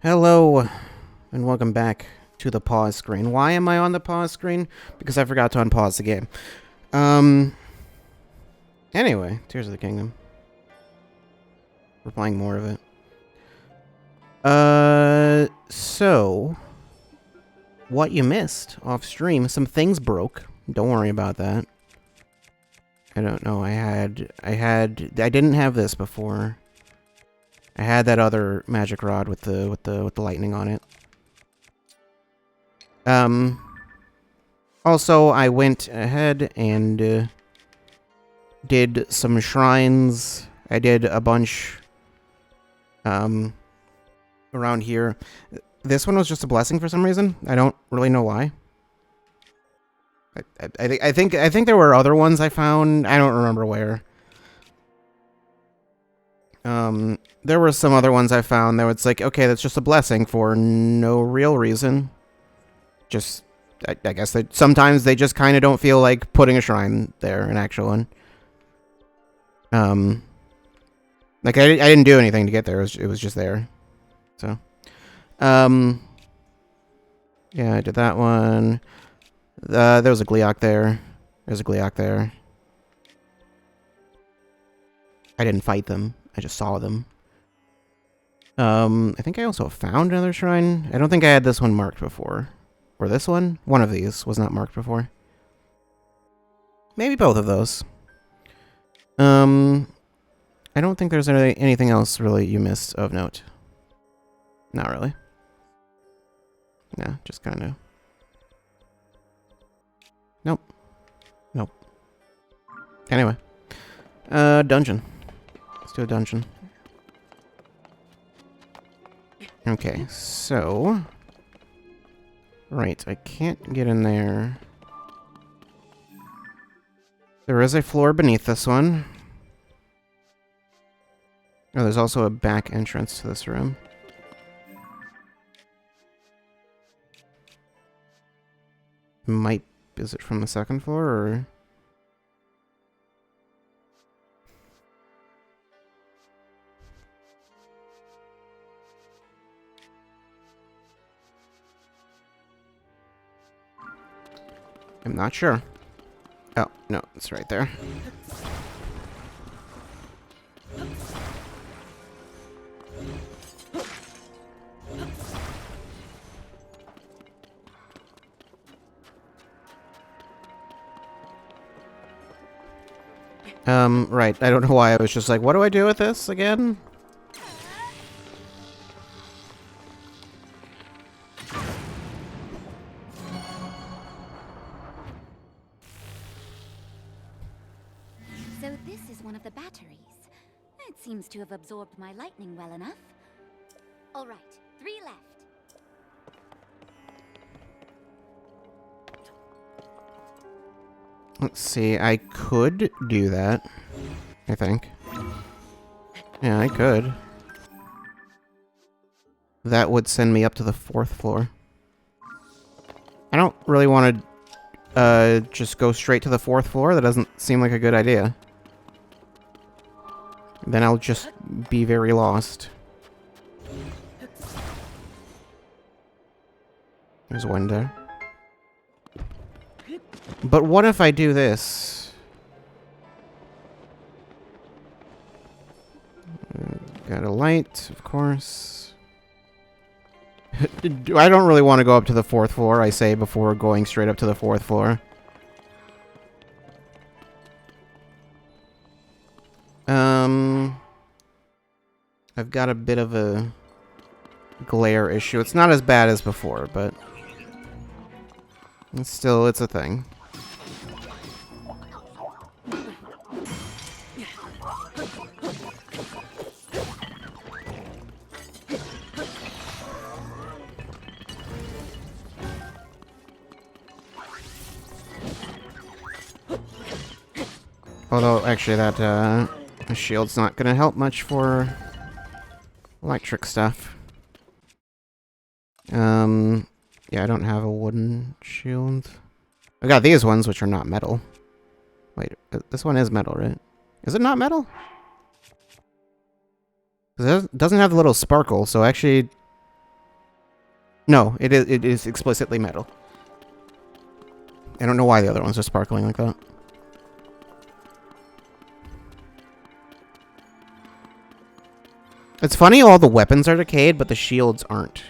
Hello, and welcome back to the pause screen. Why am I on the pause screen? Because I forgot to unpause the game. Anyway, Tears of the Kingdom. We're playing more of it. So, what you missed off stream, some things broke. Don't worry about that. I don't know, I didn't have this before. I had that other magic rod with the lightning on it. Also, I went ahead and did some shrines. I did a bunch around here. This one was just a blessing for some reason. I don't really know why. I think there were other ones I found. I don't remember where. There were some other ones I found that was like, okay, that's just a blessing for no real reason. Just, I guess that sometimes they just kind of don't feel like putting a shrine there, an actual one. Like I didn't do anything to get there. It was just there. So, yeah, I did that one. There was a Gleeok there. There's a Gleeok there. I didn't fight them. I just saw them. I think I also found another shrine. I don't think I had this one marked before. Or this one? One of these was not marked before. Maybe both of those. I don't think there's anything else really you missed of note. Not really. Nah, just kind of. Nope. Nope. Anyway. Dungeon. Let's do a dungeon. Okay, so... Right, I can't get in there. There is a floor beneath this one. Oh, there's also a back entrance to this room. Is it from the second floor, or...? I'm not sure. Oh, no, it's right there. Right. I don't know why I was just like, what do I do with this again? So this is one of the batteries. It seems to have absorbed my lightning well enough. All right, 3 left. Let's see, I could do that, I think. Yeah, I could. That would send me up to the 4th floor. I don't really want to just go straight to the 4th floor. That doesn't seem like a good idea. Then I'll just be very lost. There's a window. But what if I do this? Got a light, of course. I don't really want to go up to the 4th floor, I say, before going straight up to the 4th floor. I've got a bit of a glare issue. It's not as bad as before, but it's a thing. Although, actually, that shield's not gonna help much for electric stuff. Yeah, I don't have a wooden shield. I got these ones, which are not metal. Wait, this one is metal, right? Is it not metal? 'Cause it doesn't have the little sparkle, so actually No, it is explicitly metal. I don't know why the other ones are sparkling like that. It's funny all the weapons are decayed, but the shields aren't.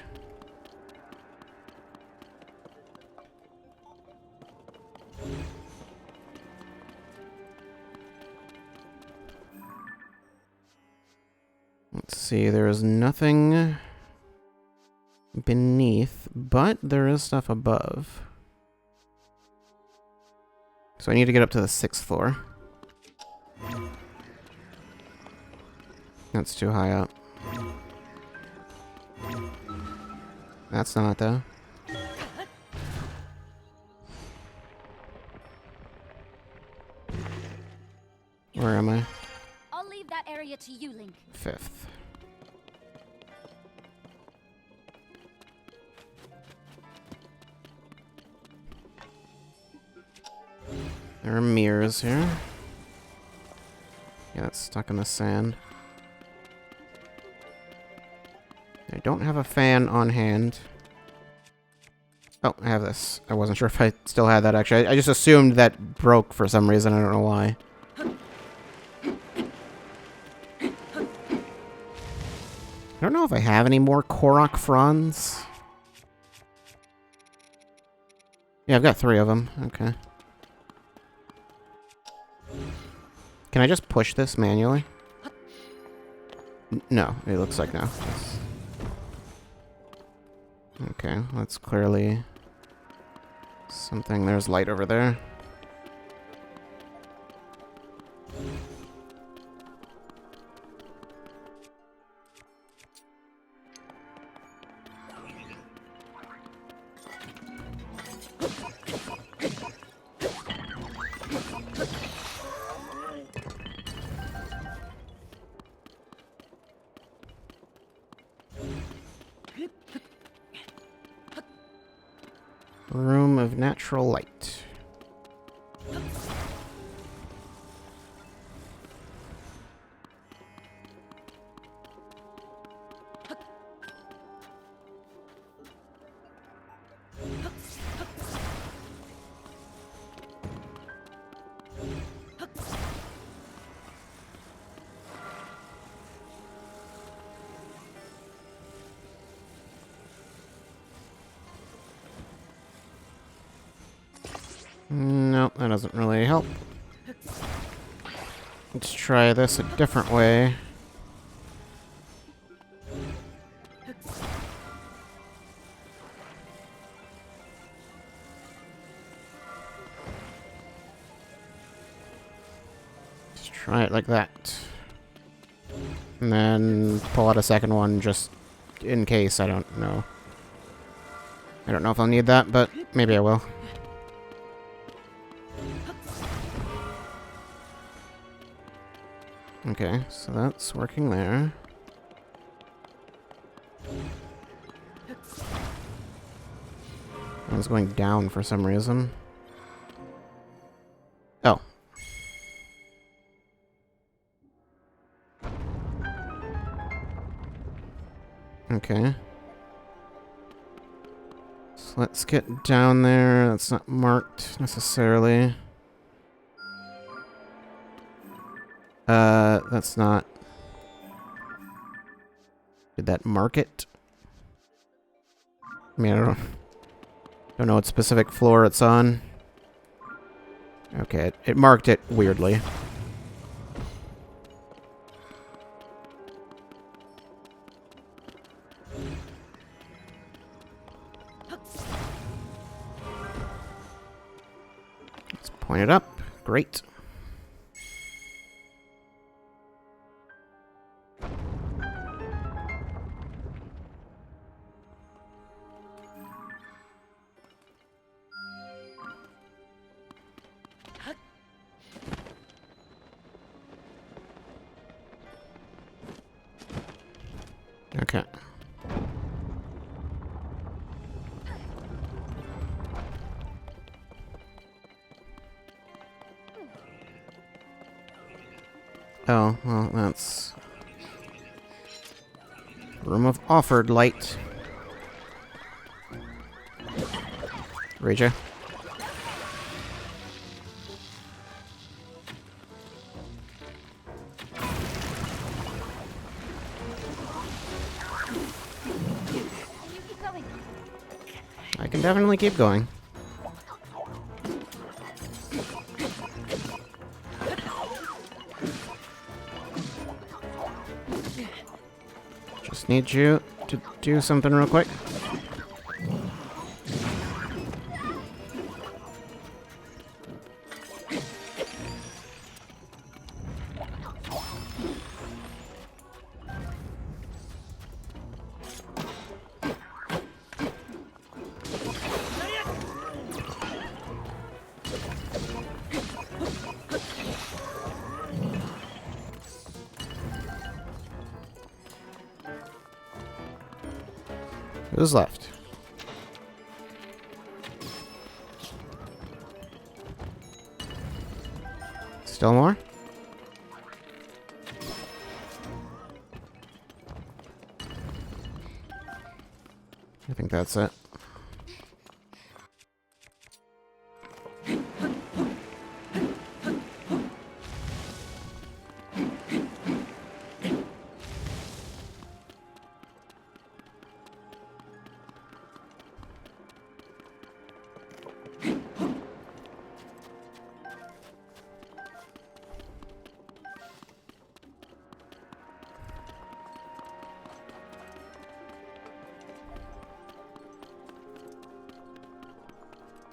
Let's see, there is nothing beneath, but there is stuff above. So I need to get up to the 6th floor. That's too high up. That's not, though. Where am I? I'll leave that area to you, Link. 5th. There are mirrors here. Yeah, it's stuck in the sand. I don't have a fan on hand. Oh, I have this. I wasn't sure if I still had that, actually. I just assumed that broke for some reason. I don't know why. I don't know if I have any more Korok fronds. Yeah, I've got 3 of them. Okay. Can I just push this manually? No, it looks like no. Okay, that's clearly something. There's light over there. Room of natural light. Nope, that doesn't really help. Let's try this a different way. Just try it like that. And then pull out a second one just in case. I don't know. I don't know if I'll need that, but maybe I will. Okay, so that's working there. One's going down for some reason. Oh. Okay. So let's get down there. That's not marked necessarily. That's not... Did that mark it? I mean, I don't know what specific floor it's on. Okay, it marked it weirdly. Let's point it up. Great. Okay. Oh, well, that's... Room of offered light. Read ya. You keep going. I can definitely keep going. Just need you to do something real quick. Who's left? Still more? I think that's it.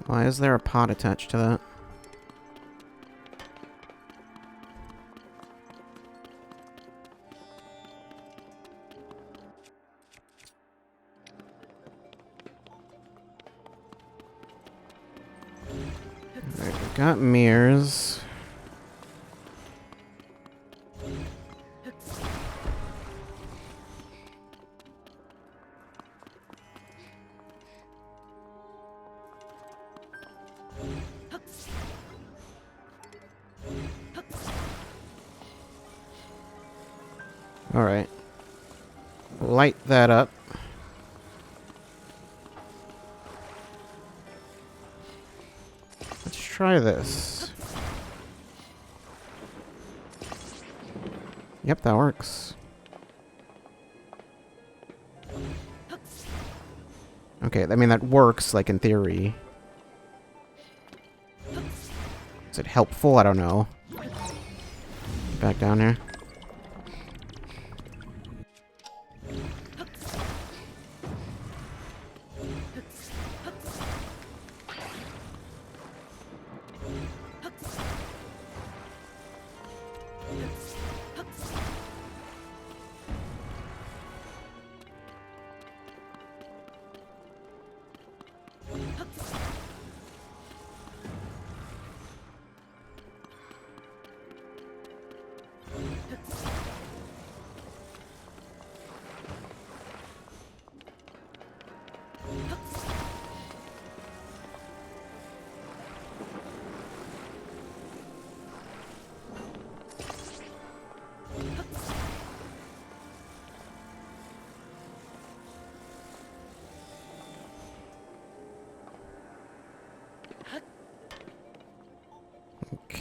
Why is there a pot attached to that? Alright, we got mirrors. Alright. Light that up. Let's try this. Yep, that works. Okay, I mean, that works, like, in theory. Is it helpful? I don't know. Back down here.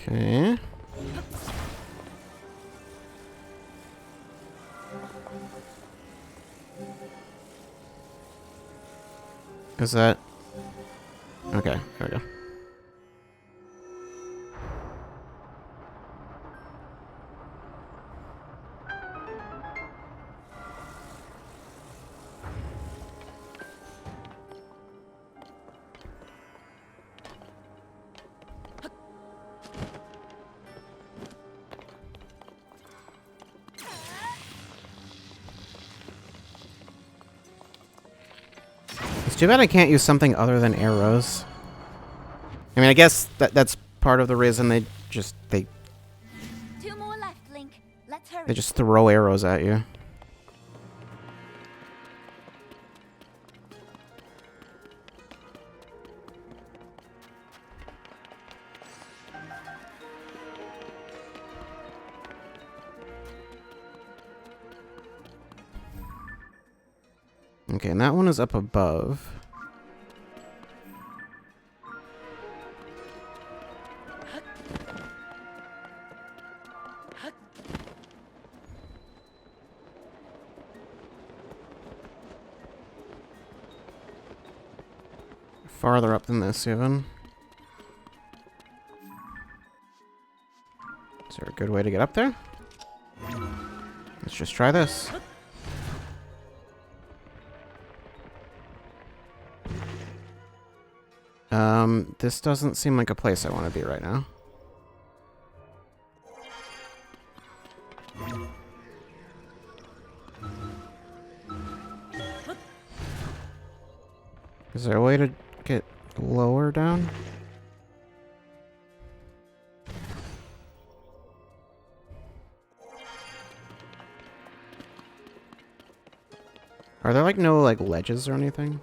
Okay. Is that... Okay, there we go. It's too bad I can't use something other than arrows. I mean, I guess that's part of the reason they just Two more left, Link. Let's hurry. they just throw arrows at you. Okay, and that one is up above. farther up than this, even. Is there a good way to get up there? Let's just try this. This doesn't seem like a place I want to be right now. Is there a way to get lower down? Are there like no like ledges or anything?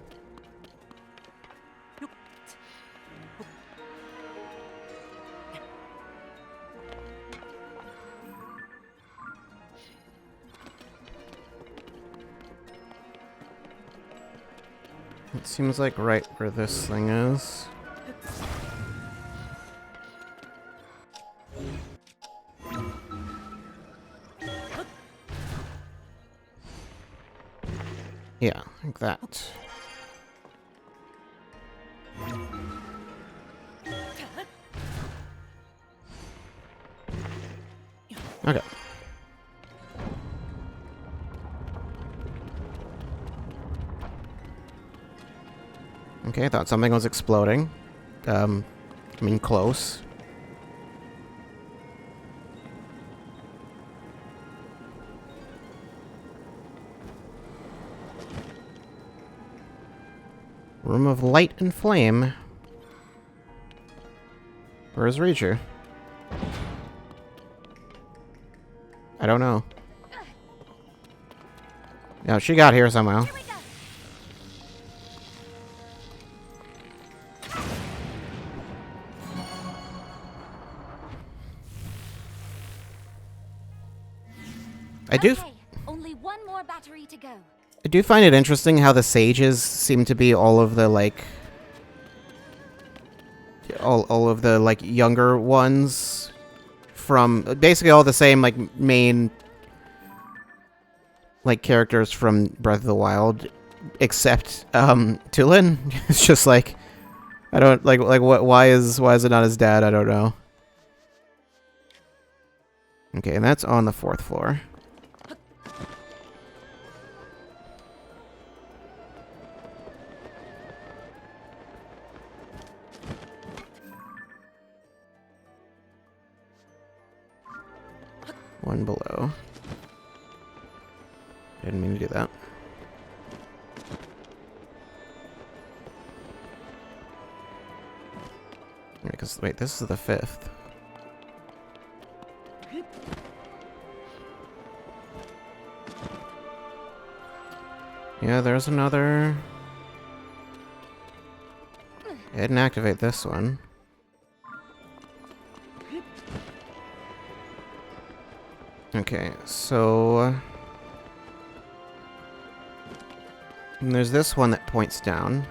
It seems like right where this thing is. Yeah, like that. Okay. Okay, I thought something was exploding. I mean, close. Room of light and flame. Where's Reacher? I don't know. No, she got here somehow. Okay, only one more battery to go. I do find it interesting how the sages seem to be all of the like all of the like younger ones from basically all the same like main like characters from Breath of the Wild, except Tulin. It's just like I don't like what why is it not his dad? I don't know. Okay, and that's on the 4th floor. One below. Didn't mean to do that. Because wait, this is the 5th. Yeah, there's another. I didn't activate this one. Okay, so and there's this one that points down.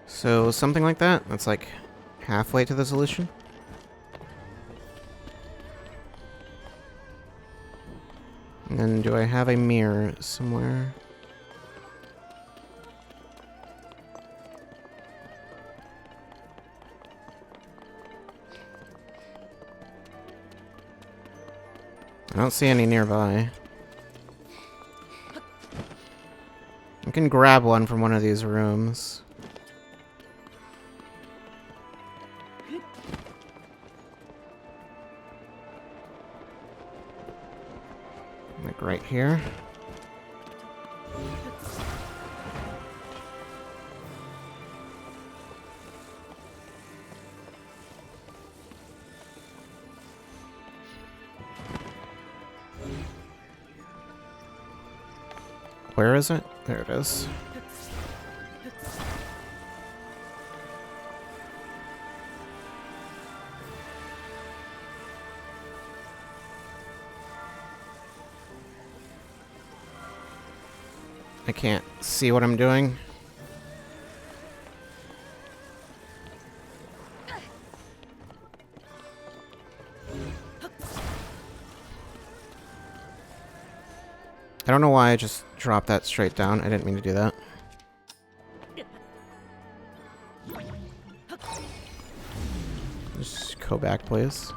So something like that. That's like halfway to the solution. And then do I have a mirror somewhere? I don't see any nearby. I can grab one from one of these rooms. Like right here. Where is it? There it is. I can't see what I'm doing. I don't know why I just dropped that straight down. I didn't mean to do that. Just go back, please.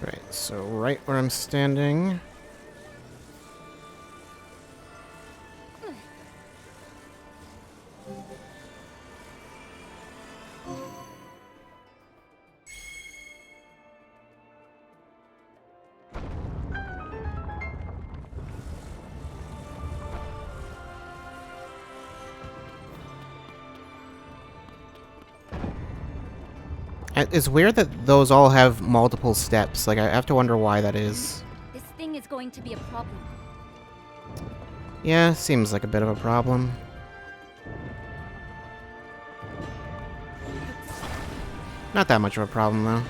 Right, so right where I'm standing. It's weird that those all have multiple steps. Like, I have to wonder why that is. This thing is going to be a problem. Yeah, seems like a bit of a problem. Not that much of a problem, though.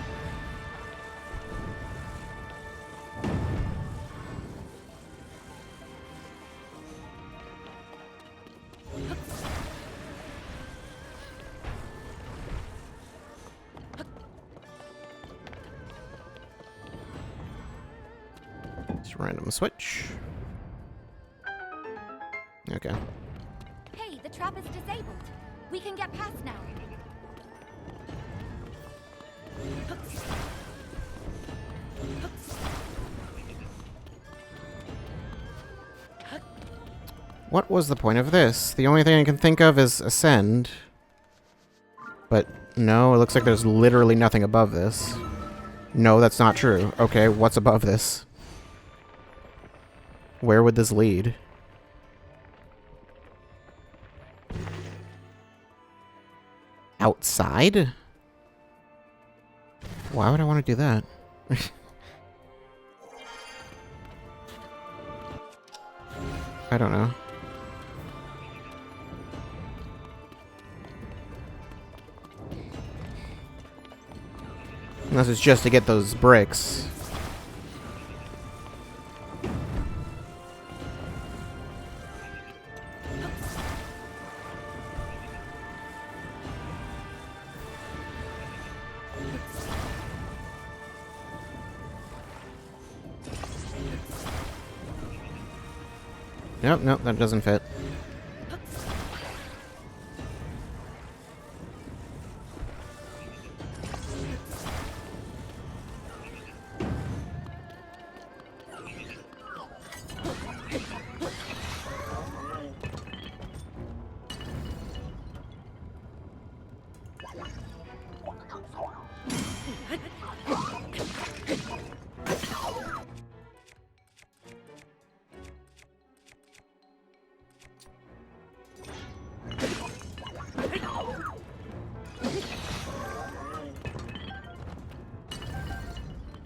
Just random switch. Okay. Hey, the trap is disabled. We can get past now. What was the point of this? The only thing I can think of is ascend. But no, it looks like there's literally nothing above this. No, that's not true. Okay, what's above this? Where would this lead? Outside? Why would I want to do that? I don't know. Unless it's just to get those bricks. Nope, nope, that doesn't fit.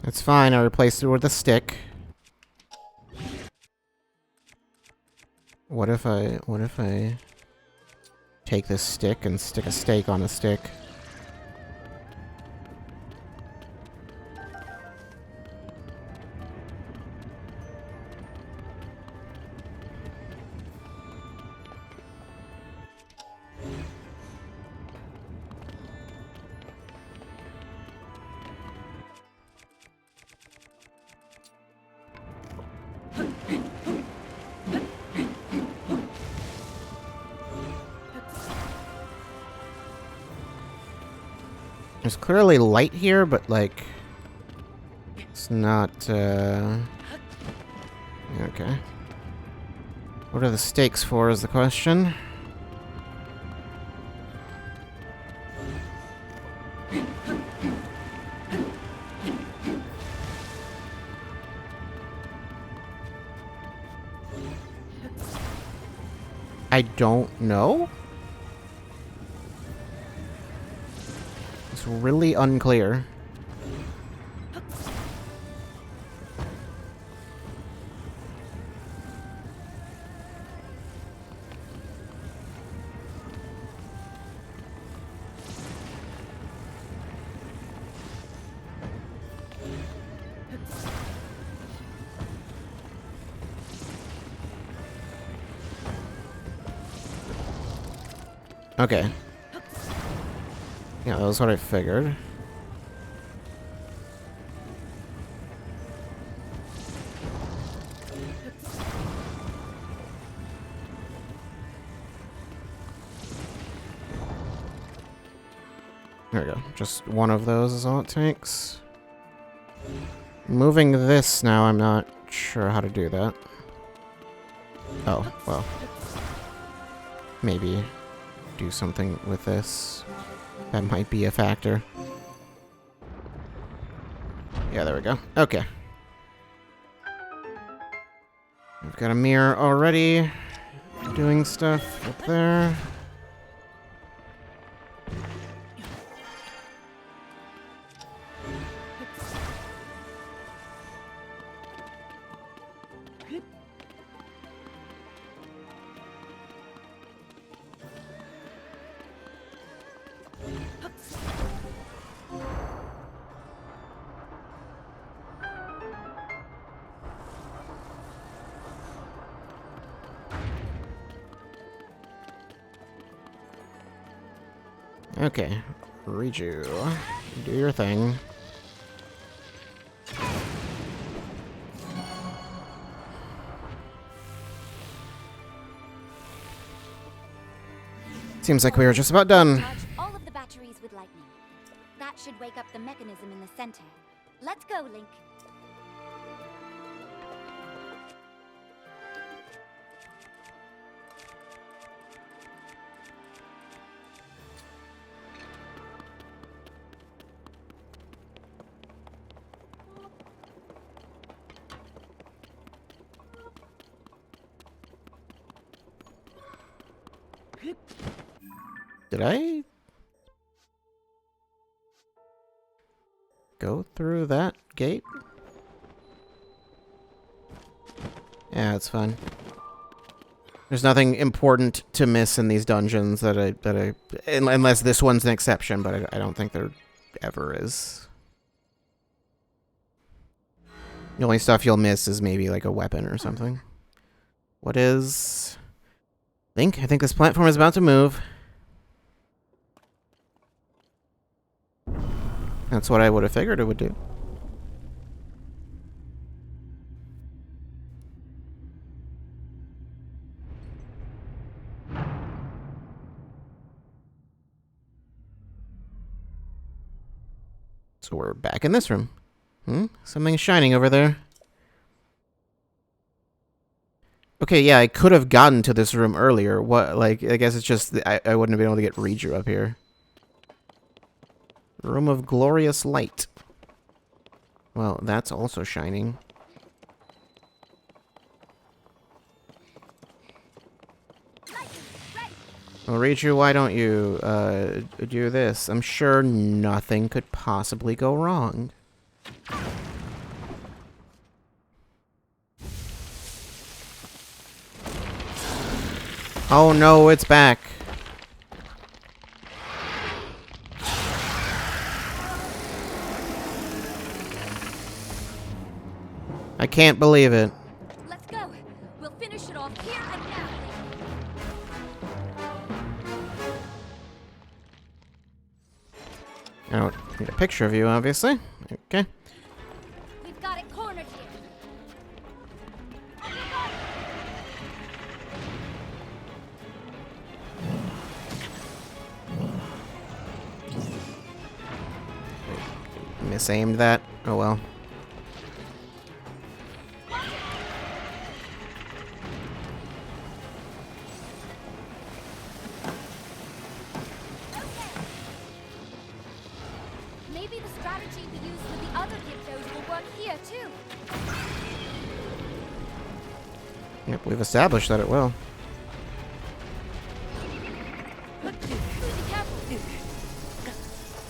It's fine, I replaced it with a stick. What if I take this stick and stick a stake on a stick? There's clearly light here, but, like, it's not, okay. What are the stakes for, is the question. I don't know? It's really unclear. Okay. Yeah, that was what I figured. There we go. Just one of those is all it takes. Moving this now, I'm not sure how to do that. Oh, well. Maybe do something with this. That might be a factor. Yeah, there we go. Okay. We've got a mirror already. Doing stuff up there. Okay. Riju. Do your thing. Seems like we were just about done. Charge all of the batteries with lightning. That should wake up the mechanism in the center. Let's go, Link. Did I go through that gate? Yeah, it's fine. There's nothing important to miss in these dungeons unless this one's an exception, but I don't think there ever is. The only stuff you'll miss is maybe like a weapon or something. What is... Link, I think this platform is about to move. That's what I would have figured it would do. So we're back in this room. Something's shining over there. Okay, yeah, I could have gotten to this room earlier. What, like, I guess it's just I wouldn't have been able to get Riju up here. Room of glorious light. Well, that's also shining. Well, Riju, why don't you do this? I'm sure nothing could possibly go wrong. Oh no, it's back. I can't believe it. Let's go. We'll finish it off here and now. I don't need a picture of you, obviously. Okay. We've got it cornered here. Misaimed that. Oh well. Maybe the strategy we used with the other Gyptos will work here too. Yep, we've established that it will.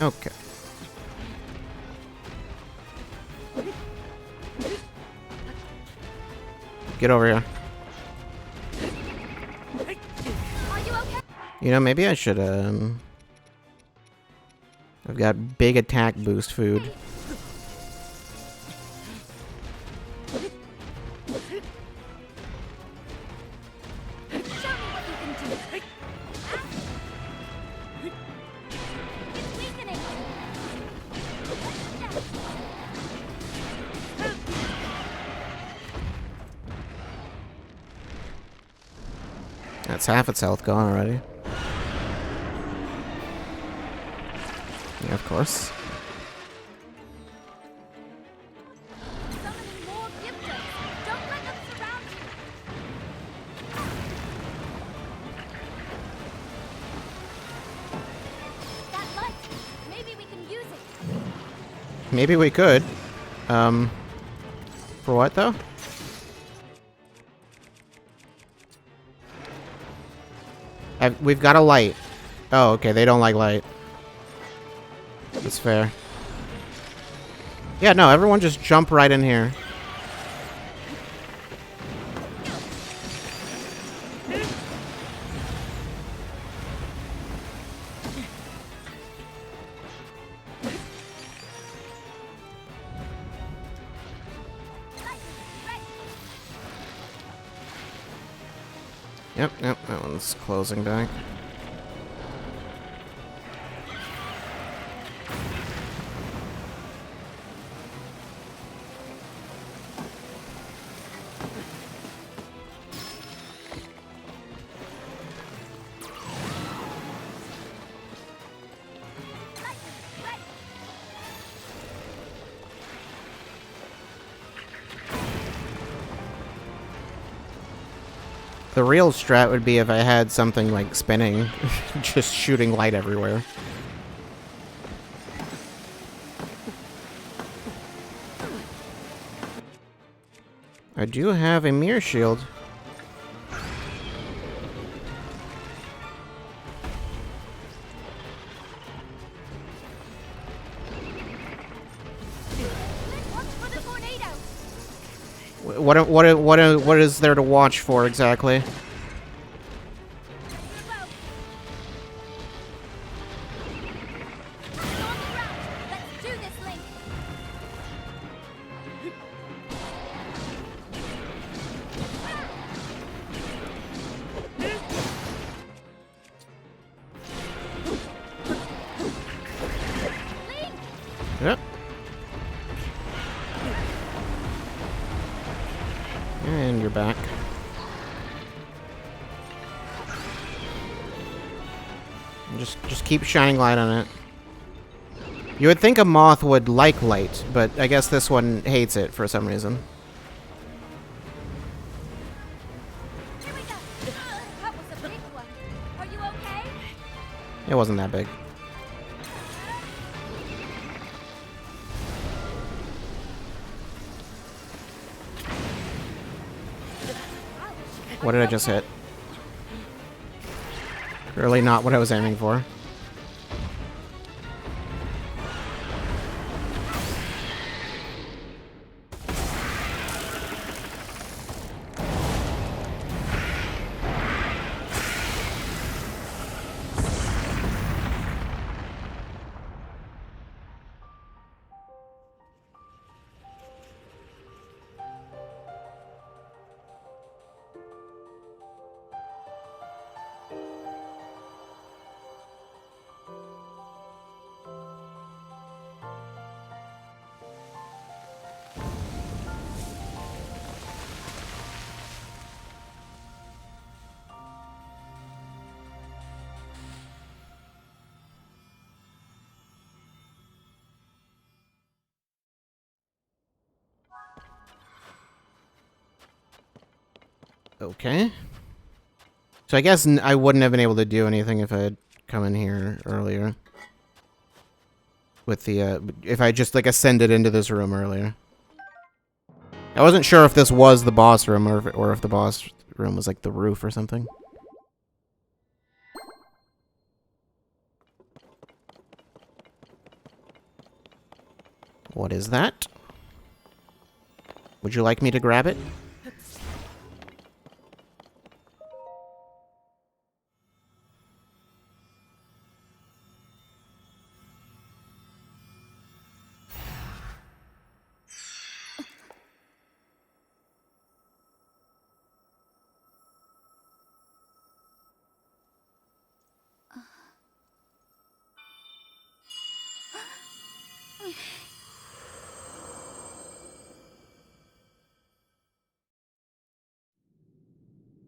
Okay. Get over here. Are you okay? You know, maybe I should, I've got big attack boost food. Show me what you can do. That's half its health gone already. Yeah, of course. Summoning more gifters. Don't let them surround you. That light. Maybe we can use it. Maybe we could. For what though? We've got a light. Oh, okay. They don't like light. That's fair. Yeah, no, everyone just jump right in here. Yep, that one's closing back. The real strat would be if I had something like spinning, just shooting light everywhere. I do have a mirror shield. What is there to watch for exactly? Yep. And you're back. Just keep shining light on it. You would think a moth would like light, but I guess this one hates it for some reason. Here we go. That was a big one. Are you okay? It wasn't that big. What did I just hit? Really not what I was aiming for. Okay. So I guess I wouldn't have been able to do anything if I had come in here earlier. With the, if I just, like, ascended into this room earlier. I wasn't sure if this was the boss room or if the boss room was, like, the roof or something. What is that? Would you like me to grab it?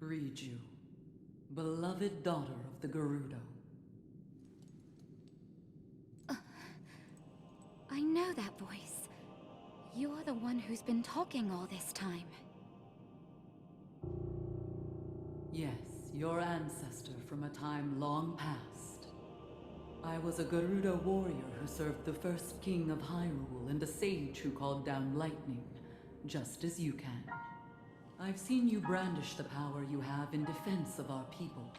Read you. beloved daughter of the Gerudo. I know that voice. You're the one who's been talking all this time. Yes, your ancestor from a time long past. I was a Gerudo warrior who served the first king of Hyrule and a sage who called down lightning, just as you can. I've seen you brandish the power you have in defense of our people.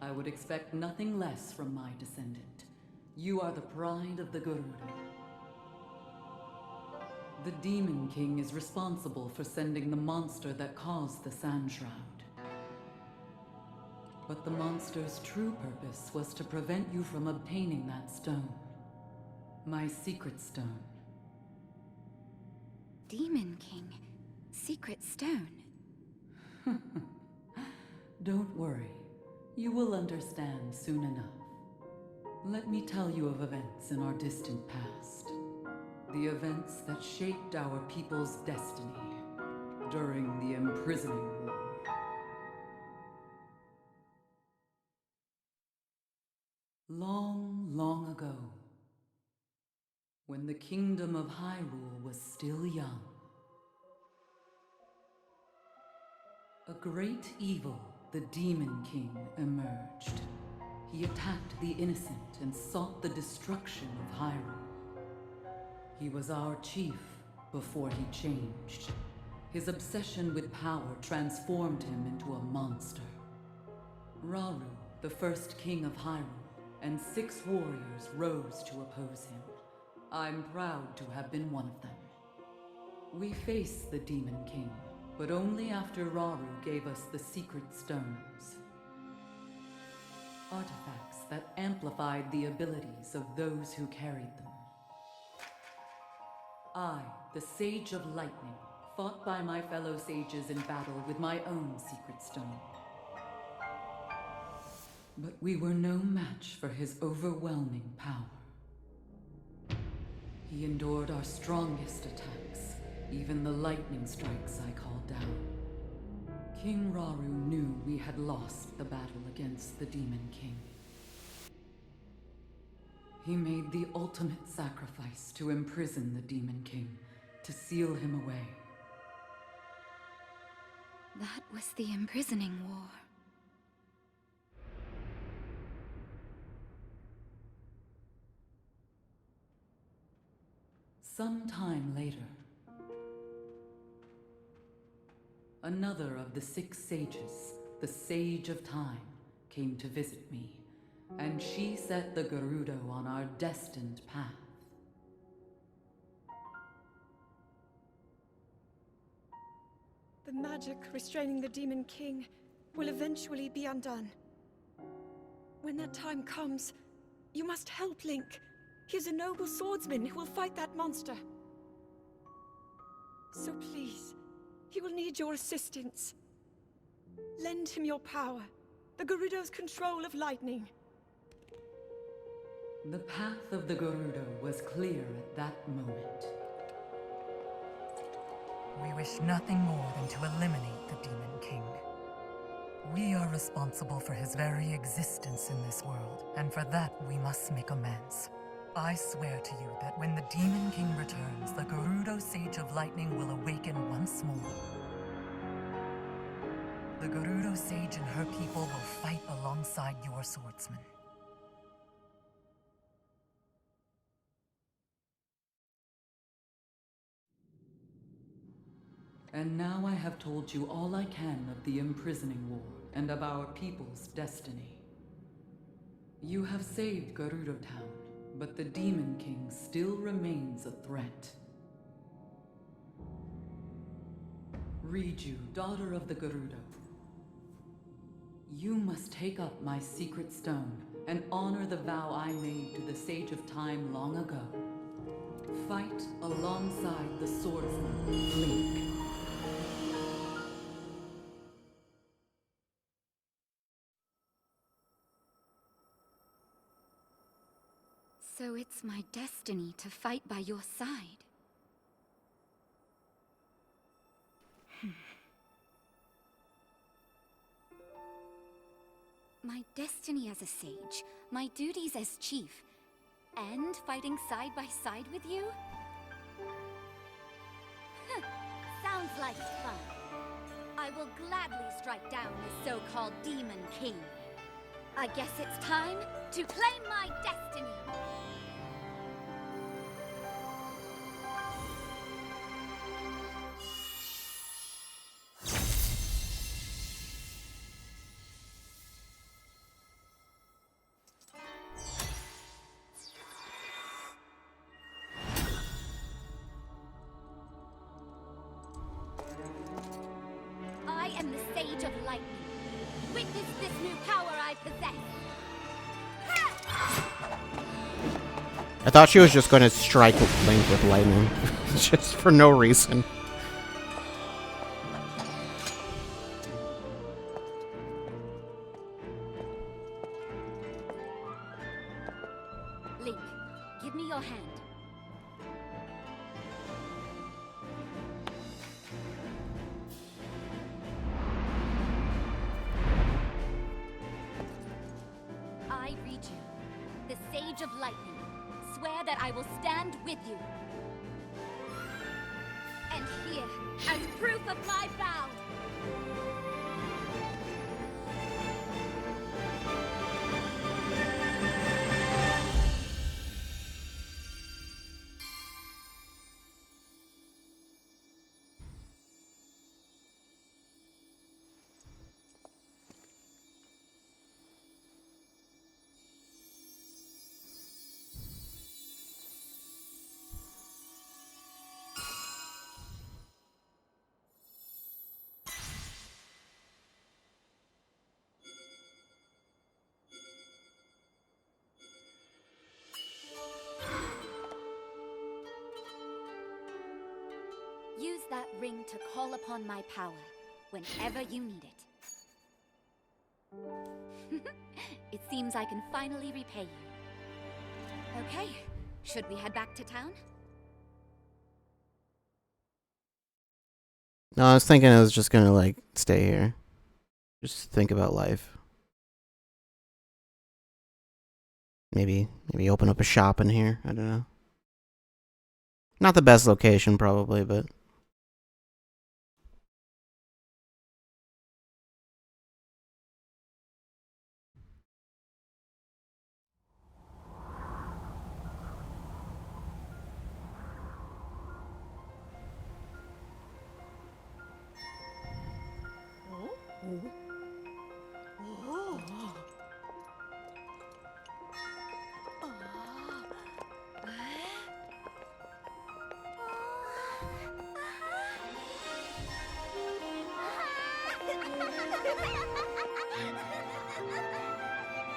I would expect nothing less from my descendant. You are the pride of the Gerudo. The Demon King is responsible for sending the monster that caused the Sand Shroud. But the monster's true purpose was to prevent you from obtaining that stone. My secret stone. Demon King. Secret stone. Don't worry. You will understand soon enough. Let me tell you of events in our distant past. The events that shaped our people's destiny during the imprisoning war. Long, long ago, when the kingdom of Hyrule was still young, a great evil, the Demon King, emerged. He attacked the innocent and sought the destruction of Hyrule. He was our chief before he changed. His obsession with power transformed him into a monster. Rauru, the first king of Hyrule, and 6 warriors rose to oppose him. I'm proud to have been one of them. We faced the Demon King, but only after Rauru gave us the secret stones. Artifacts that amplified the abilities of those who carried them. I, the Sage of Lightning, fought by my fellow sages in battle with my own secret stone. But we were no match for his overwhelming power. He endured our strongest attacks, even the lightning strikes I called down. King Rauru knew we had lost the battle against the Demon King. He made the ultimate sacrifice to imprison the Demon King, to seal him away. That was the imprisoning war. Some time later, another of the 6 sages, the Sage of Time, came to visit me, and she set the Gerudo on our destined path. The magic restraining the Demon King will eventually be undone. When that time comes, you must help Link. He is a noble swordsman who will fight that monster. So please, he will need your assistance. Lend him your power, the Gerudo's control of lightning. The path of the Gerudo was clear at that moment. We wish nothing more than to eliminate the Demon King. We are responsible for his very existence in this world, and for that we must make amends. I swear to you that when the Demon King returns, the Gerudo Sage of Lightning will awaken once more. The Gerudo Sage and her people will fight alongside your swordsman. And now I have told you all I can of the imprisoning war and of our people's destiny. You have saved Gerudo Town, but the Demon King still remains a threat. Riju, daughter of the Gerudo, you must take up my secret stone and honor the vow I made to the Sage of Time long ago. Fight alongside the swordsman, Link. So it's my destiny to fight by your side. My destiny as a sage, my duties as chief, and fighting side by side with you? Sounds like fun. I will gladly strike down this so-called Demon King. I guess it's time to claim my destiny. I am the Sage of Lightning. Witness this new power I possess. I thought she was just going to strike Link with lightning. Just for no reason. Link, give me your hand. I, Riju, the Sage of Lightning, swear that I will stand with you. And here, as proof of my vow, use that ring to call upon my power whenever you need it. It seems I can finally repay you. Okay, should we head back to town? No, I was thinking I was just gonna, like, stay here. Just think about life. Maybe open up a shop in here. I don't know. Not the best location, probably, but...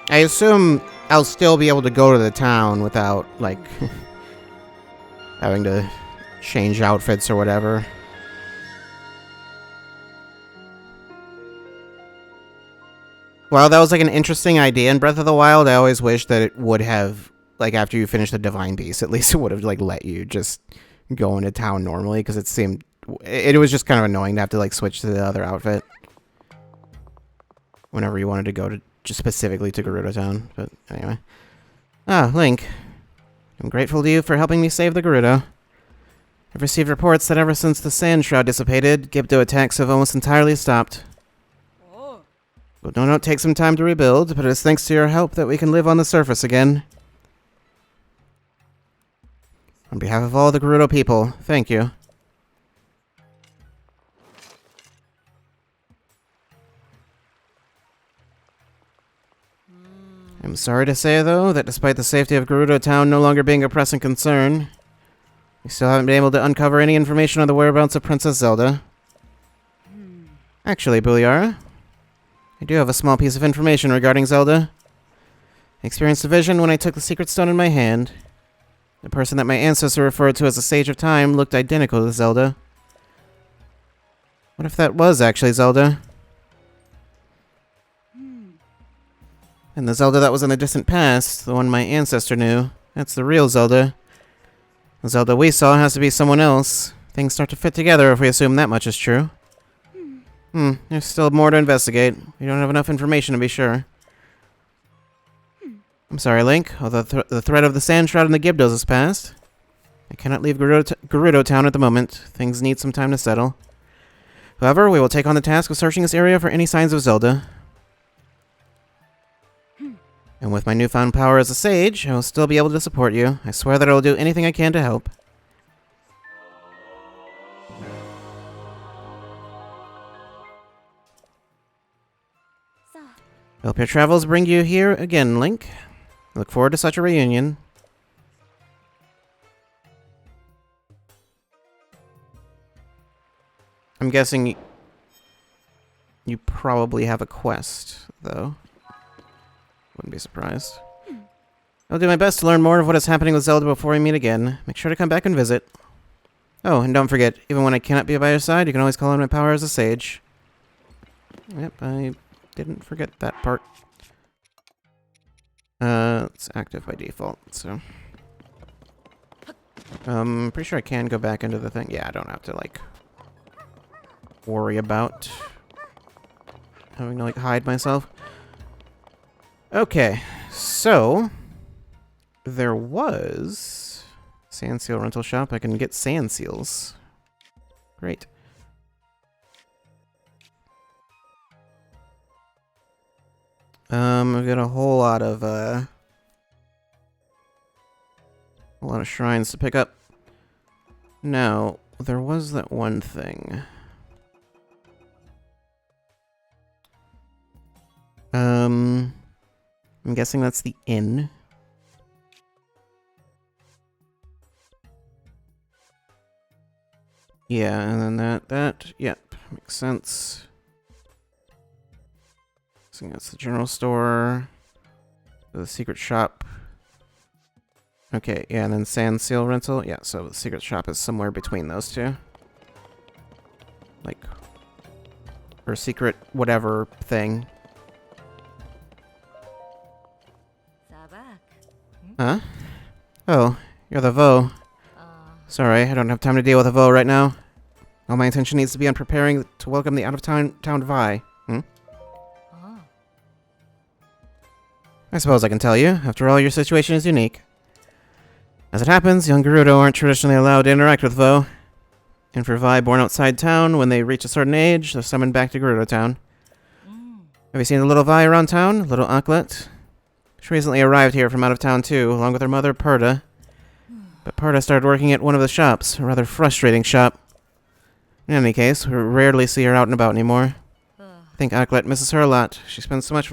I assume I'll still be able to go to the town without, like, having to change outfits or whatever. While that was, like, an interesting idea in Breath of the Wild, I always wish that it would have, like, after you finish the Divine Beast, at least it would have, like, let you just go into town normally, because it was just kind of annoying to have to, like, switch to the other outfit whenever you wanted to go to just specifically to Gerudo Town, but anyway. Ah, Link. I'm grateful to you for helping me save the Gerudo. I've received reports that ever since the Sand Shroud dissipated, Gibdo attacks have almost entirely stopped. It will no doubt take some time to rebuild, but it is thanks to your help that we can live on the surface again. On behalf of all the Gerudo people, thank you. I'm sorry to say, though, that despite the safety of Gerudo Town no longer being a pressing concern, we still haven't been able to uncover any information on the whereabouts of Princess Zelda. Actually, Buliara, I do have a small piece of information regarding Zelda. I experienced a vision when I took the secret stone in my hand. The person that my ancestor referred to as the Sage of Time looked identical to Zelda. What if that was actually Zelda? And the Zelda that was in the distant past, the one my ancestor knew, that's the real Zelda. The Zelda we saw has to be someone else. Things start to fit together if we assume that much is true. There's still more to investigate. We don't have enough information to be sure. I'm sorry, Link. Although the threat of the Sand Shroud and the Gibdos is past, I cannot leave Gerudo Town at the moment. Things need some time to settle. However, we will take on the task of searching this area for any signs of Zelda. And with my newfound power as a sage, I will still be able to support you. I swear that I will do anything I can to help. I hope your travels bring you here again, Link. I look forward to such a reunion. I'm guessing you probably have a quest, though. Wouldn't be surprised. I'll do my best to learn more of what is happening with Zelda before we meet again. Make sure to come back and visit. Oh, and don't forget, even when I cannot be by your side, you can always call on my power as a sage. Yep, I didn't forget that part. It's active by default, so... pretty sure I can go back into the thing. Yeah, I don't have to, like, worry about having to, like, hide myself. Okay, so... there was... Sand seal rental shop. I can get sand seals. Great. I've got a whole lot of shrines to pick up. Now, there was that one thing. I'm guessing that's the inn. Yeah, and then that, yep, makes sense. So that's the general store, the secret shop. Okay, yeah, and then sand seal rental. Yeah, so the secret shop is somewhere between those two. Like, or secret whatever thing. Huh? Oh, you're the Vo. Sorry, I don't have time to deal with a Vo right now. All my attention needs to be on preparing to welcome the out-of-town Vi. I suppose I can tell you. After all, your situation is unique. As it happens, young Gerudo aren't traditionally allowed to interact with Vo. And for Vi born outside town, when they reach a certain age, they're summoned back to Gerudo Town. Have you seen the little Vi around town? Little Anklet? She recently arrived here from out of town too, along with her mother, Perda. But Perda started working at one of the shops, a rather frustrating shop. In any case, we rarely see her out and about anymore. I think Anklet misses her a lot. She spends so much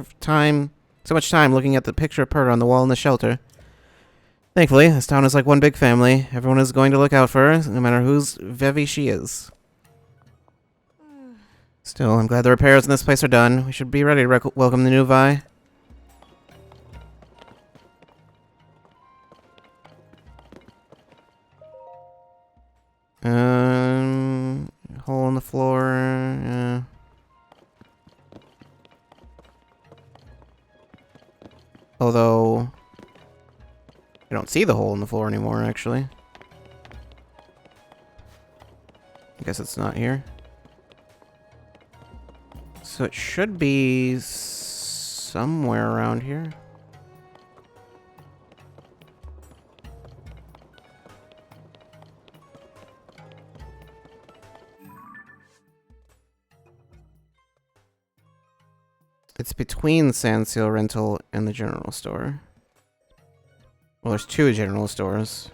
time looking at the picture of Perda on the wall in the shelter. Thankfully, this town is like one big family. Everyone is going to look out for her, no matter whose Vevi she is. Still, I'm glad the repairs in this place are done. We should be ready to welcome the new Vi. Hole in the floor, yeah. Although, I don't see the hole in the floor anymore, actually. I guess it's not here. So it should be somewhere around here. It's between Sand Seal Rental and the general store. Well, there's two general stores.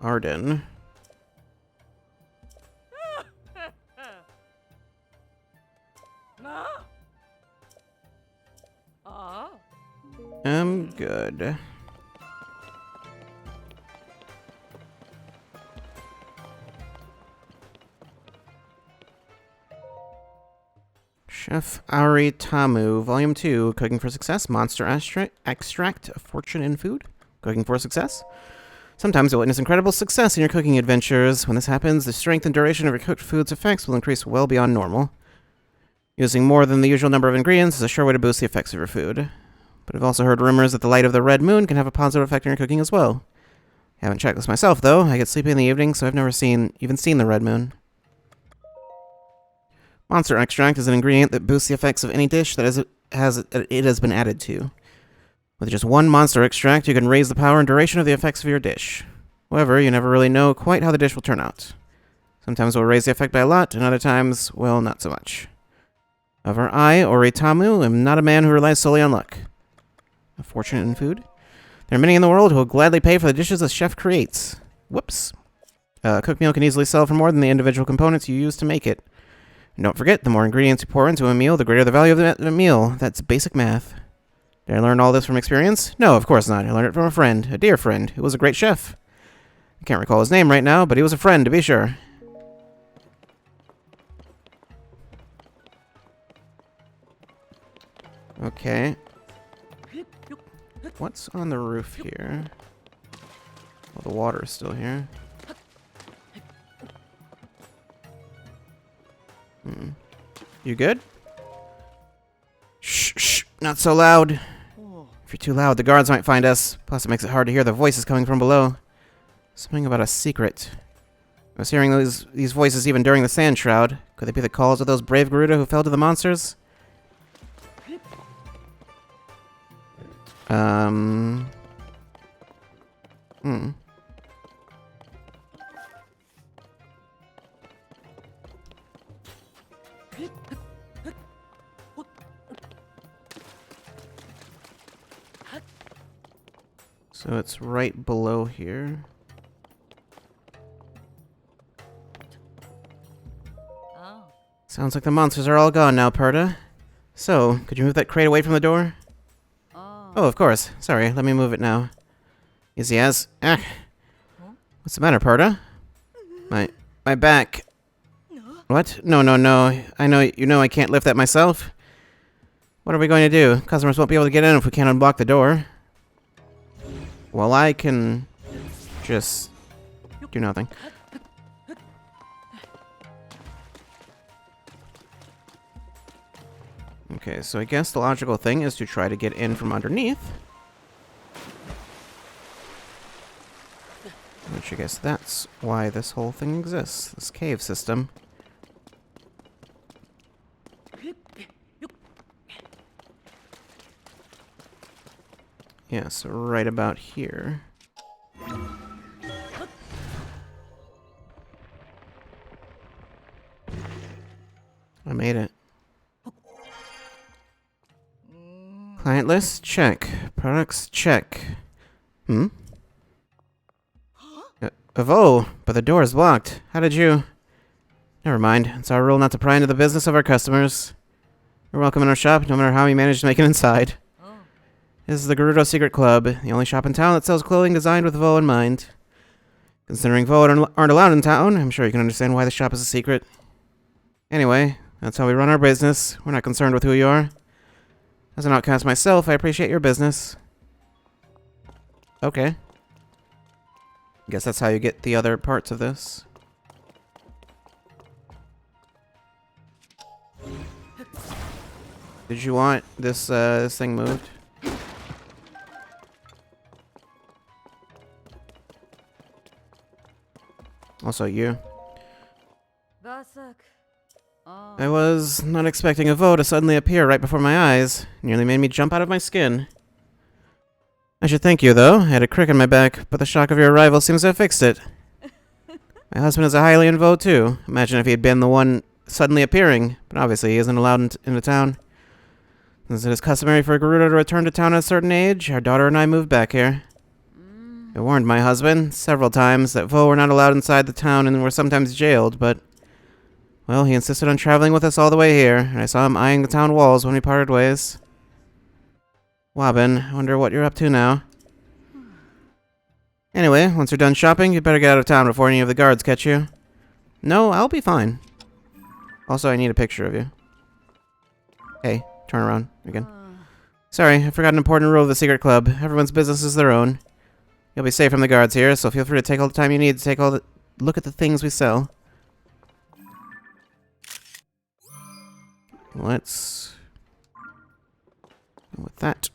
Arden. I'm good. Chef Ari Tamu, Volume 2, Cooking for Success, Monster Extract, Fortune in Food. Cooking for Success. Sometimes you'll witness incredible success in your cooking adventures. When this happens, the strength and duration of your cooked food's effects will increase well beyond normal. Using more than the usual number of ingredients is a sure way to boost the effects of your food. But I've also heard rumors that the light of the red moon can have a positive effect on your cooking as well. I haven't checked this myself, though. I get sleepy in the evening, so I've never even seen the red moon. Monster extract is an ingredient that boosts the effects of any dish that it has been added to. With just one monster extract, you can raise the power and duration of the effects of your dish. However, you never really know quite how the dish will turn out. Sometimes it will raise the effect by a lot, and other times, well, not so much. However, I, Oritamu, am not a man who relies solely on luck. Fortunate in food? There are many in the world who will gladly pay for the dishes a chef creates. Whoops. A cooked meal can easily sell for more than the individual components you use to make it. And don't forget, the more ingredients you pour into a meal, the greater the value of the meal. That's basic math. Did I learn all this from experience? No, of course not. I learned it from a friend, a dear friend, who was a great chef. I can't recall his name right now, but he was a friend, to be sure. Okay. What's on the roof here? Well, the water is still here. You good? Shh, shh, not so loud. If you're too loud, the guards might find us. Plus, it makes it hard to hear the voices coming from below. Something about a secret. I was hearing these voices even during the sand shroud. Could they be the calls of those brave Garuda who fell to the monsters? So it's right below here. Sounds like the monsters are all gone now, Perta. So, could you move that crate away from the door? Oh, of course. Sorry, let me move it now. Easy as. Ah. What's the matter, Perta? My back. What? No. You know I can't lift that myself. What are we going to do? Customers won't be able to get in if we can't unblock the door. Well, I can just do nothing. Okay, so I guess the logical thing is to try to get in from underneath. Which I guess that's why this whole thing exists, this cave system. Yeah, so right about here. I made it. Client list? Check. Products? Check. Avo, but the door is blocked. How did you... Never mind. It's our rule not to pry into the business of our customers. You're welcome in our shop, no matter how we manage to make it inside. This is the Gerudo Secret Club, the only shop in town that sells clothing designed with Vo in mind. Considering Vo aren't allowed in town, I'm sure you can understand why the shop is a secret. Anyway, that's how we run our business. We're not concerned with who you are. As an outcast myself, I appreciate your business. Okay. Guess that's how you get the other parts of this. Did you want this this thing moved? Also you. I was not expecting a Vo to suddenly appear right before my eyes. Nearly made me jump out of my skin. I should thank you, though. I had a crick in my back, but the shock of your arrival seems to have fixed it. My husband is a Hylian Vo, too. Imagine if he had been the one suddenly appearing, but obviously he isn't allowed into town. Since it is customary for a Garuda to return to town at a certain age, our daughter and I moved back here. I warned my husband several times that Vo were not allowed inside the town and were sometimes jailed, but... Well, he insisted on traveling with us all the way here, and I saw him eyeing the town walls when we parted ways. Wobbin, I wonder what you're up to now. Anyway, once you're done shopping, you'd better get out of town before any of the guards catch you. No, I'll be fine. Also, I need a picture of you. Hey, turn around again. Sorry, I forgot an important rule of the secret club. Everyone's business is their own. You'll be safe from the guards here, so feel free to take all the time you need to take all the look at the things we sell. Let's go with that.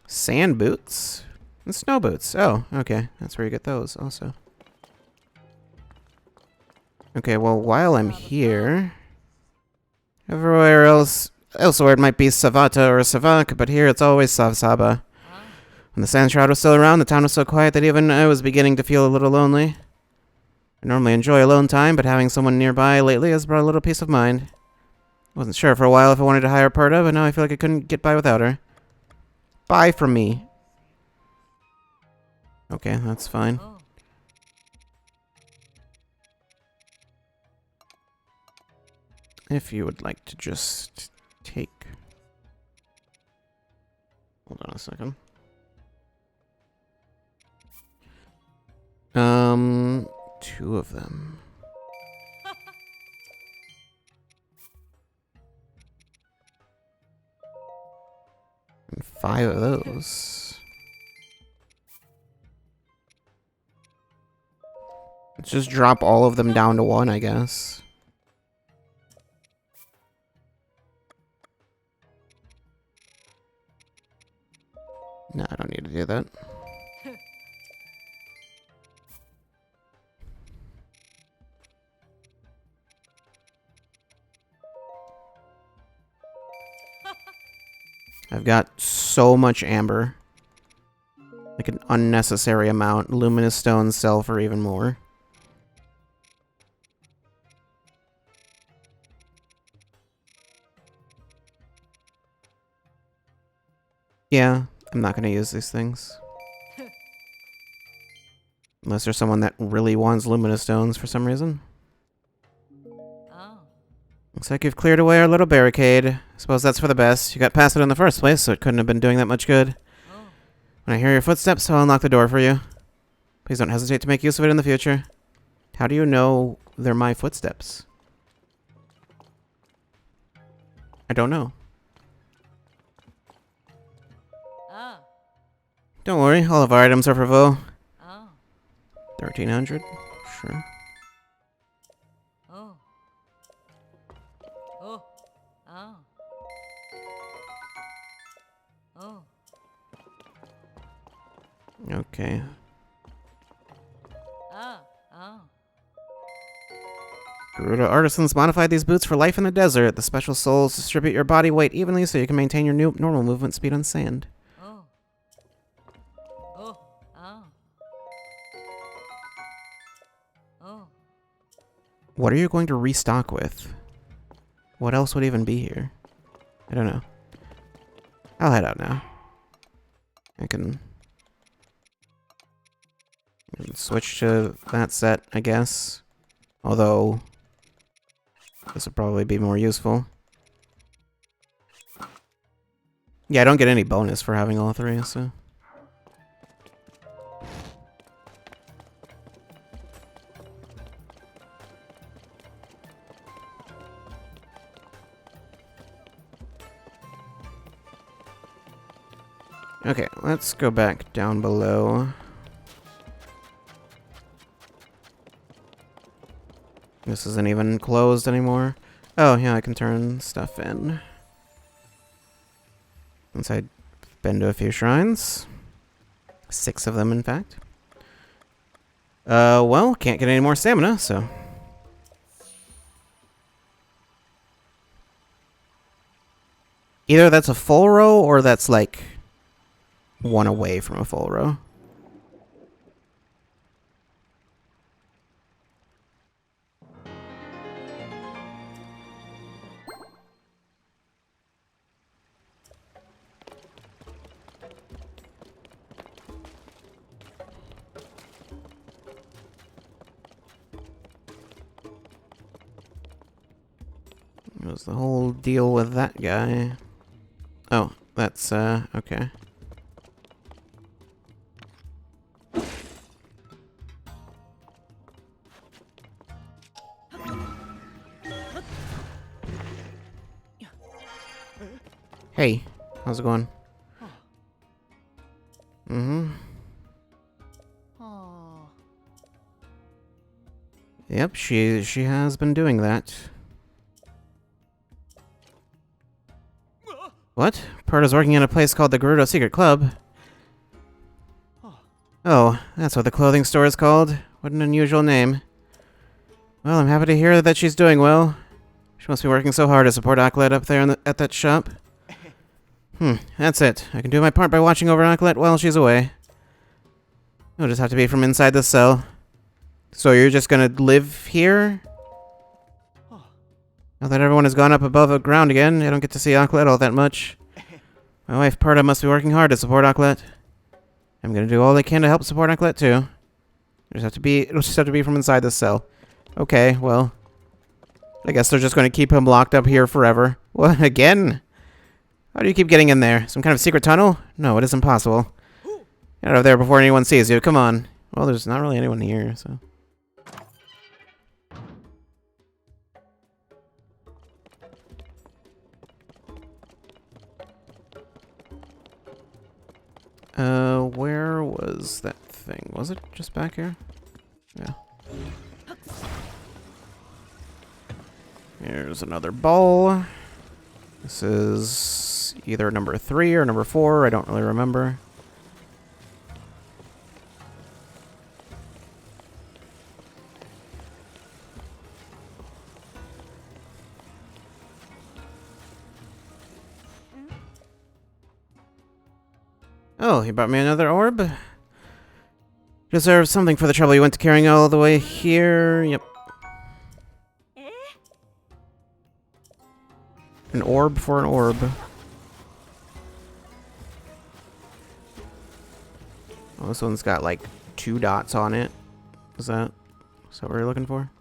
Sand boots? And snow boots. Oh, okay. That's where you get those also. Okay, well, while I'm here... Everywhere else... Elsewhere it might be Savata or Savak, but here it's always Savsaba. When the Sand Shroud was still around, the town was so quiet that even I was beginning to feel a little lonely. I normally enjoy alone time, but having someone nearby lately has brought a little peace of mind. I wasn't sure for a while if I wanted to hire Perta, but now I feel like I couldn't get by without her. Bye from me. Okay, that's fine. If you would like to just take... Hold on a second. Two of them. And 5 of those. Let's just drop all of them down to 1, I guess. No, I don't need to do that. I've got so much amber. Like an unnecessary amount. Luminous stones sell for even more. Yeah, I'm not going to use these things. Unless there's someone that really wants luminous stones for some reason. Looks like you've cleared away our little barricade. Suppose that's for the best. You got past it in the first place, so it couldn't have been doing that much good. When I hear your footsteps, I'll unlock the door for you. Please don't hesitate to make use of it in the future. How do you know they're my footsteps? I don't know. Don't worry, all of our items are for Vo. 1300? Sure. Okay. Garuda artisans modified these boots for life in the desert. The special soles distribute your body weight evenly so you can maintain your normal movement speed on sand. What are you going to restock with? What else would even be here? I don't know. I'll head out now. I can switch to that set, I guess. Although, this would probably be more useful. Yeah, I don't get any bonus for having all 3, so... Okay, let's go back down below. This isn't even closed anymore. Oh, yeah, I can turn stuff in. Once I've been to a few shrines. 6 of them, in fact. Well, can't get any more stamina, so... Either that's a full row, or that's, like, 1 away from a full row. What was the whole deal with that guy? Oh, that's, okay. Hey, how's it going? Mm-hmm. Yep, she has been doing that. What? Perta's working in a place called the Gerudo Secret Club. Oh, that's what the clothing store is called. What an unusual name. Well, I'm happy to hear that she's doing well. She must be working so hard to support Aklet up there at that shop. That's it. I can do my part by watching over Aklet while she's away. It'll just have to be from inside the cell. So you're just gonna live here? Now that everyone has gone up above the ground again, I don't get to see Aklet all that much. My wife Parta must be working hard to support Aklet. I'm gonna do all I can to help support Aklet too. It'll just have to be from inside the cell. Okay, well, I guess they're just gonna keep him locked up here forever. What, again? How do you keep getting in there? Some kind of secret tunnel? No, it isn't possible. Get out of there before anyone sees you. Come on. Well, there's not really anyone here, so. Where was that thing? Was it just back here? Yeah. Here's another ball. This is either number 3 or number 4. I don't really remember. Oh, he brought me another orb? Deserves something for the trouble you went to carrying all the way here. Yep. An orb for an orb. Oh, this one's got like 2 dots on it. Is that what we're looking for?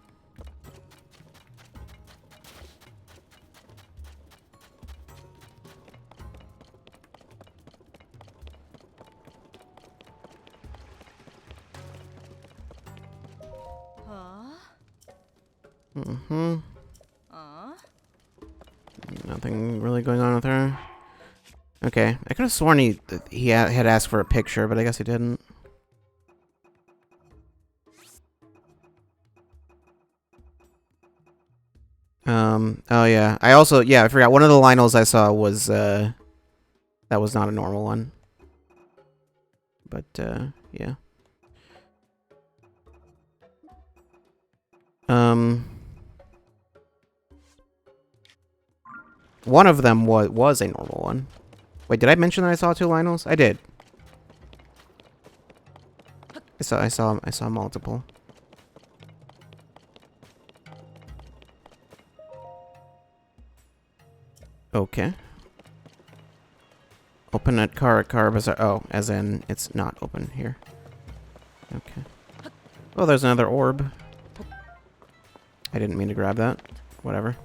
Nothing really going on with her. Okay, I could have sworn he had asked for a picture, but I guess he didn't. Oh yeah. I forgot. One of the Lionels I saw was, that was not a normal one. But, yeah. One of them was a normal one. Wait, did I mention that I saw 2 Lionels? I did. I saw multiple. Okay. Open at Car Bazaar. Oh, as in it's not open here. Okay. Oh, there's another orb. I didn't mean to grab that. Whatever.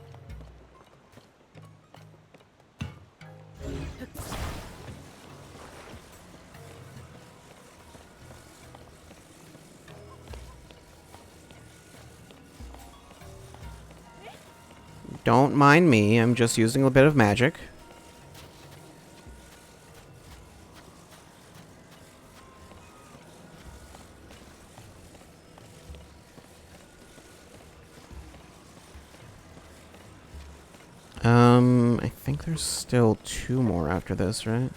Don't mind me, I'm just using a bit of magic. I think there's still 2 more after this, right?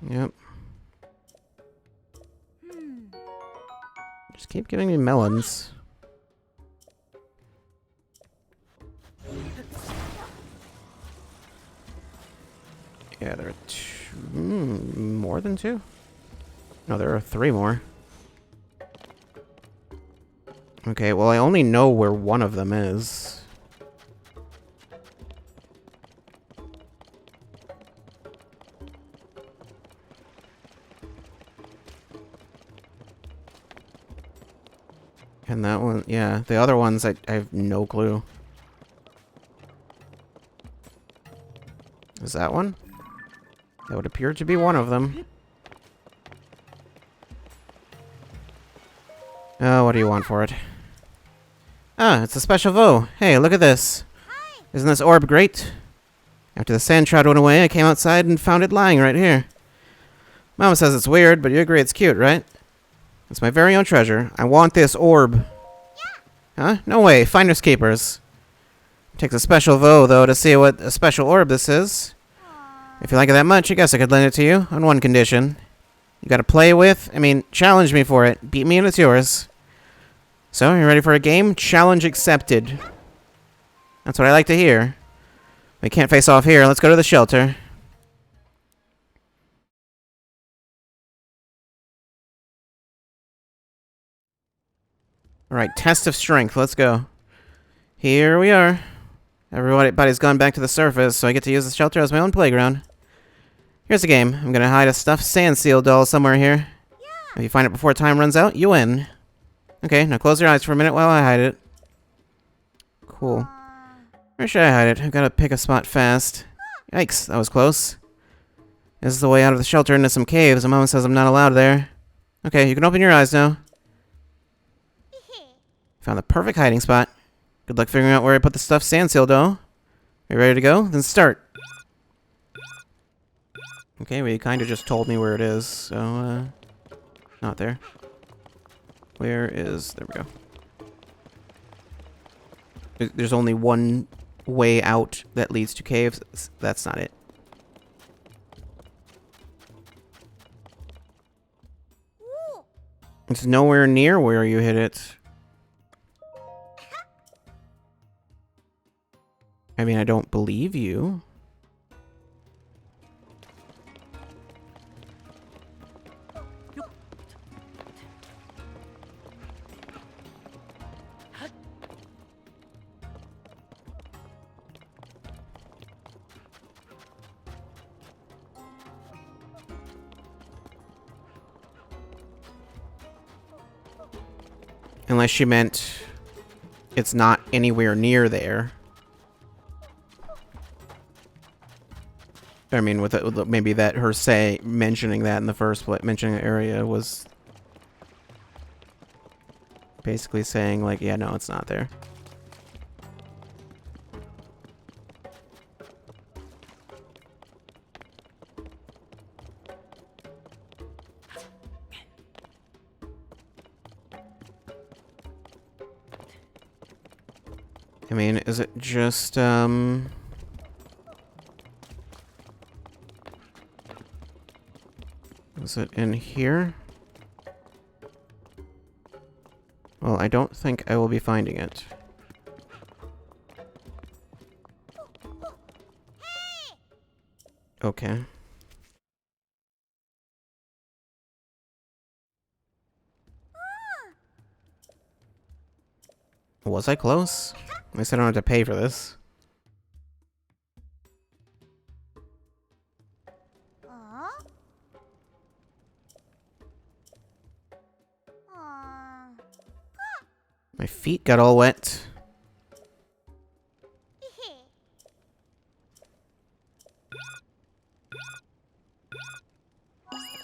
Yep. Just keep giving me melons. Yeah, there are 2. More than 2? No, there are 3 more. Okay, well, I only know where one of them is. And that one, yeah, the other ones, I have no clue. Is that one? That would appear to be one of them. Oh, what do you want for it? Ah, it's a special voe. Hey, look at this. Isn't this orb great? After the sand shroud went away, I came outside and found it lying right here. Mama says it's weird, but you agree it's cute, right? It's my very own treasure. I want this orb. Yeah. Huh? No way. Finders keepers. Takes a special voe, though, to see what a special orb this is. If you like it that much, I guess I could lend it to you, on one condition. You gotta play with? I mean, challenge me for it. Beat me and it's yours. So, you ready for a game? Challenge accepted. That's what I like to hear. We can't face off here. Let's go to the shelter. Alright, test of strength. Let's go. Here we are. Everybody's gone back to the surface, so I get to use the shelter as my own playground. Here's the game. I'm gonna hide a stuffed sand seal doll somewhere here. If you find it before time runs out, you win. Okay, now close your eyes for a minute while I hide it. Cool. Where should I hide it? I've gotta pick a spot fast. Yikes, that was close. This is the way out of the shelter into some caves. The mom says I'm not allowed there. Okay, you can open your eyes now. Found the perfect hiding spot. Good luck figuring out where I put the stuffed sand seal doll. Are you ready to go? Then start. Okay, well, you kind of just told me where it is, so, not there. Where is... There we go. There's only one way out that leads to caves. That's not it. It's nowhere near where you hit it. I mean, I don't believe you. Unless she meant it's not anywhere near there. I mean, with maybe that her mentioning that in the first place, mentioning the area was basically saying like, yeah, no, it's not there. I mean, is it just, is it in here? Well, I don't think I will be finding it. Okay. Was I close? At least I don't have to pay for this. My feet got all wet.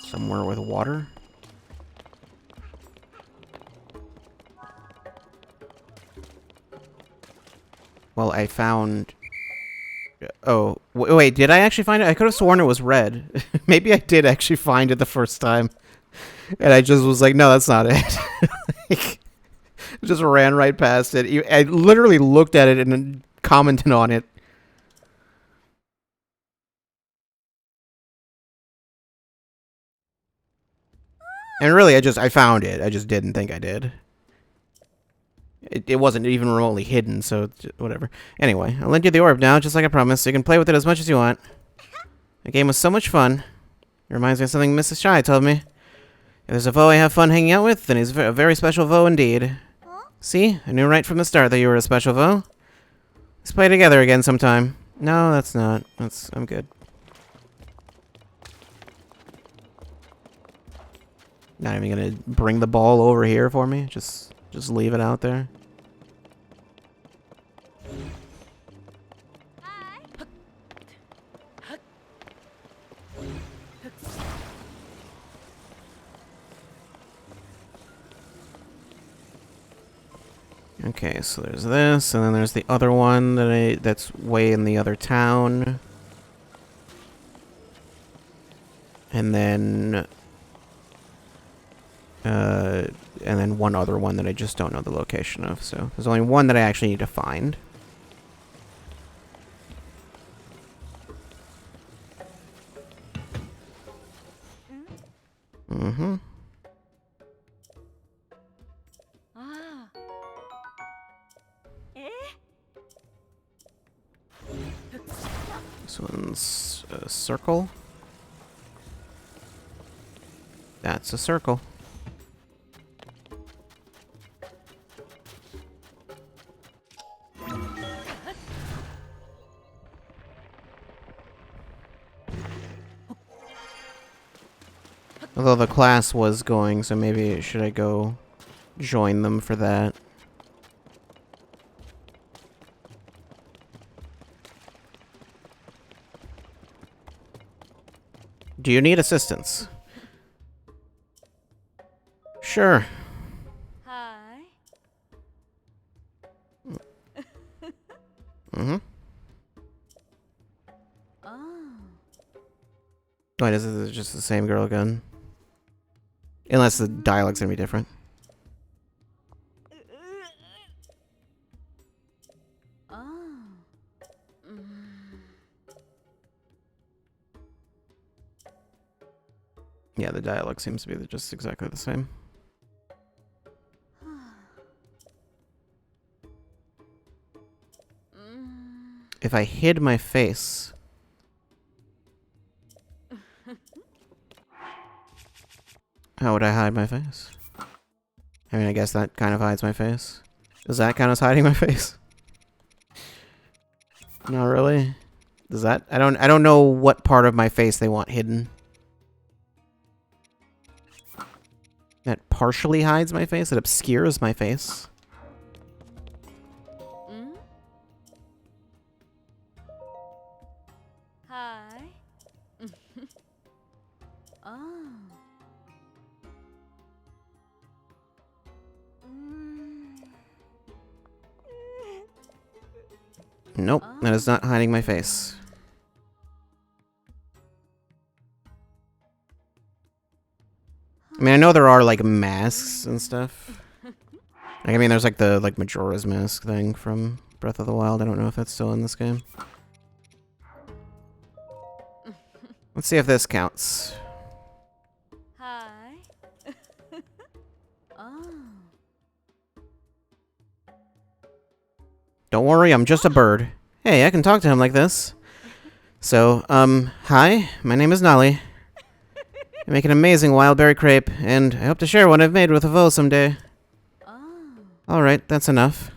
Somewhere with water. Well, I found... Oh, wait, did I actually find it? I could have sworn it was red. Maybe I did actually find it the first time. And I just was like, no, that's not it. Like, just ran right past it. I literally looked at it and then commented on it. And really, I found it. I just didn't think I did. It wasn't even remotely hidden, so whatever. Anyway, I'll lend you the orb now, just like I promised, so you can play with it as much as you want. The game was so much fun. It reminds me of something Mrs. Shy told me. If there's a foe I have fun hanging out with, then he's a very special foe indeed. See? I knew right from the start that you were a special foe. Let's play together again sometime. No, that's not. I'm good. Not even gonna bring the ball over here for me. Just leave it out there. Okay, so there's this, and then there's the other one that's way in the other town. And then one other one that I just don't know the location of. So there's only one that I actually need to find. Ah. Eh? This one's a circle. That's a circle. Although the class was going, so maybe should I go join them for that? Do you need assistance? Sure. Hi. Mm-hmm. Oh. Wait, is it just the same girl again? Unless the dialogue's gonna be different. Oh. Yeah, the dialogue seems to be just exactly the same. If I hid my face... How would I hide my face? I mean, I guess that kind of hides my face. Does that count as hiding my face? Not really. Does that? I don't know what part of my face they want hidden. That partially hides my face? It obscures my face. Hi. Oh. Nope, that is not hiding my face. I mean, I know there are, like, masks and stuff. Like, I mean, there's, like, the, like, Majora's Mask thing from Breath of the Wild. I don't know if that's still in this game. Let's see if this counts. Hi. Oh. Don't worry, I'm just a bird. Hey, I can talk to him like this. So, hi, my name is Nolly. I make an amazing wild berry crepe, and I hope to share one I've made with a foe someday. Oh. Alright, that's enough.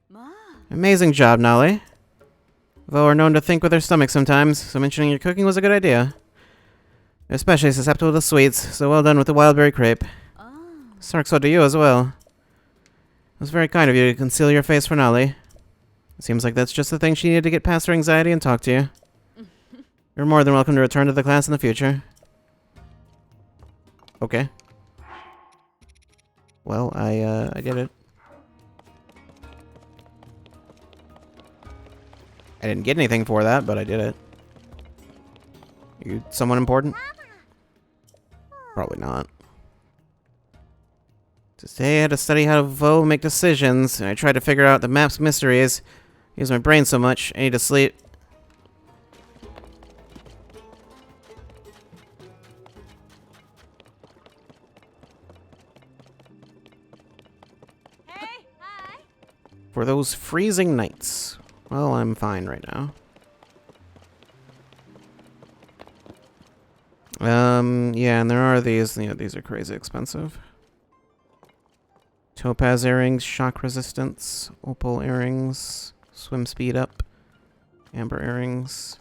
Ma. Amazing job, Nolly. Vo are known to think with their stomachs sometimes, so mentioning your cooking was a good idea. They're especially susceptible to sweets, so well done with the wild berry crepe. Oh. Sark, so to you as well. It was very kind of you to conceal your face for Nolly. It seems like that's just the thing she needed to get past her anxiety and talk to you. You're more than welcome to return to the class in the future. Okay. Well, I did it. I didn't get anything for that, but I did it. You someone important? Probably not. Today I had to study how Vo make decisions, and I tried to figure out the map's mysteries. I use my brain so much, I need to sleep. Hey. Hi. For those freezing nights. Well, I'm fine right now. Yeah, and there are these, you know, these are crazy expensive. Topaz earrings, shock resistance, opal earrings, swim speed up, amber earrings.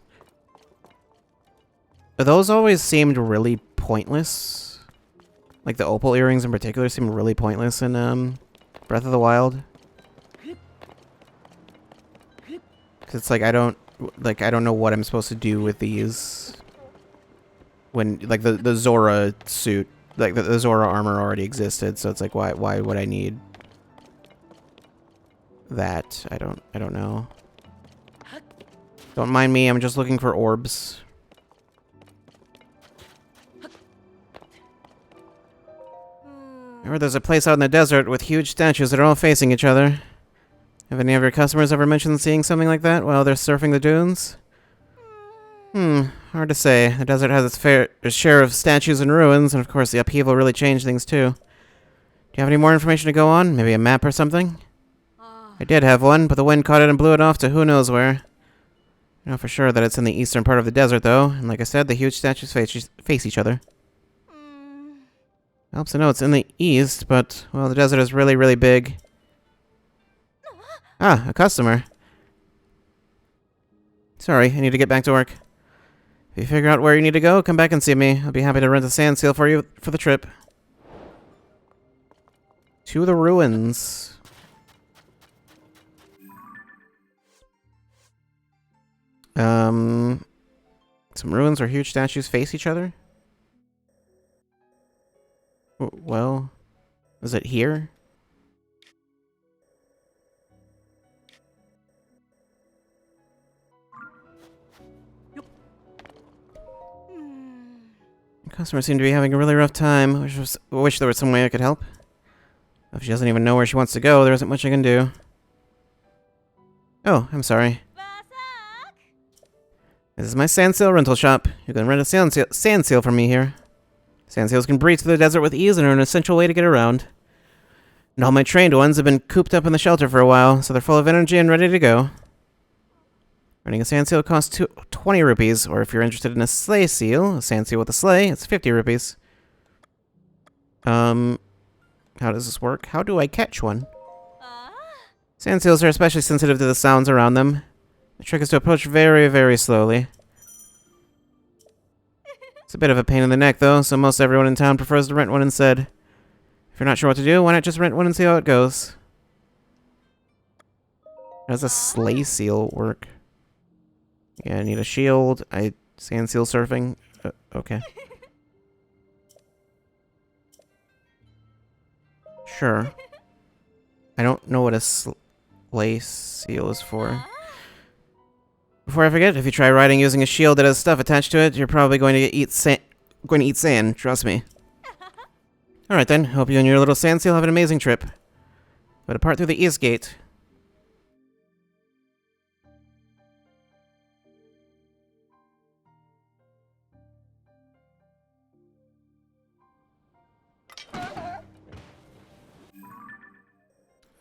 Those always seemed really pointless. Like the opal earrings in particular seemed really pointless in Breath of the Wild. Cause it's like I don't know what I'm supposed to do with these. When like the Zora suit, like the Zora armor already existed, so it's like why would I need that? I don't know. Don't mind me, I'm just looking for orbs. I heard there's a place out in the desert with huge statues that are all facing each other. Have any of your customers ever mentioned seeing something like that while they're surfing the dunes? Hard to say. The desert has its fair share of statues and ruins, and of course the upheaval really changed things too. Do you have any more information to go on? Maybe a map or something? I did have one, but the wind caught it and blew it off to who knows where. I know for sure that it's in the eastern part of the desert, though, and like I said, the huge statues face each other. Helps to know it's in the east, but, well, the desert is really, really big. Ah, a customer. Sorry, I need to get back to work. If you figure out where you need to go, come back and see me. I'll be happy to rent a sand seal for you for the trip. To the ruins. Some ruins where huge statues face each other? Well, is it here? Customers seem to be having a really rough time. I wish there was some way I could help. If she doesn't even know where she wants to go, there isn't much I can do. Oh, I'm sorry. This is my sand seal rental shop. You can rent a sand seal from me here. Sand seals can breathe through the desert with ease and are an essential way to get around. And all my trained ones have been cooped up in the shelter for a while, so they're full of energy and ready to go. Renting a sand seal costs 20 rupees, or if you're interested in a sleigh seal, a sand seal with a sleigh, it's 50 rupees. How does this work? How do I catch one? Sand seals are especially sensitive to the sounds around them. The trick is to approach very, very slowly. It's a bit of a pain in the neck, though, so most everyone in town prefers to rent one instead. If you're not sure what to do, why not just rent one and see how it goes? How does a sleigh seal work? Yeah, I need a shield. Sand seal surfing. Okay. Sure. I don't know what a sleigh seal is for. Before I forget, if you try riding using a shield that has stuff attached to it, you're probably going to eat sand. Trust me. All right then. Hope you and your little sand seal have an amazing trip. But depart through the east gate.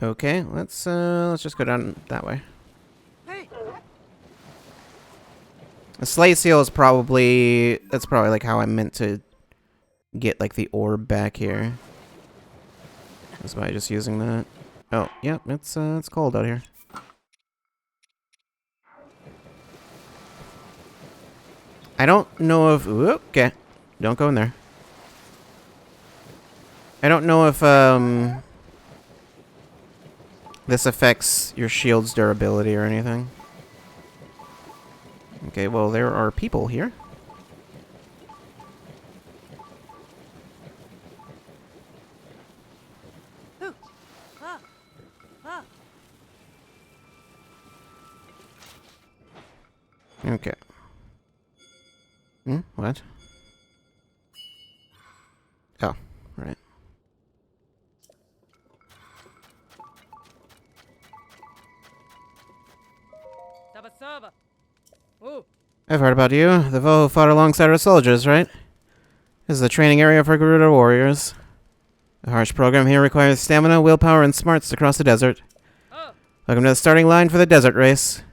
Okay, let's just go down that way. A sleigh seal is probably like how I'm meant to get like the orb back here. That's by just using that. Oh, yep, it's cold out here. I don't know if okay. Don't go in there. I don't know if this affects your shield's durability or anything. Okay, well, there are people here. Okay. What? Oh, right. I've heard about you. The Vo fought alongside our soldiers, right? This is the training area for Garuda warriors. The harsh program here requires stamina, willpower, and smarts to cross the desert. Welcome to the starting line for the desert race.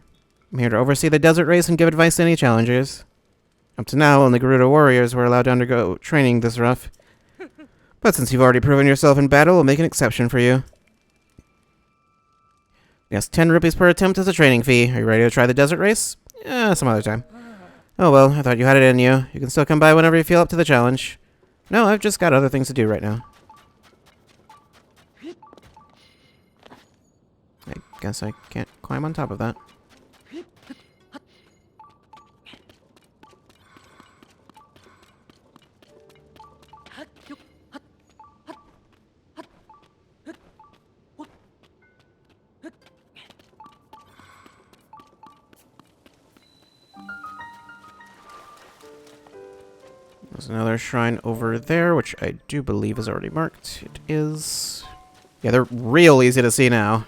I'm here to oversee the desert race and give advice to any challengers. Up to now, only Garuda warriors were allowed to undergo training this rough. But since you've already proven yourself in battle, we'll make an exception for you. Yes, 10 rupees per attempt is a training fee. Are you ready to try the desert race? Yeah, some other time. Oh well, I thought you had it in you. You can still come by whenever you feel up to the challenge. No, I've just got other things to do right now. I guess I can't climb on top of that. There's another shrine over there, which I do believe is already marked. It is. Yeah, they're real easy to see now.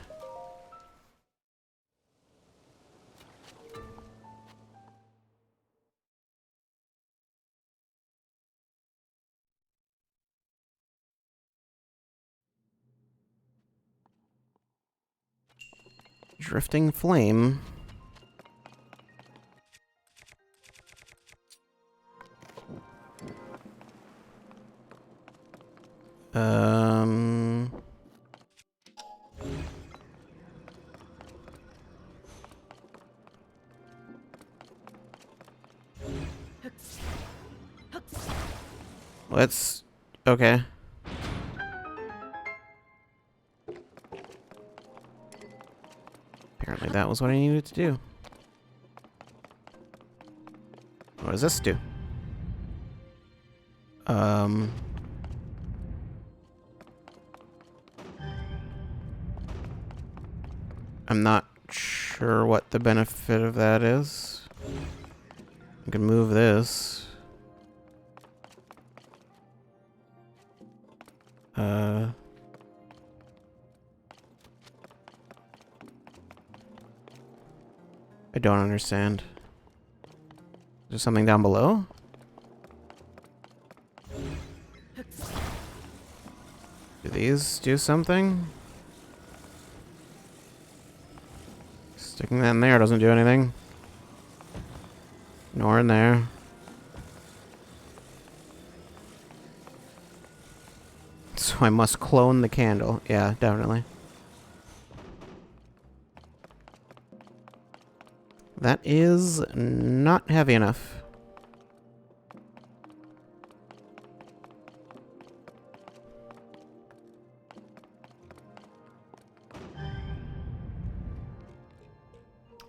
Drifting flame. Um... Let's... Okay. Apparently that was what I needed to do. What does this do? I'm not sure what the benefit of that is. I can move this. I don't understand. Is there something down below? Do these do something? Sticking that in there doesn't do anything. Nor in there. So I must clone the candle. Yeah, definitely. That is not heavy enough.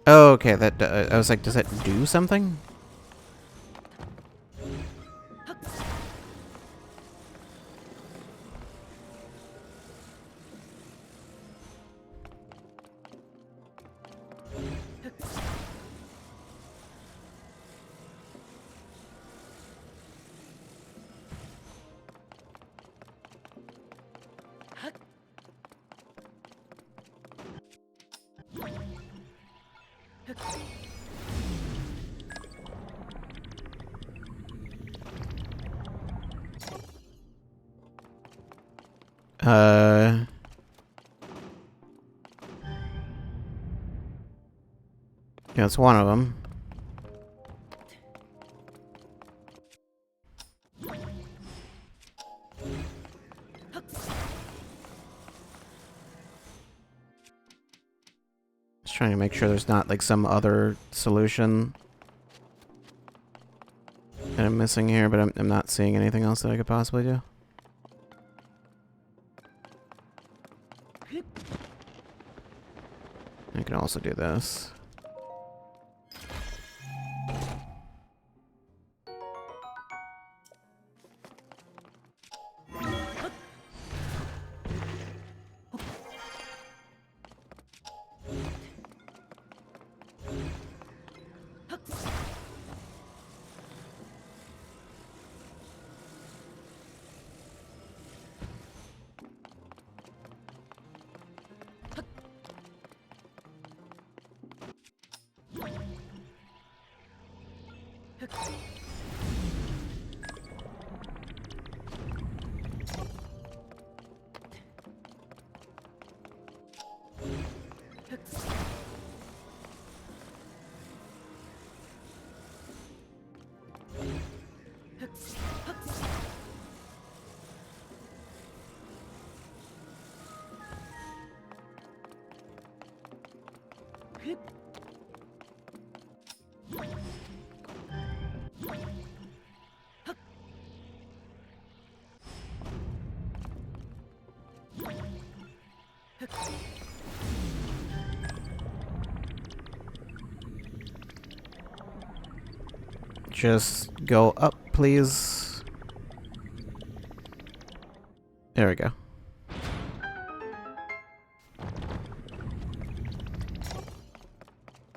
Oh, okay, that I was like, does that do something? Yeah, it's one of them. Just trying to make sure there's not like some other solution that I'm missing here, but I'm not seeing anything else that I could possibly do. I can also do this. Just go up, please. There we go.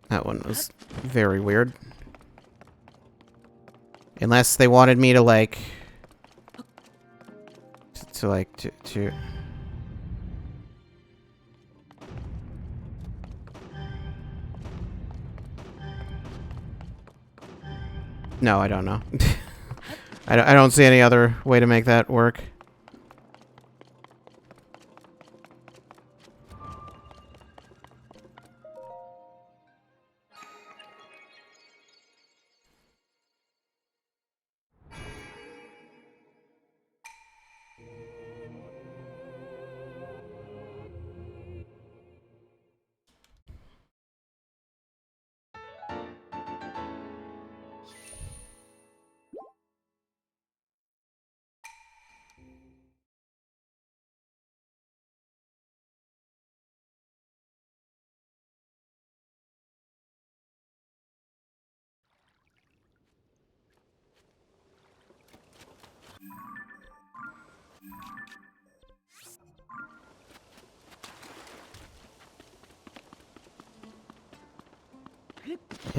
That one was very weird. Unless they wanted me to like... to No, I don't know. I don't see any other way to make that work.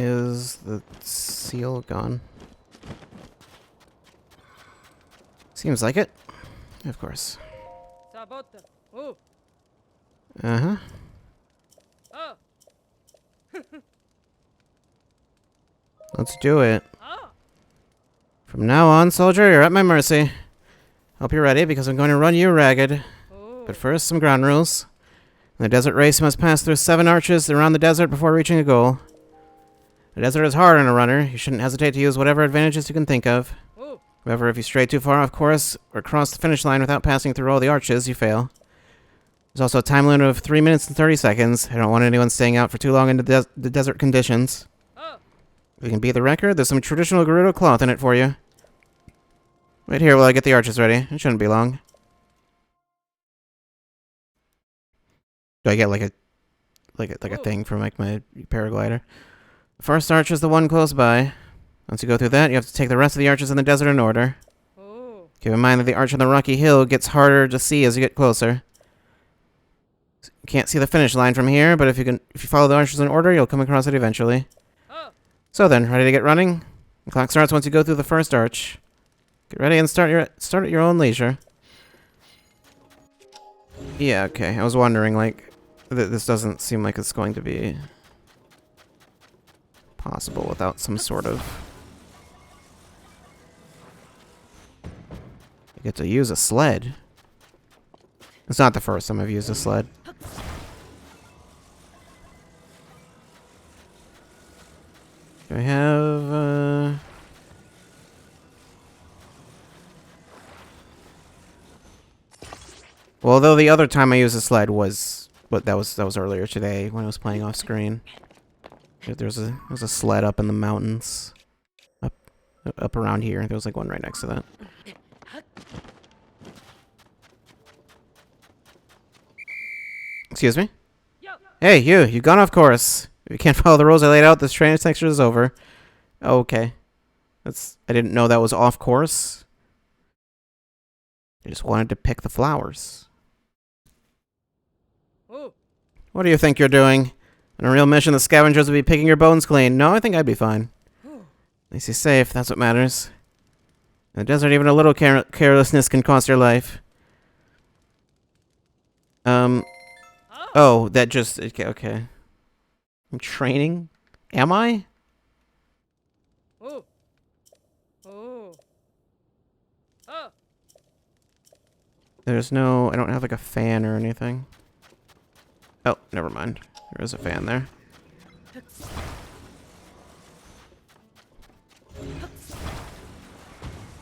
Is the seal gone? Seems like it. Of course. Uh-huh. Let's do it. From now on, soldier, you're at my mercy. Hope you're ready, because I'm going to run you ragged. But first, some ground rules. In the desert race, you must pass through 7 arches around the desert before reaching a goal. The desert is hard on a runner. You shouldn't hesitate to use whatever advantages you can think of. However, if you stray too far off course or cross the finish line without passing through all the arches, you fail. There's also a time limit of 3 minutes and 30 seconds. I don't want anyone staying out for too long in the desert conditions. If you can beat the record, there's some traditional Gerudo cloth in it for you. Wait here while I get the arches ready. It shouldn't be long. Do I get like a thing from like my paraglider? The first arch is the one close by. Once you go through that, you have to take the rest of the arches in the desert in order. Keep in mind that the arch on the rocky hill gets harder to see as you get closer. You can't see the finish line from here, but if you follow the arches in order, you'll come across it eventually. So then, ready to get running? The clock starts once you go through the first arch. Get ready and start at your own leisure. Yeah, okay. I was wondering, like, this doesn't seem like it's going to be possible without some sort of... You get to use a sled. It's not the first time I've used a sled. Do I have, Well, although the other time I used a sled was... But that was earlier today when I was playing off screen. There's a sled up in the mountains. Up around here. There was like one right next to that. Excuse me? Hey, you've gone off course. If you can't follow the rules I laid out, this training section is over. Oh, okay. I didn't know that was off course. I just wanted to pick the flowers. What do you think you're doing? On a real mission, the scavengers would be picking your bones clean. No, I think I'd be fine. At least you're safe, that's what matters. In the desert, even a little carelessness can cost your life. Oh, that just... Okay. I'm training? Am I? There's no... I don't have like a fan or anything. Oh, never mind. There is a fan there.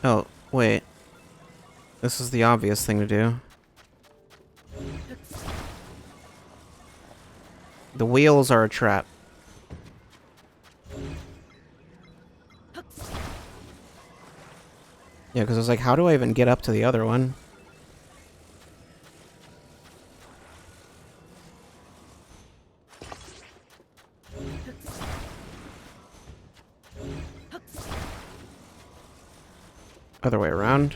Oh, wait. This is the obvious thing to do. The wheels are a trap. Yeah, because I was like, how do I even get up to the other one? Other way around.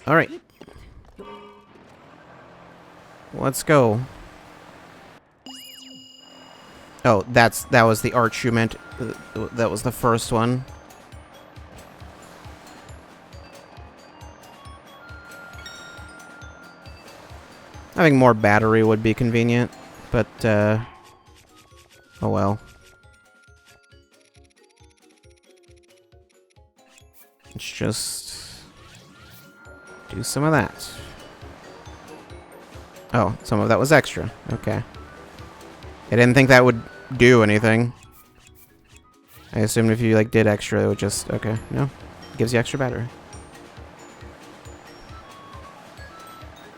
All right. Let's go. Oh, that was the arch you meant. That was the first one. Having more battery would be convenient, but oh well. Let's just do some of that. Oh, some of that was extra. Okay. I didn't think that would do anything. I assumed if you like did extra, it would just... Okay, no. It gives you extra battery.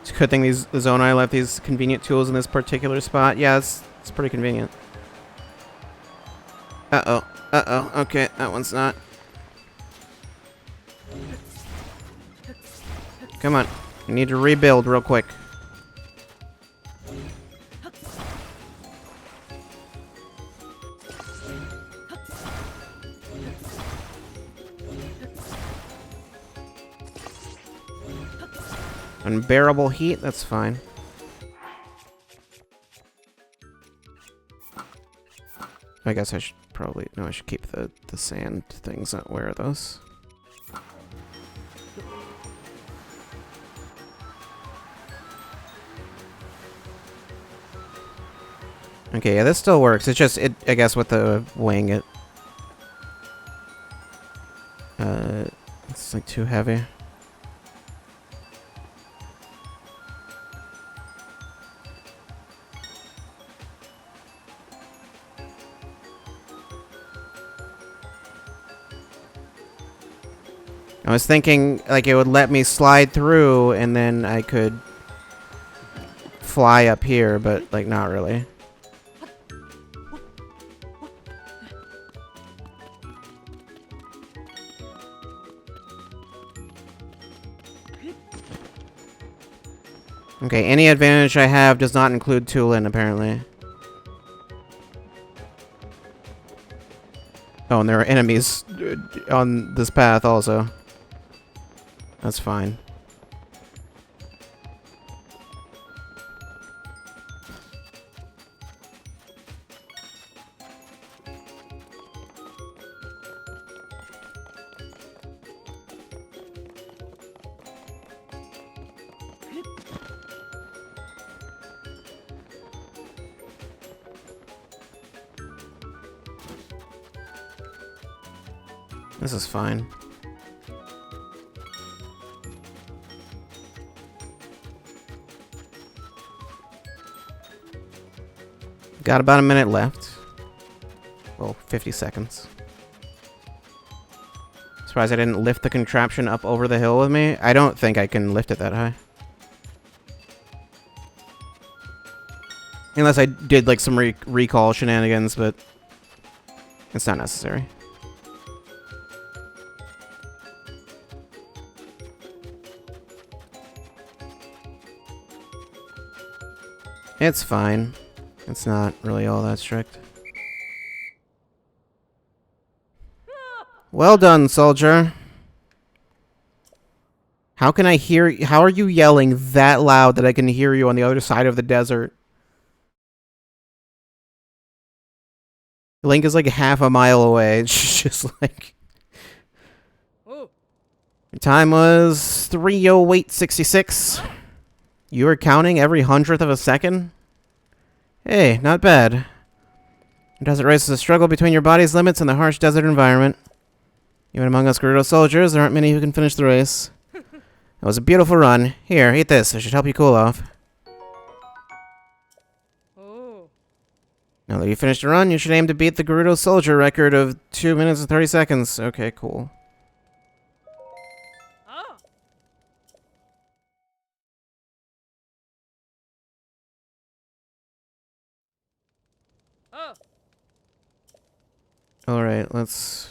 It's a good thing the Zonai left these convenient tools in this particular spot. Yeah, it's pretty convenient. Uh-oh. Uh-oh. Okay, that one's not. Come on. I need to rebuild real quick. Unbearable heat, that's fine. I guess I should probably... No, I should keep the sand things, not wear those. Okay, yeah, this still works. It's just, I guess with the wing, it's like too heavy. I was thinking, like, it would let me slide through, and then I could fly up here, but, like, not really. Okay, any advantage I have does not include Tulin, apparently. Oh, and there are enemies on this path also. That's fine. This is fine. Got about a minute left. Well, 50 seconds. Surprised I didn't lift the contraption up over the hill with me. I don't think I can lift it that high. Unless I did like some recall shenanigans, but it's not necessary. It's fine. It's not really all that strict. Well done, soldier. How can I hear... How are you yelling that loud that I can hear you on the other side of the desert? Link is like half a mile away. It's just like... Your time was 3:08:66. You were counting every 100th of a second? Hey, not bad. The desert race is a struggle between your body's limits and the harsh desert environment. Even among us Gerudo soldiers, there aren't many who can finish the race. It was a beautiful run. Here, eat this. It should help you cool off. Now that you finished the run, you should aim to beat the Gerudo soldier record of 2 minutes and 30 seconds. Okay, cool. Alright, let's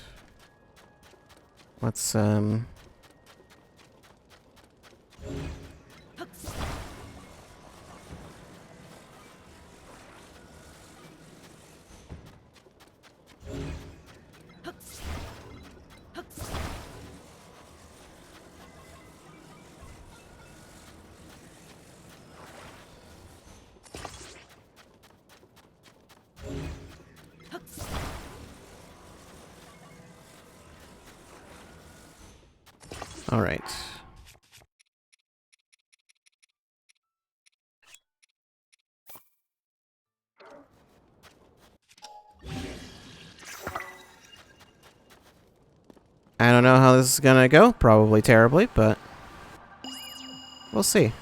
Alright. I don't know how this is gonna go. Probably terribly, but we'll see.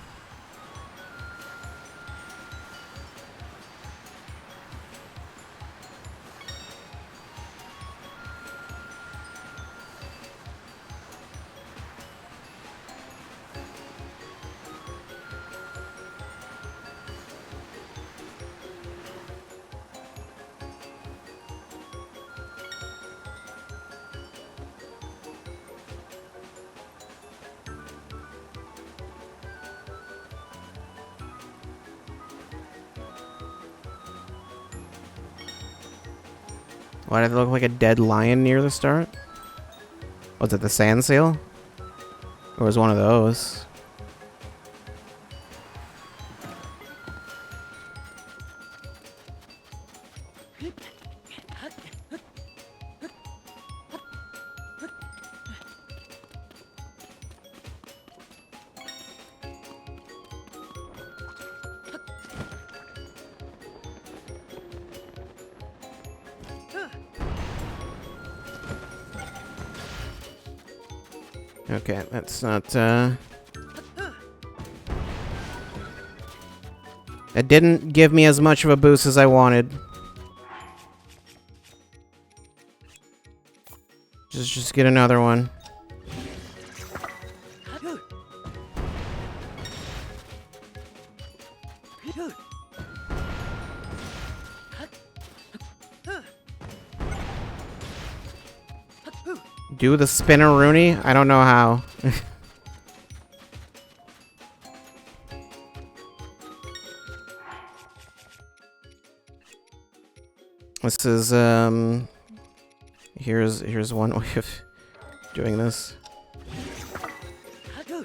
Why did it look like a dead lion near the start? Was it the sand seal? Or was one of those? Okay, that's not, It didn't give me as much of a boost as I wanted. Just get another one. Do the spinner-rooney? I don't know how. This is, here's one way of doing this. I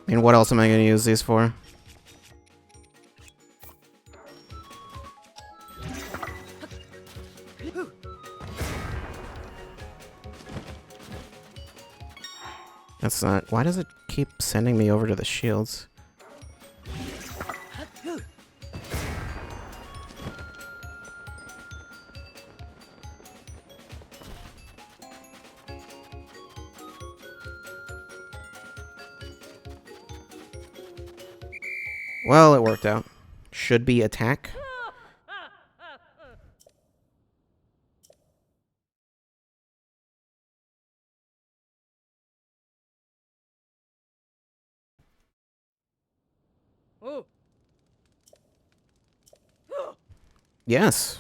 mean, what else am I going to use these for? That's not... Why does it keep sending me over to the shields? Well, it worked out. Should be attack. Yes.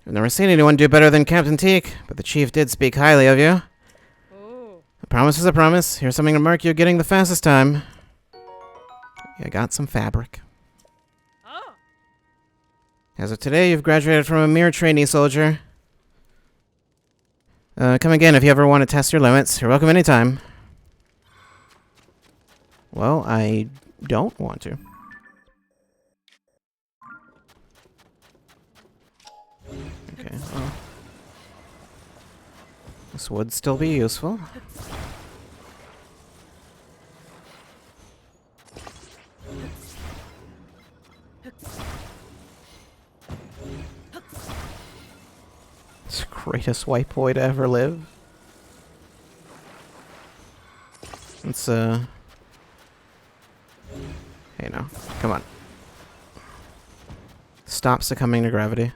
I've never seen anyone do better than Captain Teak, but the chief did speak highly of you. A promise is a promise. Here's something to mark you getting the fastest time. You got some fabric. As of today, you've graduated from a mere trainee soldier. Come again if you ever want to test your limits. You're welcome anytime. Well, I don't want to. Okay, well. This would still be useful. It's the greatest white boy to ever live. Let's, hey now, come on. Stop succumbing to gravity.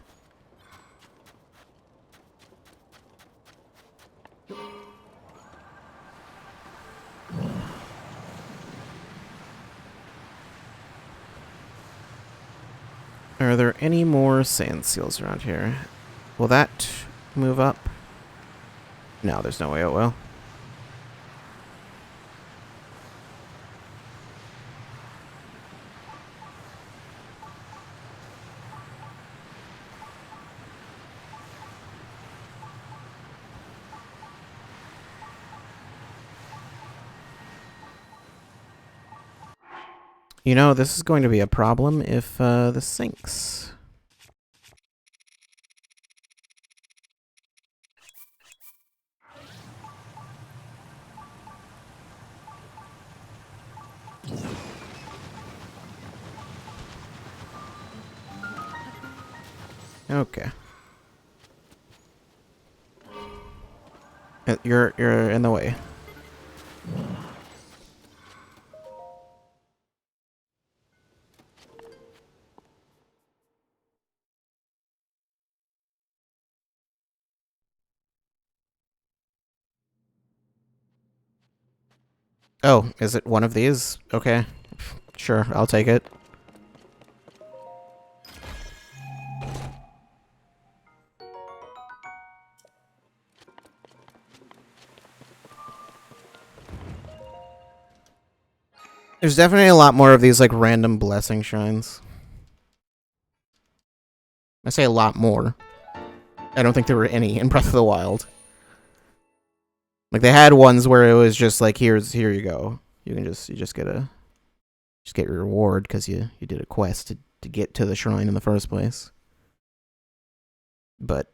Are there any more sand seals around here? Will that move up? No, there's no way it will. You know, this is going to be a problem if this sinks. Okay. You're in the way. Oh, is it one of these? Okay. Sure, I'll take it. There's definitely a lot more of these, like, random blessing shrines. I say a lot more. I don't think there were any in Breath of the Wild. Like, they had ones where it was just like, here you go. You just get your reward because you did a quest to get to the shrine in the first place. But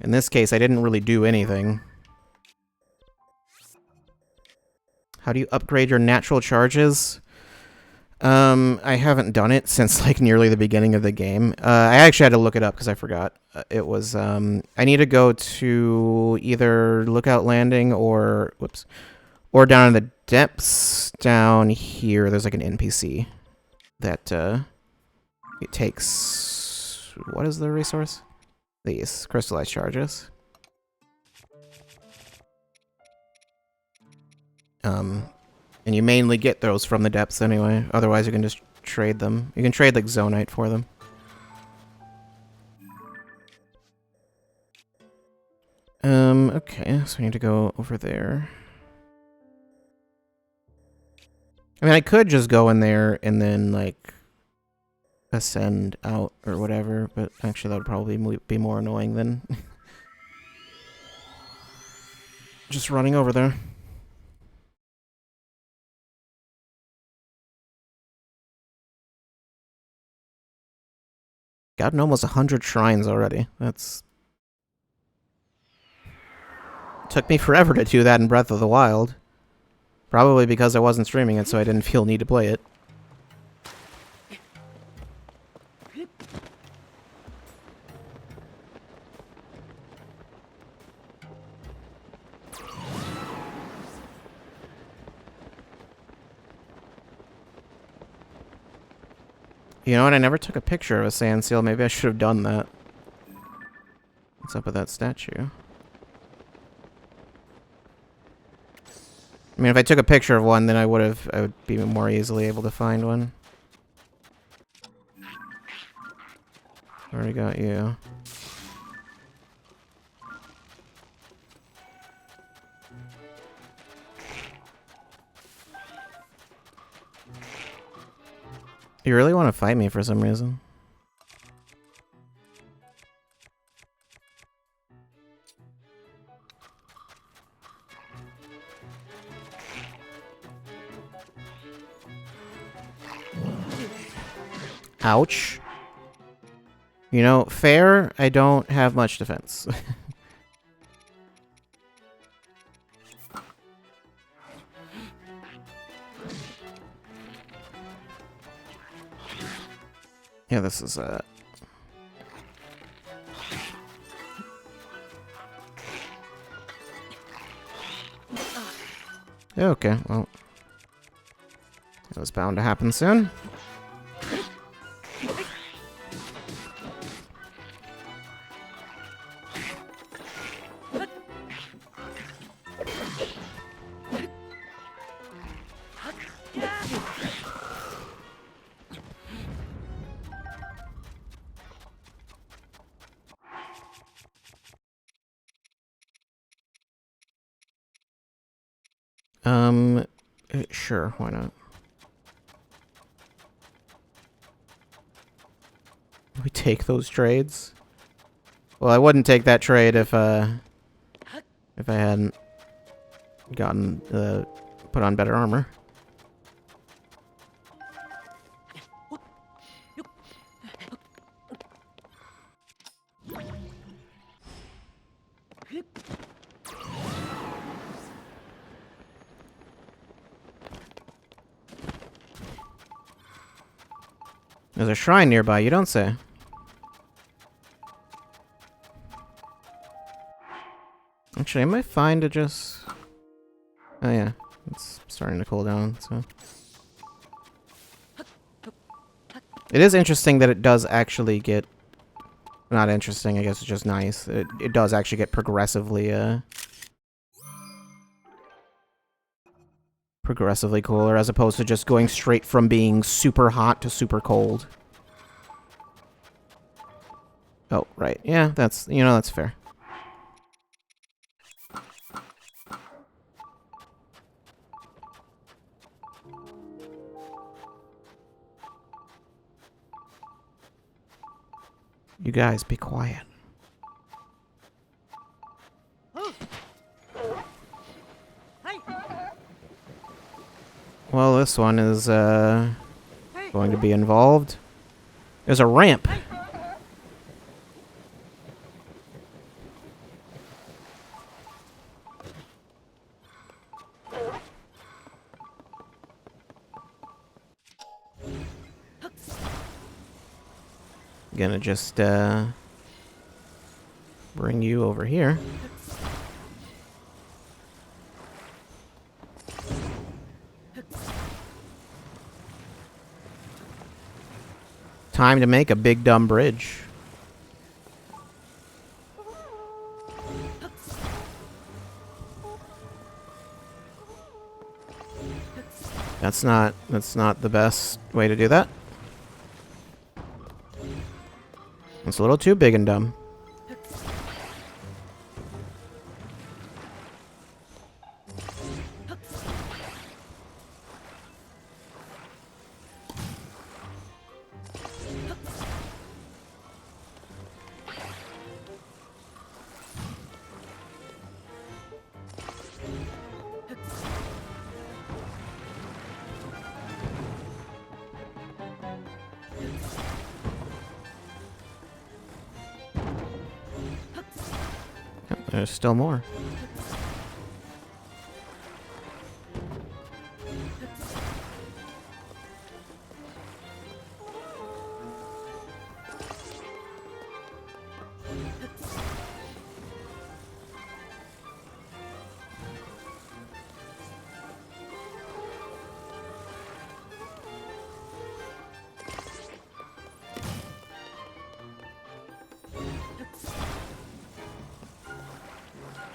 in this case, I didn't really do anything. How do you upgrade your natural charges? I haven't done it since like nearly the beginning of the game. I actually had to look it up because I forgot. It was I need to go to either Lookout Landing or whoops, or down in the depths down here. There's like an NPC that it takes. What is the resource? These crystallized charges. And you mainly get those from the depths anyway. Otherwise, you can just trade them. You can trade like Zonite for them. Okay, so I need to go over there. I mean, I could just go in there and then, like, ascend out or whatever, but actually that would probably be more annoying than just running over there. Gotten almost 100 shrines already. That's... Took me forever to do that in Breath of the Wild. Probably because I wasn't streaming it, so I didn't feel need to play it. You know what? I never took a picture of a sand seal. Maybe I should have done that. What's up with that statue? I mean, if I took a picture of one, then I would be more easily able to find one. Already got you. You really want to fight me for some reason? Ouch. You know, fair, I don't have much defense. Yeah, this is okay, well. It was bound to happen soon. Sure, why not? We take those trades? Well, I wouldn't take that trade if I hadn't gotten, put on better armor. There's a shrine nearby, you don't say. Actually, I might find to just... Oh yeah, it's starting to cool down, so... It is interesting that it does actually get... Not interesting, I guess it's just nice. It does actually get progressively, progressively cooler, as opposed to just going straight from being super hot to super cold. Oh, right. Yeah, that's, you know, that's fair. You guys, be quiet. Well, this one is, going to be involved. There's a ramp. Gonna just bring you over here. Time to make a big dumb bridge. That's not the best way to do that. It's a little too big and dumb. There's still more.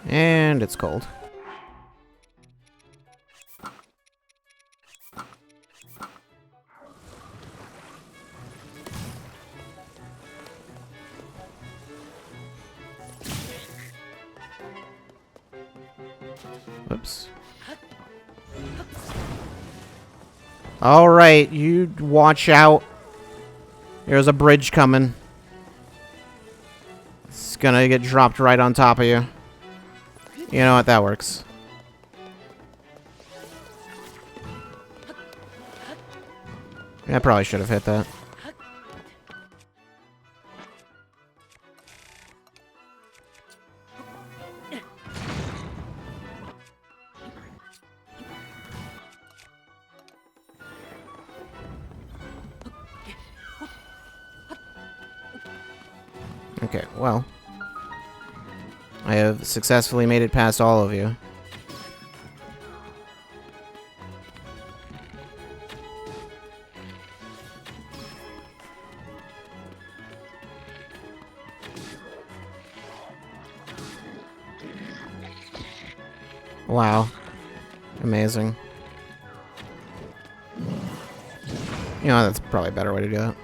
And it's cold. Whoops. All right, you watch out. There's a bridge coming. It's gonna get dropped right on top of you. You know what? That works. I probably should have hit that. Okay, well. I have successfully made it past all of you. Wow. Amazing. You know, that's probably a better way to do it.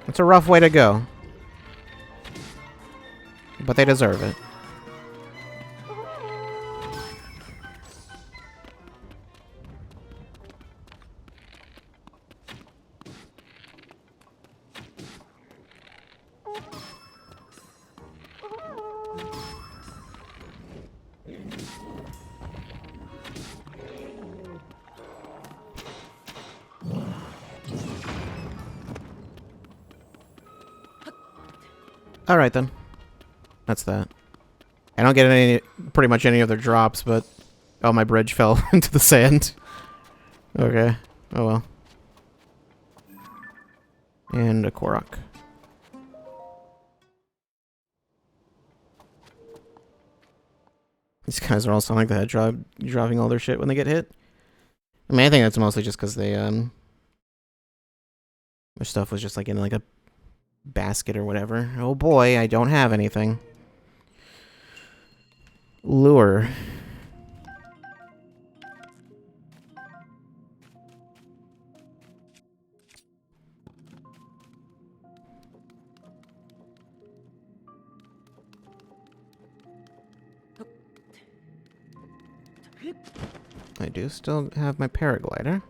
It's a rough way to go. But they deserve it. Alright then. That's that. I don't get pretty much any other drops, but... Oh, my bridge fell into the sand. Okay. Oh well. And a Korok. These guys are all Sonic the Hedgehog, dropping all their shit when they get hit. I mean, I think that's mostly just because they, their stuff was just like in like a basket or whatever. Oh boy, I don't have anything. Lure. I do still have my paraglider.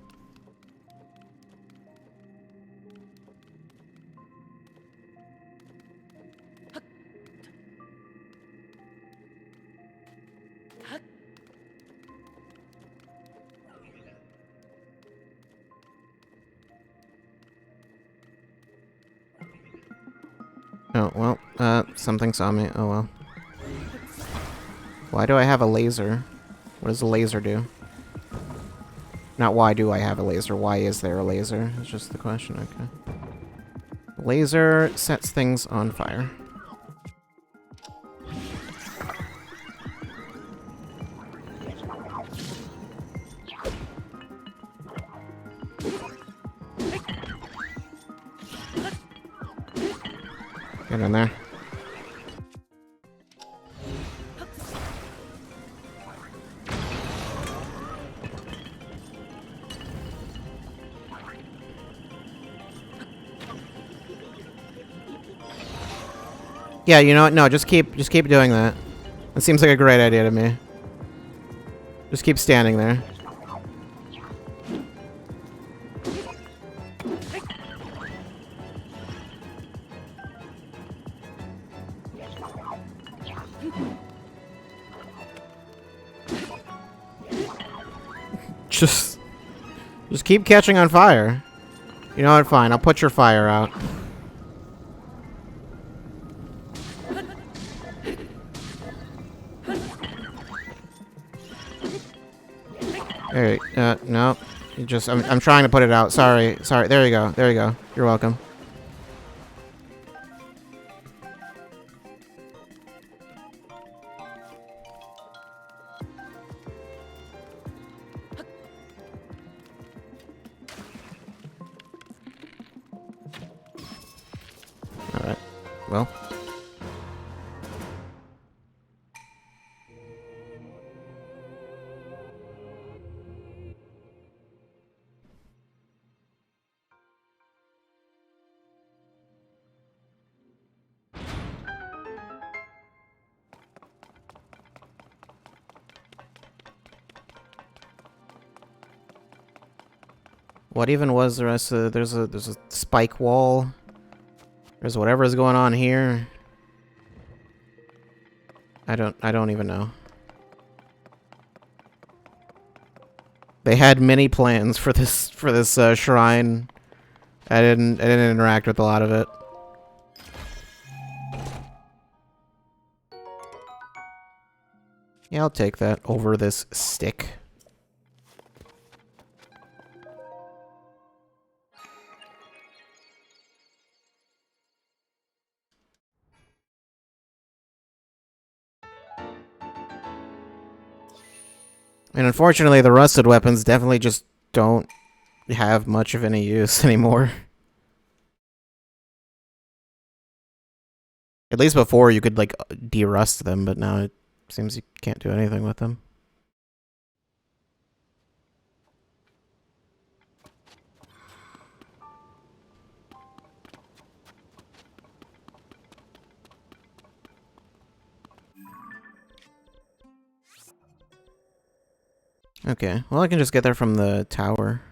Oh, well, something saw me. Oh, well. Why do I have a laser? What does a laser do? Not why do I have a laser, why is there a laser? It's just the question, okay. Laser sets things on fire. Get in there. Yeah, you know what? No, just keep doing that. It seems like a great idea to me. Just keep standing there. Just keep catching on fire. You know what? Fine. I'll put your fire out. Hey, no. You just, I'm trying to put it out. Sorry. There you go. There you go. You're welcome. Alright. Well. What even was the rest of there's a spike wall. There's whatever's going on here. I don't even know. They had many plans for this shrine. I didn't interact with a lot of it. Yeah, I'll take that over this stick. And unfortunately, the rusted weapons definitely just don't have much of any use anymore. At least before you could, like, de-rust them, but now it seems you can't do anything with them. Okay, well I can just get there from the tower.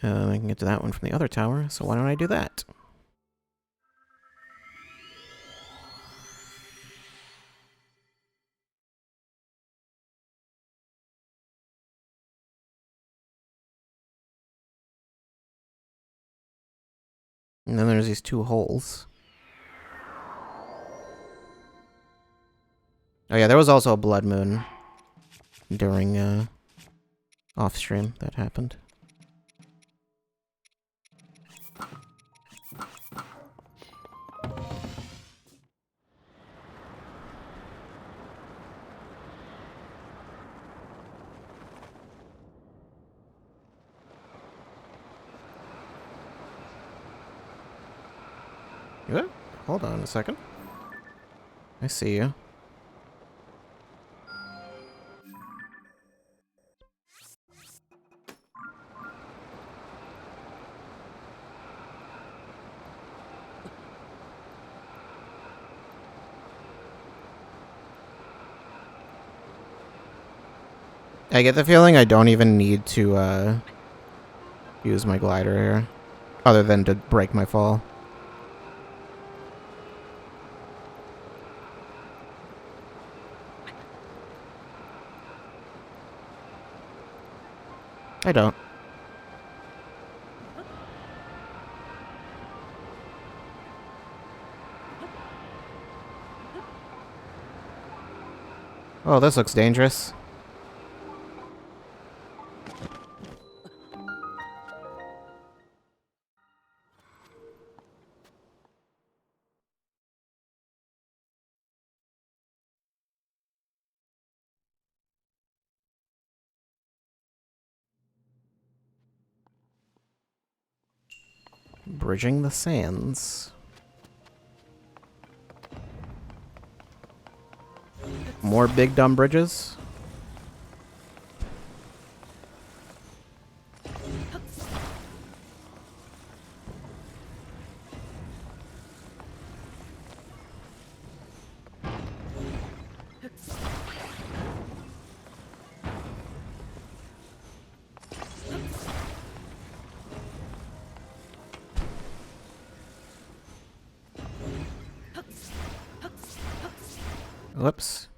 I can get to that one from the other tower, so why don't I do that? And then there's these two holes. Oh yeah, there was also a blood moon during off stream that happened. What? Hold on a second. I see you. I get the feeling I don't even need to use my glider here, other than to break my fall. I don't. Oh, this looks dangerous. Bridging the sands. More big dumb bridges. Whoops.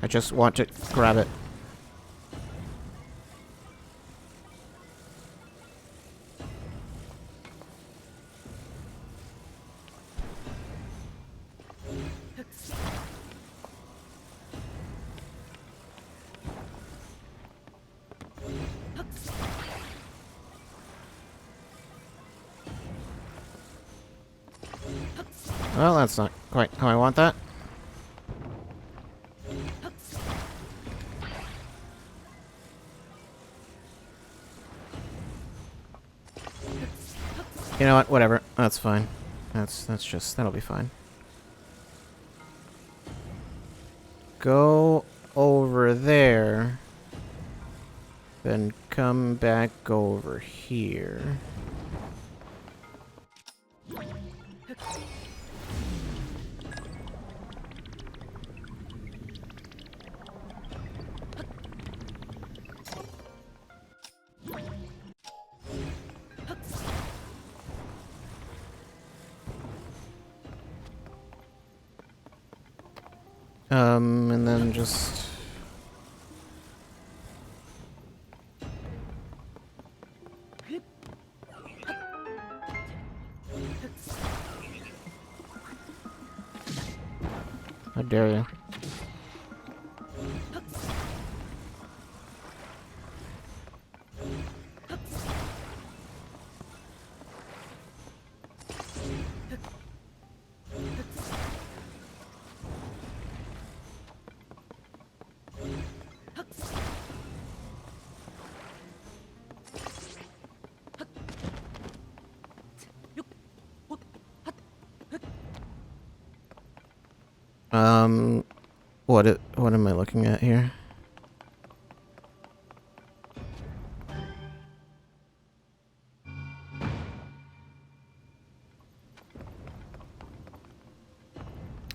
I just want to grab it. Well, that's not quite how I want that. You know what? Whatever. That's fine. That'll be fine. Go over there. Then come back over here. And then just... How dare you? What am I looking at here?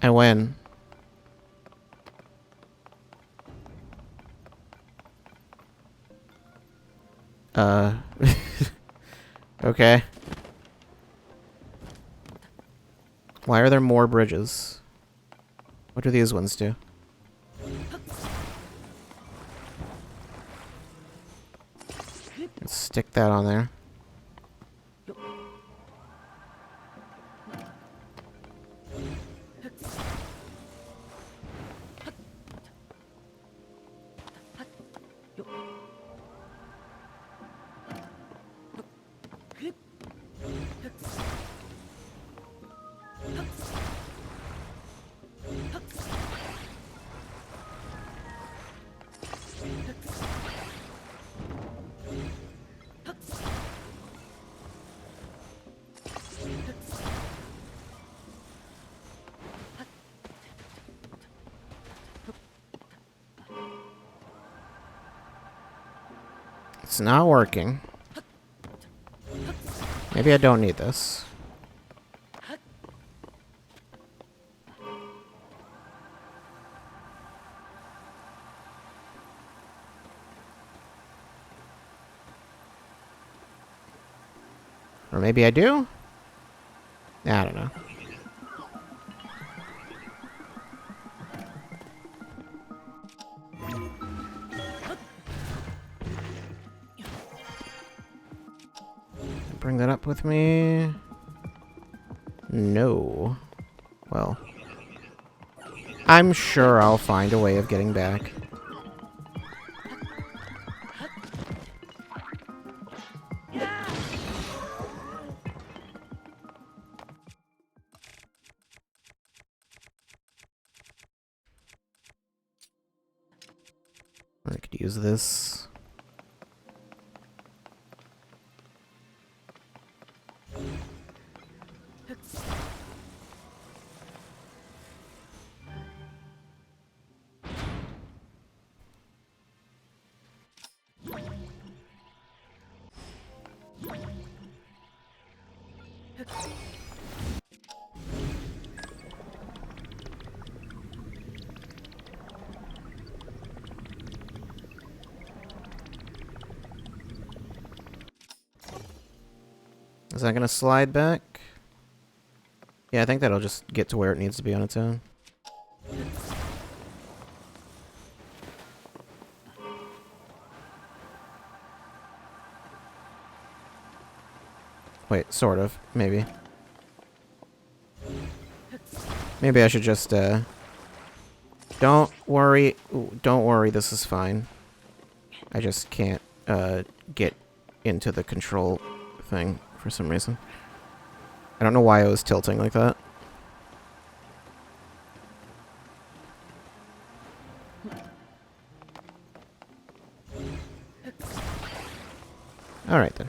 I win. Okay. Why are there more bridges? What do these ones do? Let's stick that on there. It's not working. Maybe I don't need this. Or maybe I do? I don't know. Bring that up with me. No. Well. I'm sure I'll find a way of getting back. I could use this. Is that gonna slide back? Yeah, I think that'll just get to where it needs to be on its own. Wait, sort of, maybe. Maybe I should just, don't worry, this is fine. I just can't, get into the control thing for some reason. I don't know why I was tilting like that. Alright then.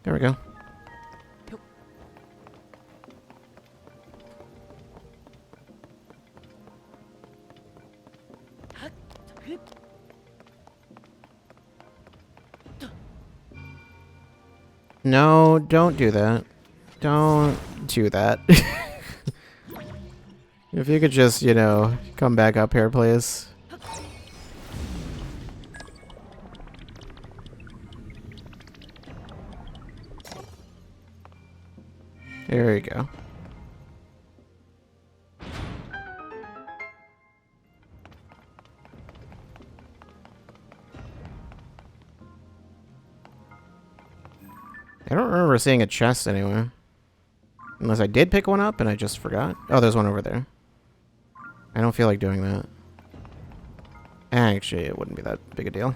There we go. No, don't do that. Don't do that. If you could just, you know, come back up here, please. There you go. I don't remember seeing a chest anywhere. Unless I did pick one up and I just forgot. Oh, there's one over there. I don't feel like doing that. Actually, it wouldn't be that big a deal.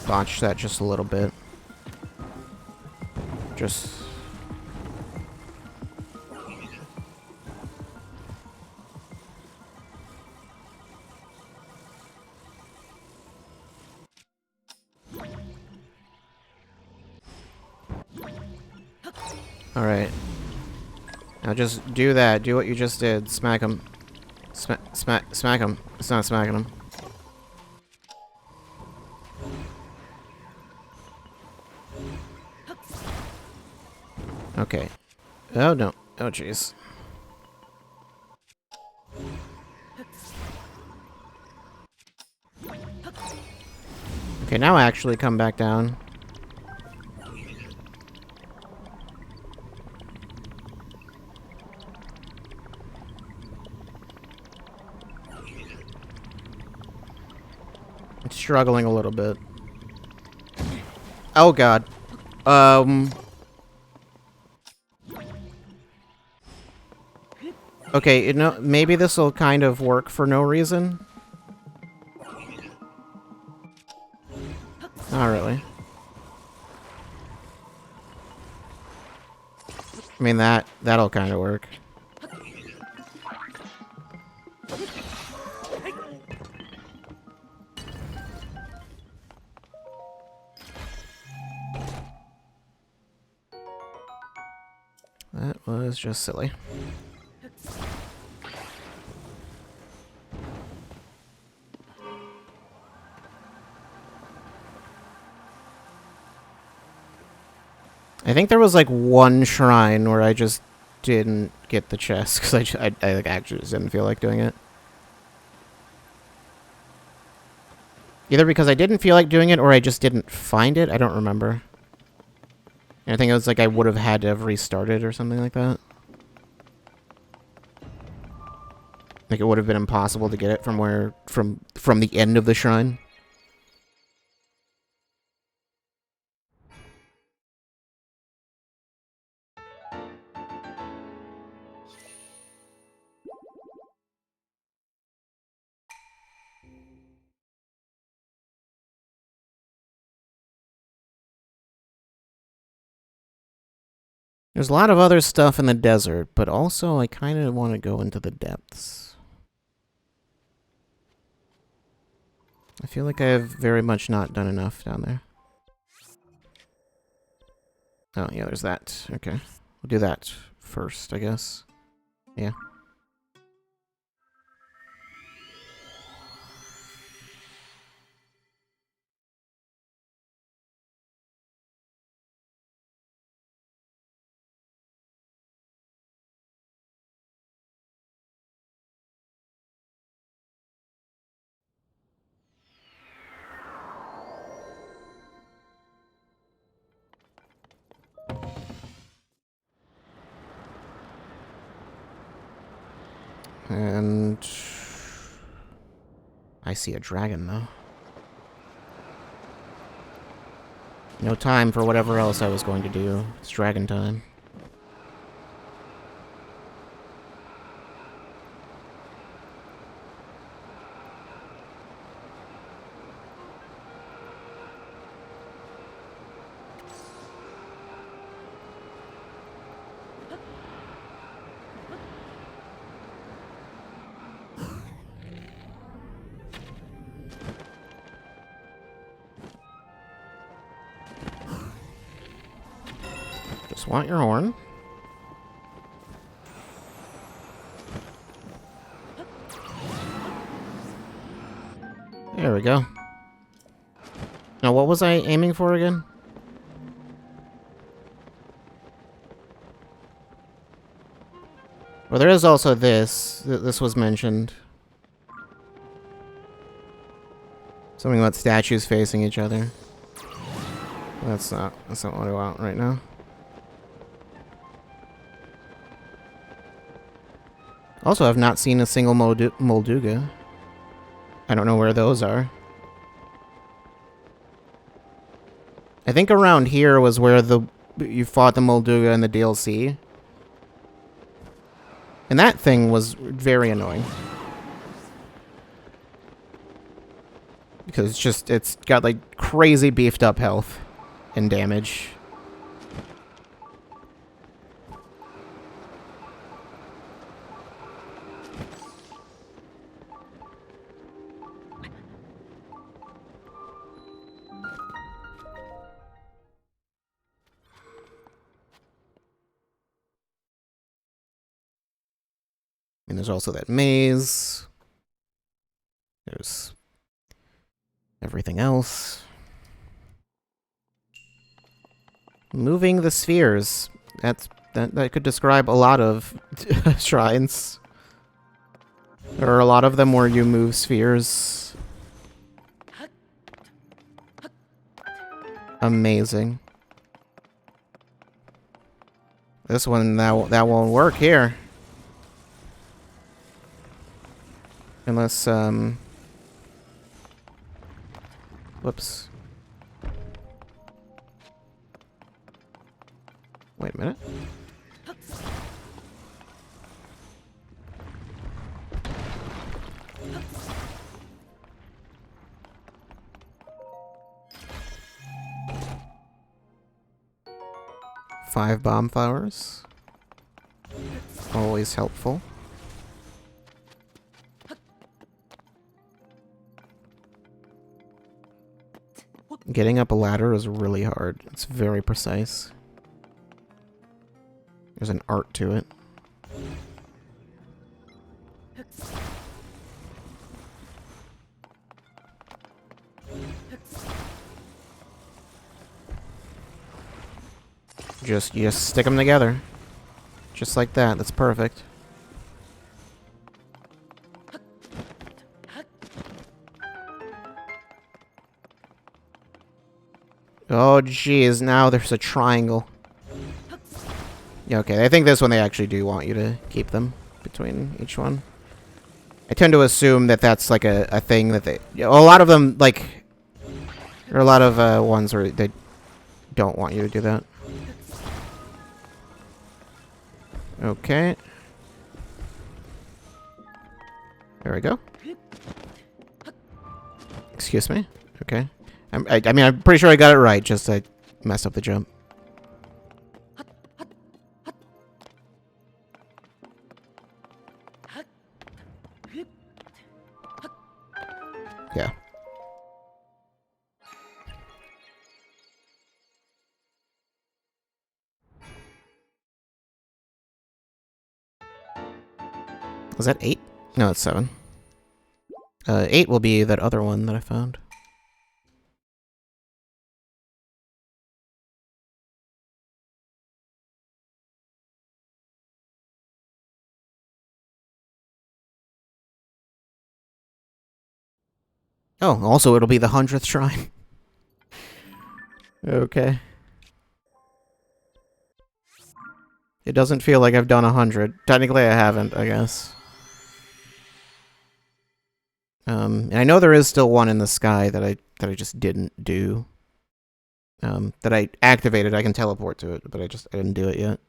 Botched that just a little bit. Just... Alright. Now just do that. Do what you just did. Smack him. Smack him. It's not smacking him. Okay. Oh, no. Oh, jeez. Okay, now actually come back down. It's struggling a little bit. Oh, God. Okay, you know, maybe this will kind of work for no reason. Not really. I mean, that'll kind of work. That was just silly. I think there was like one shrine where I just didn't get the chest because I like, actually just didn't feel like doing it. Either because I didn't feel like doing it or I just didn't find it. I don't remember. And I think it was like I would have had to have restarted or something like that. Like it would have been impossible to get it from where from the end of the shrine. There's a lot of other stuff in the desert, but also I kind of want to go into the depths. I feel like I have very much not done enough down there. Oh, yeah, there's that. Okay. We'll do that first, I guess. Yeah. And I see a dragon, though. No time for whatever else I was going to do. It's dragon time. Just want your horn. There we go. Now, what was I aiming for again? Well, there is also this. This was mentioned. Something about statues facing each other. That's not what I want right now. Also, I've not seen a single Molduga. I don't know where those are. I think around here was where you fought the Molduga in the DLC. And that thing was very annoying. Because it's got like crazy beefed up health and damage. And there's also that maze. There's everything else. Moving the spheres. That could describe a lot of shrines. There are a lot of them where you move spheres. Amazing. This one, that won't work here. Unless, whoops. Wait a minute. Five bomb flowers. Always helpful. Getting up a ladder is really hard. It's very precise. There's an art to it. You just stick them together. Just like that. That's perfect. Oh, jeez. Now there's a triangle. Yeah, okay. I think this one they actually do want you to keep them between each one. I tend to assume that that's like a thing that they... A lot of them, like... There are a lot of ones where they don't want you to do that. Okay. There we go. Excuse me. Okay. I mean, I'm pretty sure I got it right, just I messed up the jump. Yeah. Was that 8? No, it's 7. 8 will be that other one that I found. Oh, also it'll be the 100th shrine. Okay. It doesn't feel like I've done 100. Technically I haven't, I guess. And I know there is still one in the sky that I just didn't do. That I activated. I can teleport to it, but I didn't do it yet.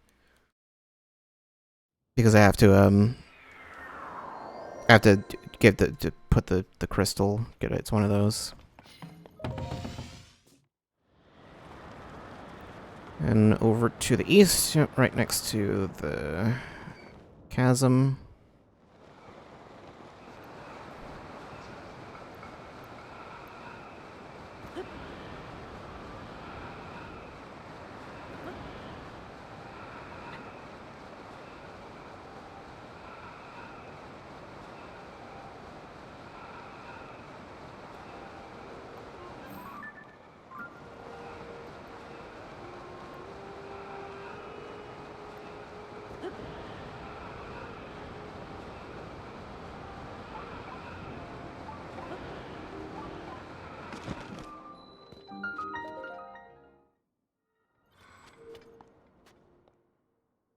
Because I have to get to put the crystal. Get it. It's one of those. And over to the east, yep, right next to the chasm.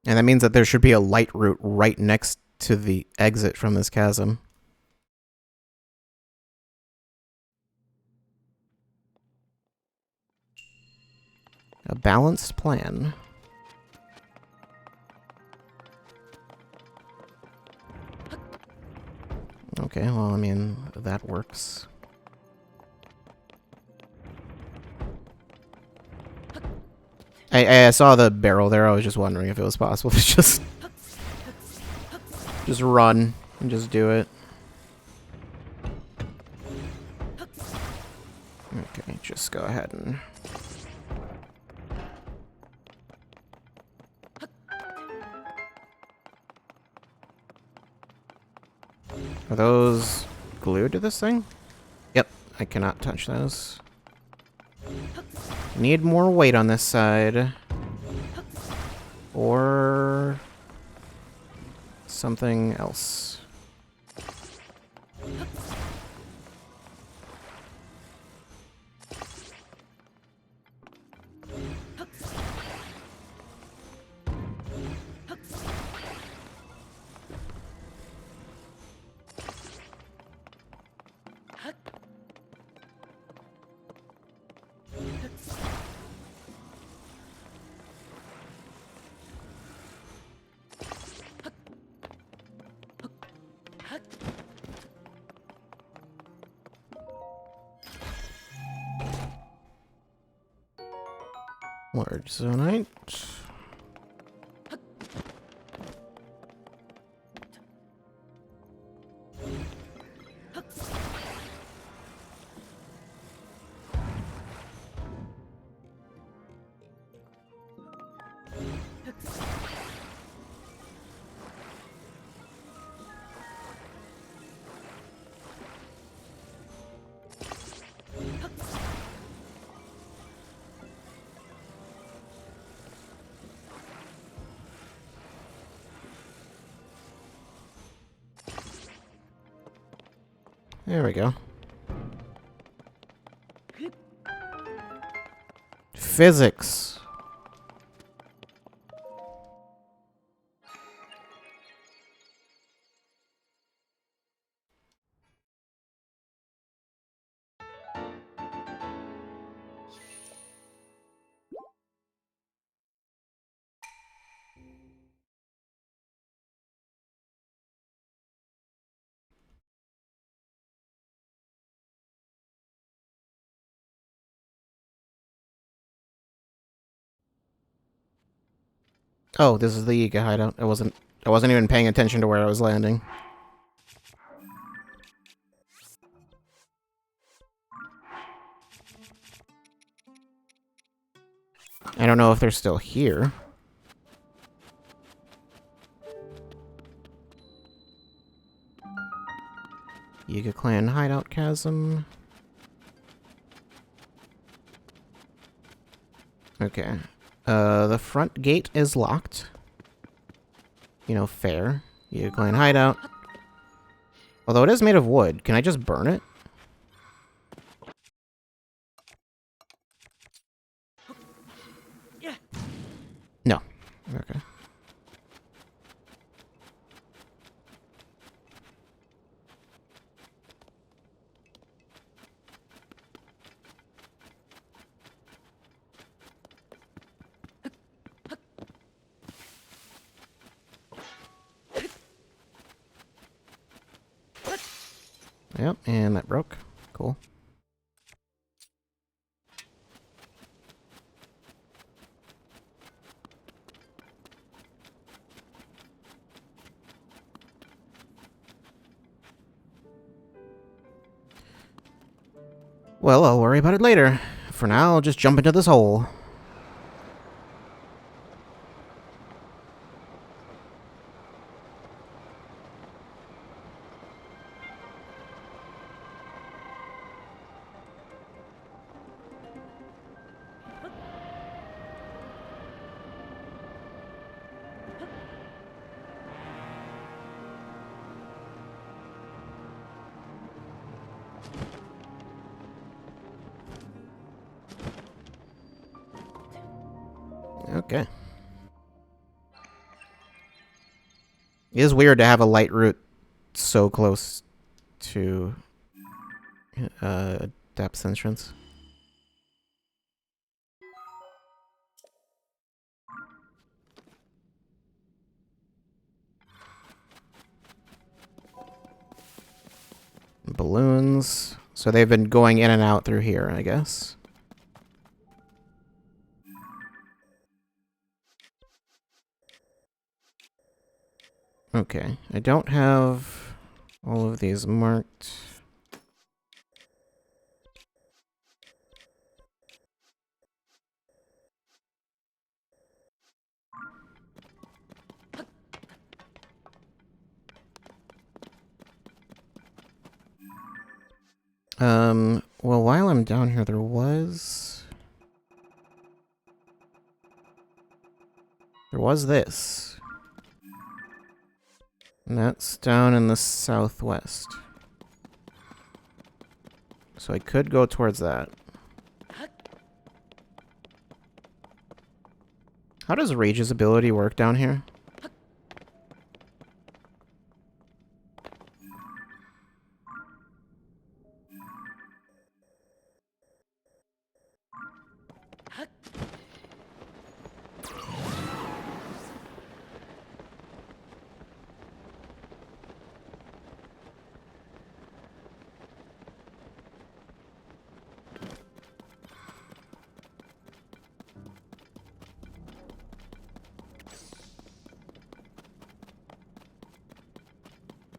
And that means that there should be a light route right next to the exit from this chasm. A balanced plan. Okay, well, I mean, that works. I saw the barrel there. I was just wondering if it was possible to just run and just do it. Okay, just go ahead and... Are those glued to this thing? Yep, I cannot touch those. Need more weight on this side. Or... something else. Large zonite. There we go. Physics. Oh, this is the Yiga hideout. I wasn't even paying attention to where I was landing. I don't know if they're still here. Yiga Clan hideout chasm. Okay. The front gate is locked. You know, fair. Yiga Clan hideout. Although it is made of wood. Can I just burn it? No. Okay. Yep, and that broke. Cool. Well, I'll worry about it later. For now, I'll just jump into this hole. Okay. It is weird to have a light route so close to depth entrance. Balloons. So they've been going in and out through here, I guess. Okay, I don't have all of these marked. Well, while I'm down here, there was this. And that's down in the southwest. So I could go towards that. How does Rage's ability work down here?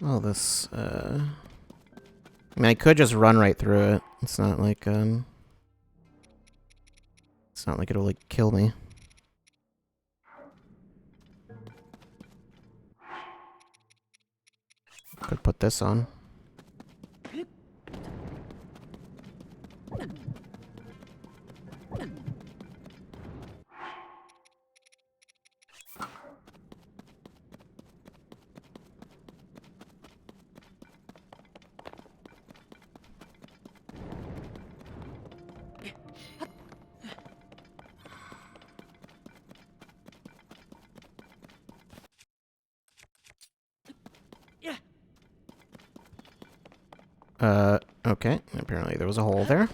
Oh, this, I mean, I could just run right through it. It's not like it'll, like, kill me. Could put this on. Okay. Apparently there was a hole there.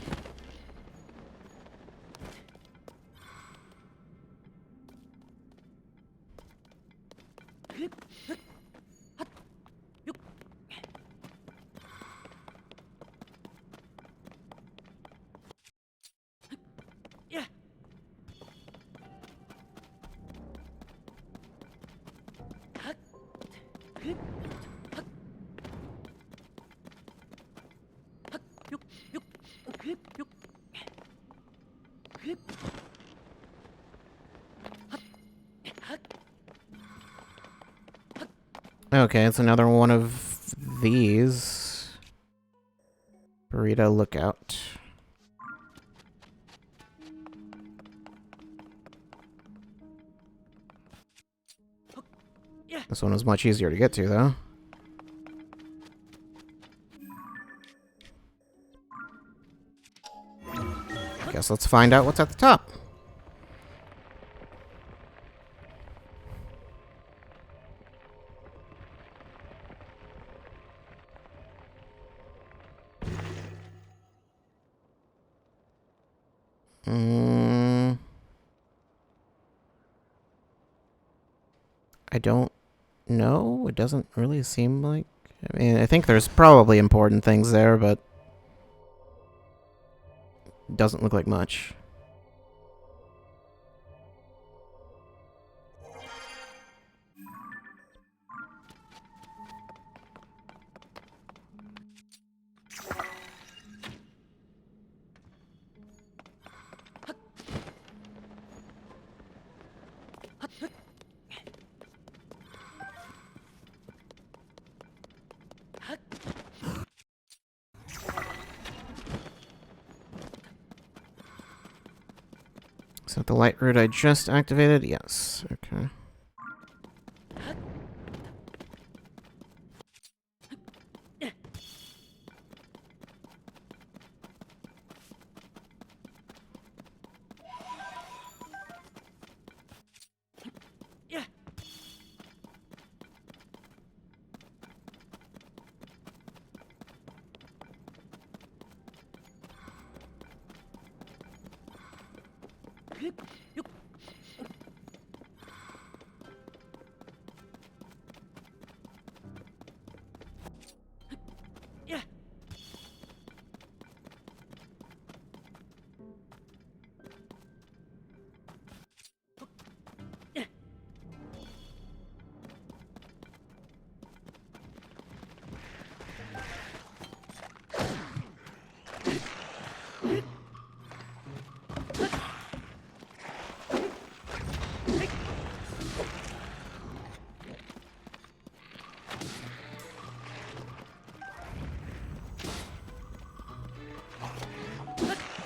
Okay, it's another one of these. Burrito lookout. This one was much easier to get to, though. Guess let's find out what's at the top. I don't know. It doesn't really seem like... I mean, I think there's probably important things there, but... it doesn't look like much. Is that the light route I just activated? Yes. Okay.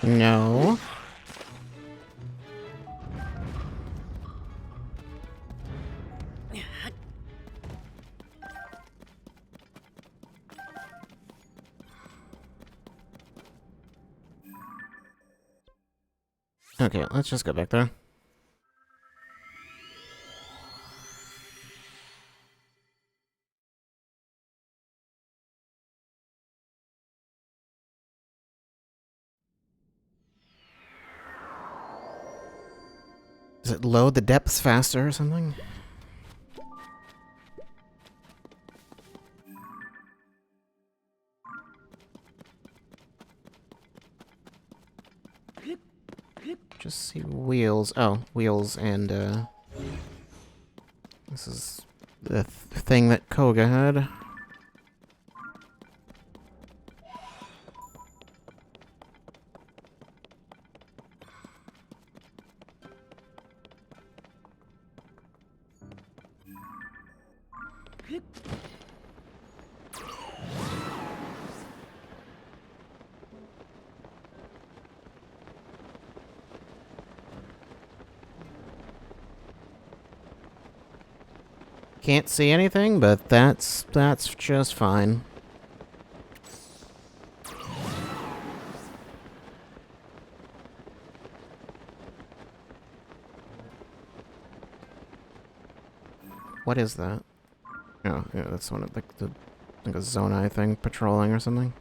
No. Okay, let's just go back there. Does it load the depths faster or something? Just see wheels. Oh, wheels and, this is the thing that Koga had. Can't see anything, but that's just fine. What is that? Oh, yeah, that's one of like a Zonai thing patrolling or something.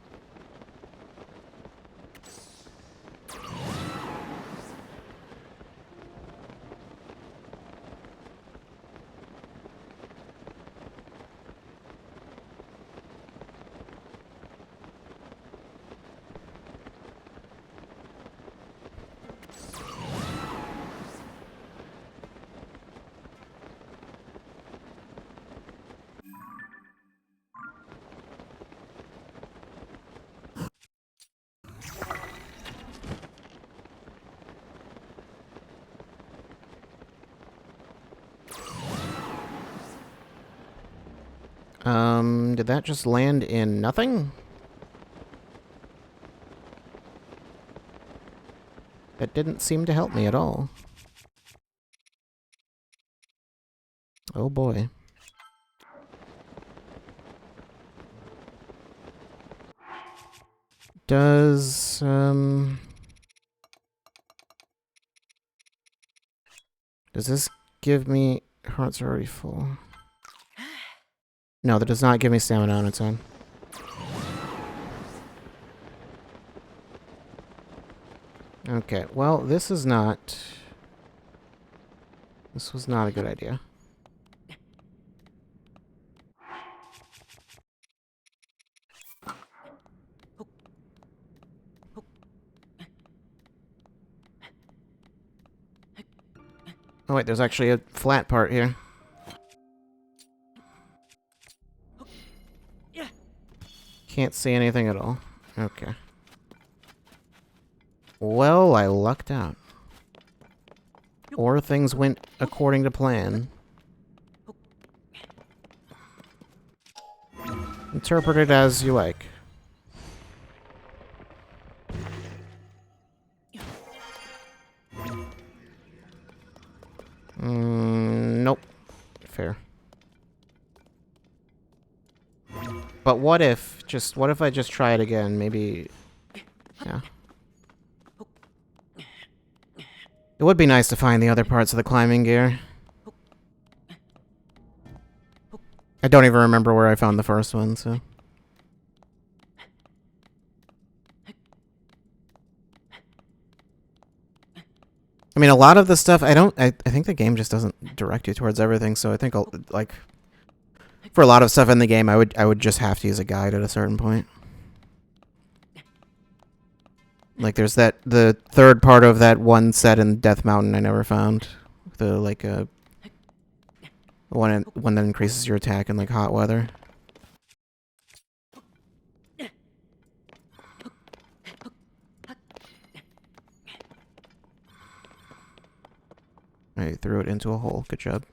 Did that just land in nothing? That didn't seem to help me at all. Oh boy. Does, does this give me... Hearts are already full. No, that does not give me stamina on its own. Okay, well, this is not... This was not a good idea. Oh wait, there's actually a flat part here. Can't see anything at all. Okay. Well, I lucked out. Or things went according to plan. Interpret it as you like. Nope. Fair. But what if I just try it again? Maybe... Yeah. It would be nice to find the other parts of the climbing gear. I don't even remember where I found the first one, so... I mean, a lot of the stuff, I think the game just doesn't direct you towards everything, so I think, like... For a lot of stuff in the game, I would just have to use a guide at a certain point. Like, there's the third part of that one set in Death Mountain I never found. The, like, one that increases your attack in, like, hot weather. I threw it into a hole. Good job.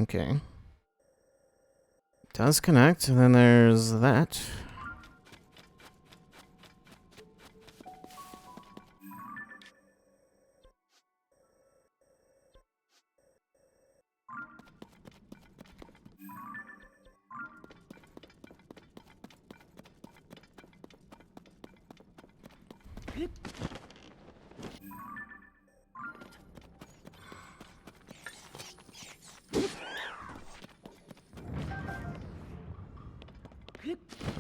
Okay. Does connect, and then there's that.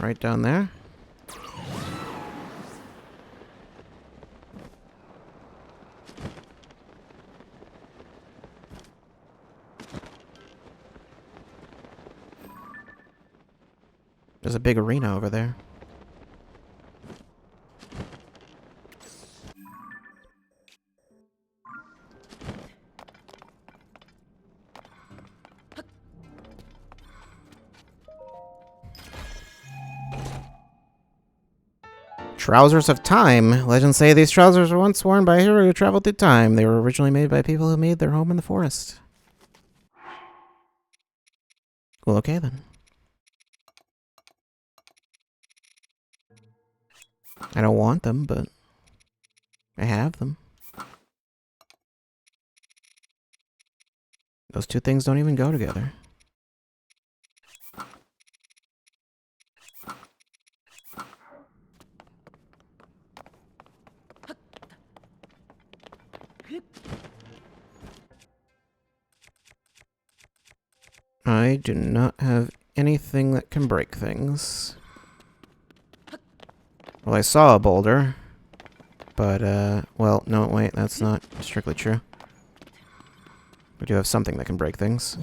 Right down there. There's a big arena over there. Trousers of Time. Legends say these trousers were once worn by a hero who traveled through time. They were originally made by people who made their home in the forest. Well, okay then. I don't want them, but I have them. Those two things don't even go together. I do not have anything that can break things. Well, I saw a boulder, but, well, no, wait, that's not strictly true. We do have something that can break things.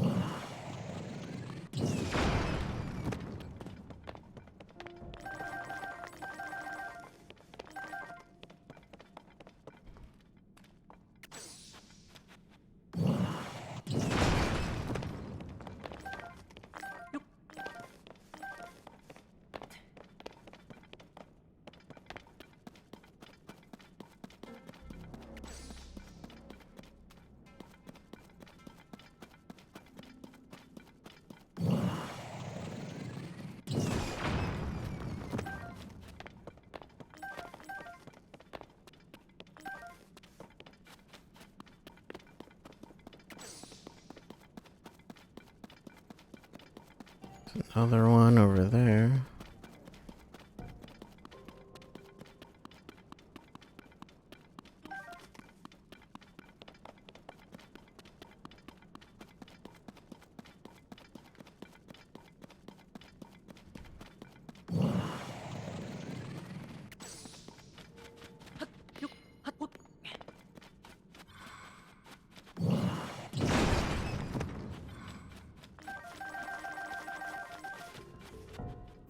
Another one over there.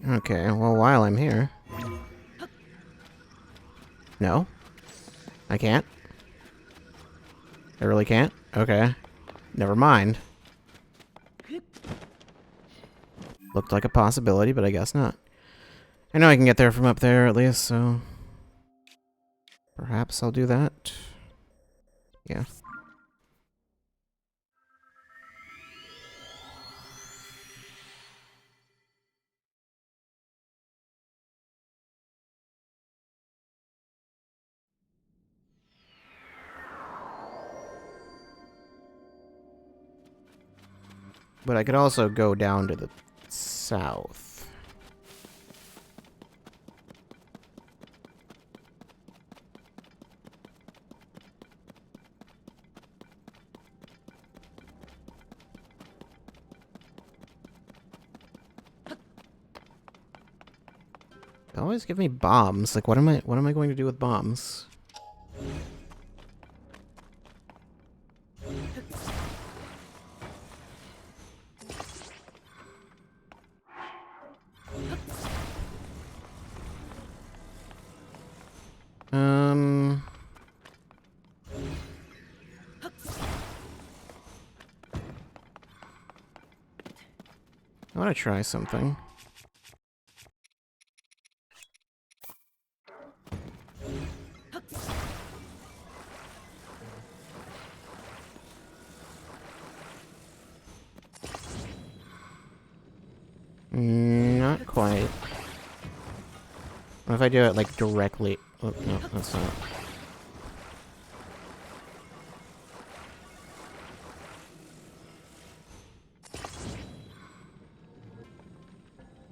Okay, well, while I'm here... No? I can't? I really can't? Okay. Never mind. Looked like a possibility, but I guess not. I know I can get there from up there, at least, so... Perhaps I'll do that. Yeah. But I could also go down to the south. They always give me bombs. Like, what am I going to do with bombs? I want to try something. Not quite. What if I do it, like, directly? Oh, no, that's not.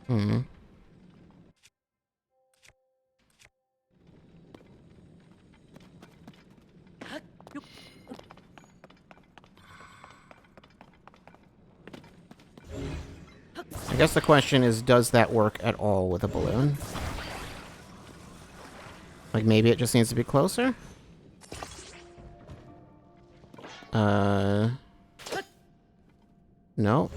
Hmm. I guess the question is, does that work at all with a balloon? Like, maybe it just needs to be closer? No.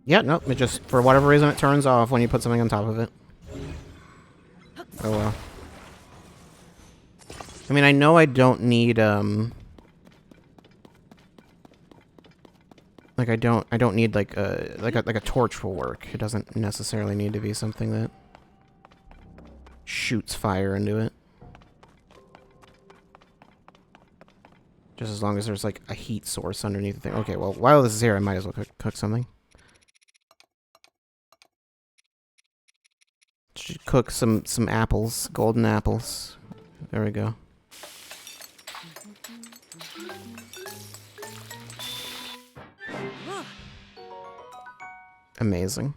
Yeah, nope, it just, for whatever reason, it turns off when you put something on top of it. Oh well. I mean, I know I don't need, like, I don't need, like a torch will work. It doesn't necessarily need to be something that shoots fire into it. Just as long as there's, like, a heat source underneath the thing. Okay, well, while this is here, I might as well cook something. Should cook some apples. Golden apples. There we go. Amazing.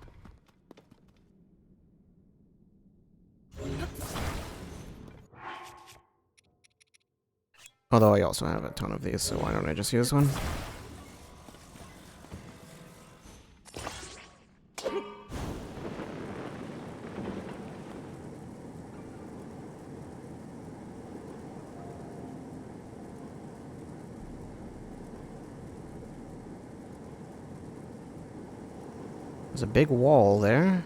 Although I also have a ton of these, so why don't I just use one? There's a big wall there.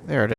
There it is.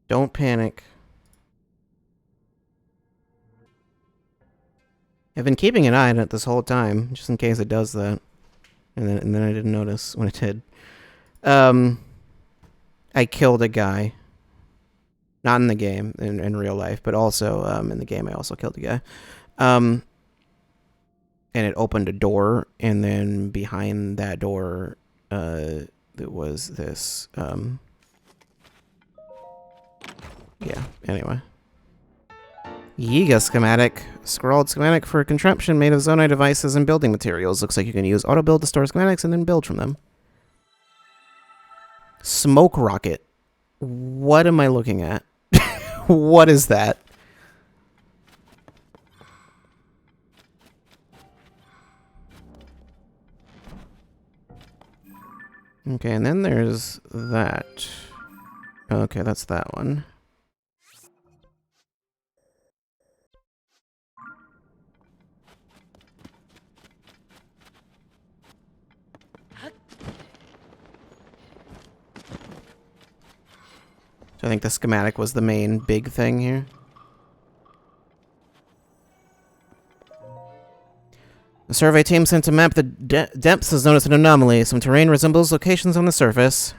Don't panic. I've been keeping an eye on it this whole time, just in case it does that. And then I didn't notice when it did. I killed a guy. Not in the game, in real life, but also in the game I also killed a guy. And it opened a door, and then behind that door, there was this, yeah, anyway. Yiga schematic. Scrawled schematic for a contraption made of Zonai devices and building materials. Looks like you can use auto build to store schematics and then build from them. Smoke rocket. What am I looking at? What is that? Okay, and then there's that. Okay, that's that one. So I think the schematic was the main big thing here. The survey team sent to map the depths has noticed an anomaly. Some terrain resembles locations on the surface.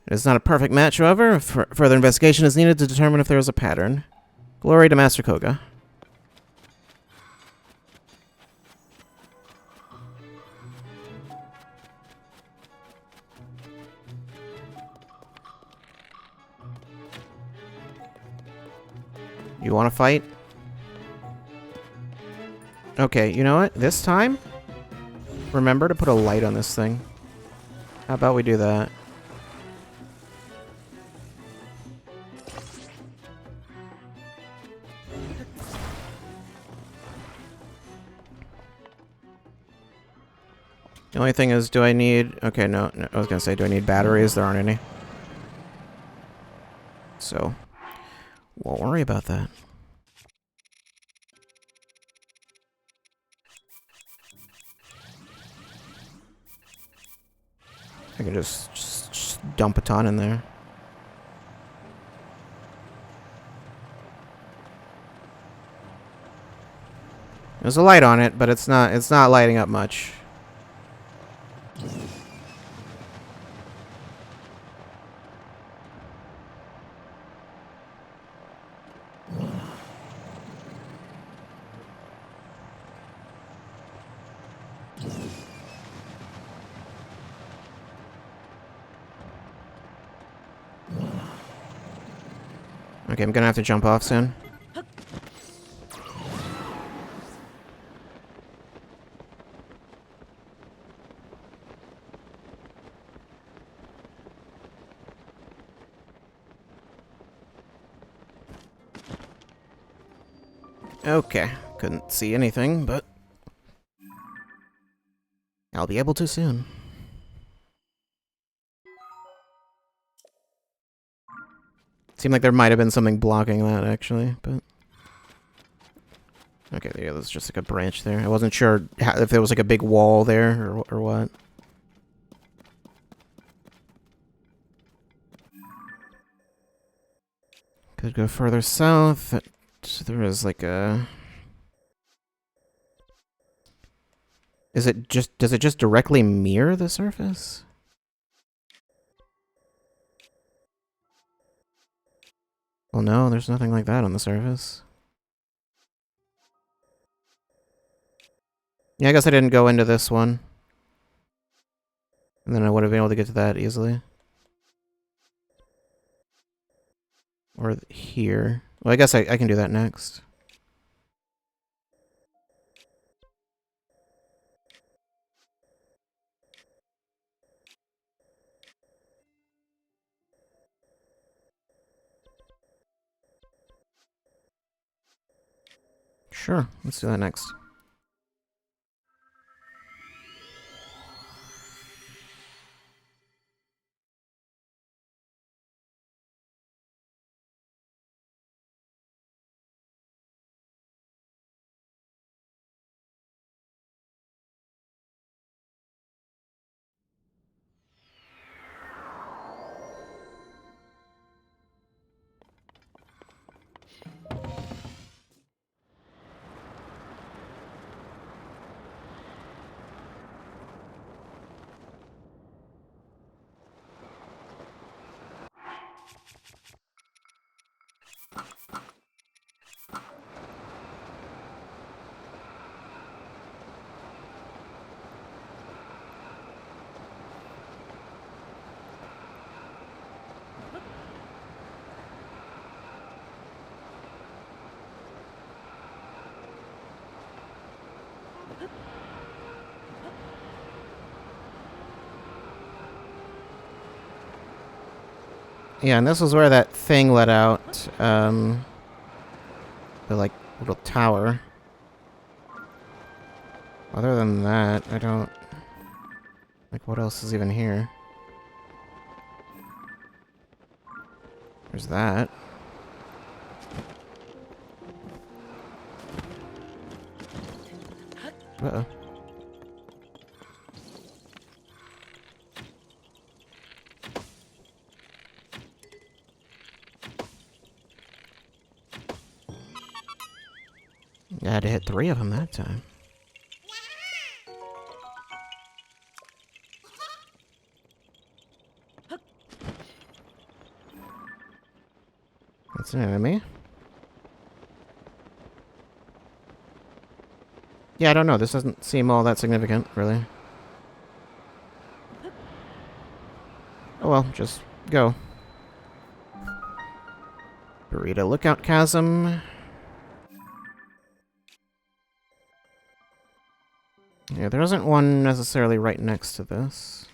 It is not a perfect match, however. Further investigation is needed to determine if there is a pattern. Glory to Master Koga. You want to fight? Okay, you know what? This time, remember to put a light on this thing. How about we do that? The only thing is, do I need... Okay, no, I was going to say, do I need batteries? There aren't any. So, won't worry about that. I can just dump a ton in there. There's a light on it, but it's not lighting up much. Okay, I'm gonna have to jump off soon. Okay, couldn't see anything, but I'll be able to soon. Seemed like there might have been something blocking that, actually, but... Okay, yeah, there's just like a branch there. I wasn't sure if there was like a big wall there or what. Could go further south. There is like a... Does it just directly mirror the surface? Well, no, there's nothing like that on the surface. Yeah, I guess I didn't go into this one. And then I would have been able to get to that easily. Or here. Well, I guess I can do that next. Sure, let's do that next. Yeah, and this was where that thing let out, the, like, little tower. Other than that, I don't... Like, what else is even here? There's that. Uh-oh. I had to hit 3 of them that time. That's an enemy. Yeah, I don't know. This doesn't seem all that significant, really. Oh well, just go. Burrito Lookout Chasm. Yeah, there isn't one necessarily right next to this.